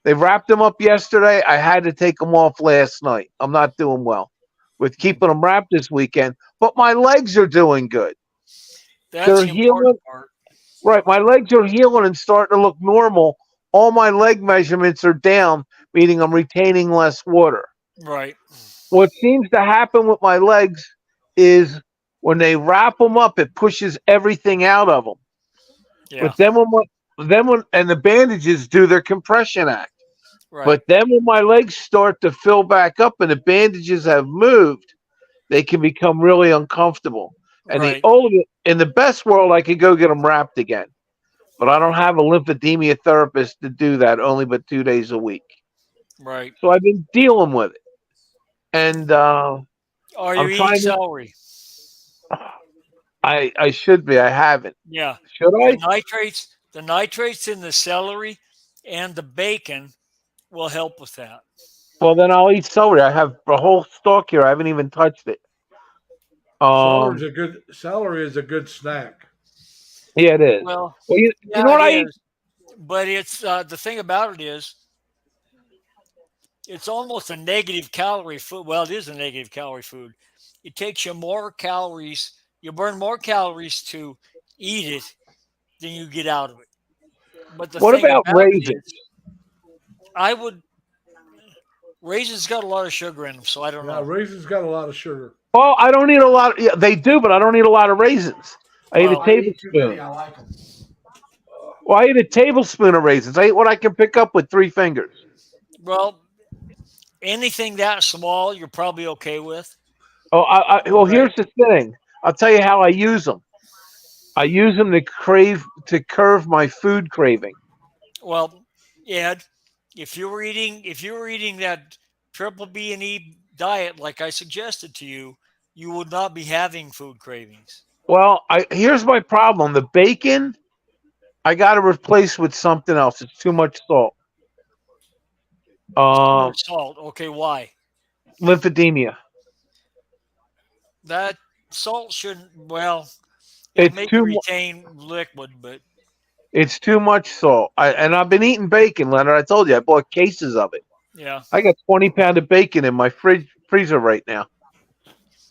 They wrapped them up yesterday. I had to take them off last night. I'm not doing well with keeping them wrapped this weekend, but my legs are doing good. That's They're the healing. important part. Right, my legs are healing and starting to look normal. All my leg measurements are down, meaning I'm retaining less water. Right. What seems to happen with my legs is when they wrap them up, it pushes everything out of them. Yeah. But then and the bandages do their compression act. Right. But then when my legs start to fill back up and the bandages have moved, they can become really uncomfortable. And Right. in the best world, I could go get them wrapped again. But I don't have a lymphedema therapist to do that, only but 2 days a week. Right. So I've been dealing with it. And Are you I'm eating trying to, celery? I should be. I haven't. Yeah. Should I? The nitrates in the celery and the bacon will help with that. Well, then I'll eat celery. I have a whole stalk here. I haven't even touched it. Celery is a good snack. Yeah, it is. Well, You yeah, know what I it eat? is. But it's the thing about it is, it's almost a negative calorie food. Well, it is a negative calorie food. It takes you more calories. You burn more calories to eat it than you get out of it. But the What thing about about it raisins? is, raisins got a lot of sugar in them, so I don't Yeah, know. raisins got a lot of sugar. Well, I don't eat a lot. Yeah, they do, but I don't eat a lot of raisins. I eat a Well, I eat too many. tablespoon. I like them. Well, I eat a tablespoon of raisins. I eat what I can pick up with 3 fingers. Well, anything that small, you're probably okay with. Oh, well, Right. here's the thing. I'll tell you how I use them. I use them to curve my food craving. Well, Ed, if you were eating that triple B and E diet like I suggested to you, you would not be having food cravings. Well, here's my problem. The bacon, I got to replace with something else. It's too much salt. Salt. Okay, why? Lymphedema. That salt shouldn't. Well, it'll It's make too you mu- retain liquid, but it's too much salt. And I've been eating bacon, Leonard. I told you I bought cases of it. yeah. I got 20 pound of bacon in my freezer right now.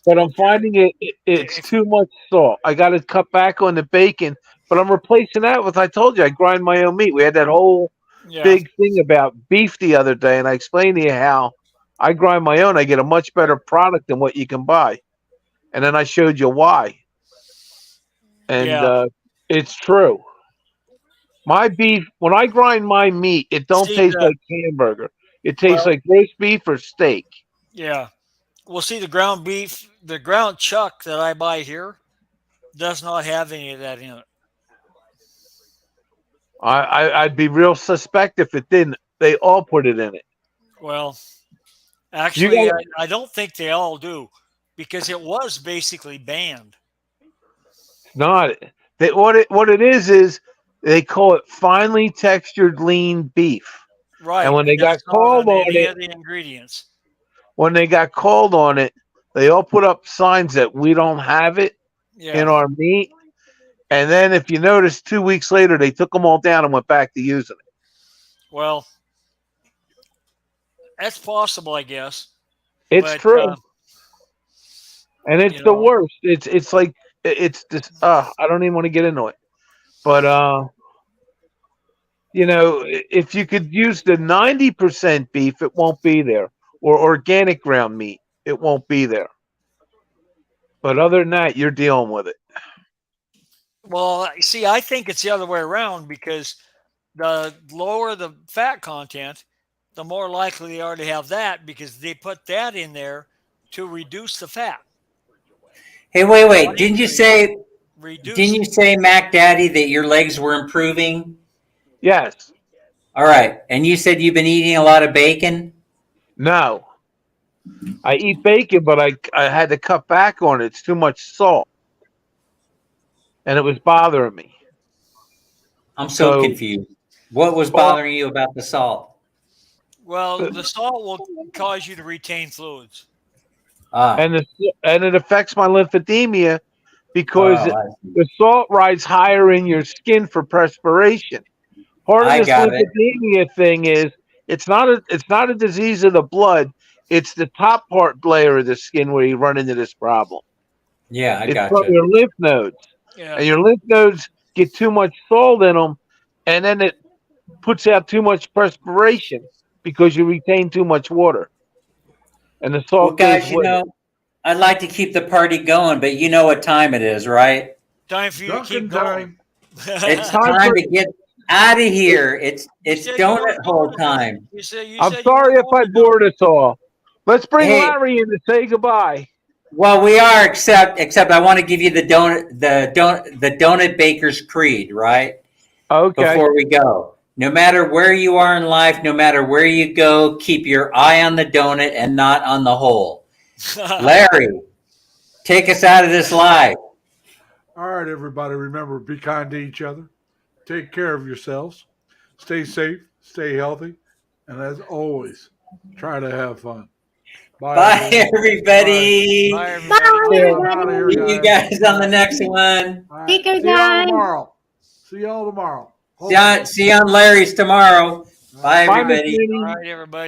But I'm Okay. finding it's If, too much salt. I got to cut back on the bacon, but I'm replacing that with. I told you I grind my own meat. We had that whole yeah. big thing about beef the other day, and I explained to you how I grind my own. I get a much better product than what you can buy, and then I showed you why. And Yeah. it's true. My beef, when I grind my meat, it don't See taste the like hamburger. It tastes well. like roast beef or steak. Yeah. Well, see the ground beef, the ground chuck that I buy here does not have any of that in it. I'd be real suspect if it didn't. They all put it in it. Well, You actually, got I don't think they all do because it was basically banned. not what it is they call it finely textured lean beef. And Right, when and they got that's not called on on any it, of the ingredients. they all put up signs that we don't have it in Yeah. our meat. And then if you notice, 2 weeks later they took them all down and went back to using it. Well, that's possible, I guess. It's But true. And it's you the know, worst. It's like it's just I don't even want to get into it. But if you could use the 90% beef, it won't be there. Or organic ground meat, it won't be there. But other than that, you're dealing with it. well, see, I think it's the other way around because the lower the fat content, the more likely they are to have that because they put that in there to reduce the fat. Hey, wait. Not increase it, reduce Didn't it. you say, Mac Daddy, that your legs were improving? Yes. All right. And you said you've been eating a lot of bacon? No. I eat bacon, but I had to cut back on it. It's too much salt. And it was bothering me. I'm so So, confused. What was well, bothering you about the salt? Well, the salt will cause you to retain fluids. Ah, and it affects my lymphedema because oh, the salt rides higher in your skin for perspiration. Part of I this got it. lymphedema thing is it's not a disease of the blood. It's the top part layer of the skin where you run into this problem. Yeah, I It's from gotcha. your lymph nodes, Yeah. and your lymph nodes get too much salt in them, and then it puts out too much perspiration because you retain too much water, and the Well, salt goes guys, with it. I'd like to keep the party going, but you know what time it is, right? Time for you to keep Dunkin' going. time. It's Time time for. to get out of here. You It's said you donut weren't hole going to Dunkin'. time. You I'm said you sorry weren't if going I to bored Dunkin'. us all. Let's bring Hey, Larry in to say goodbye. well, we are except I want to give you the donut baker's creed, right? Okay. Before we go. No matter where you are in life, no matter where you go, keep your eye on the donut and not on the hole. Larry, take us out of this live. All right, everybody, remember, be kind to each other. Take care of yourselves. Stay safe, stay healthy, and as always, try to have fun. Bye, Bye, everyone. Bye. Bye, everybody. everybody. Bye, I'm out of here, See everybody. you guys. guys on the Bye. next one. All right. Take care, See y'all guys. tomorrow. See y'all tomorrow. Hopefully. See you on Larry's tomorrow. All right. Bye, Bye, Miss everybody. Minnie. All right, everybody.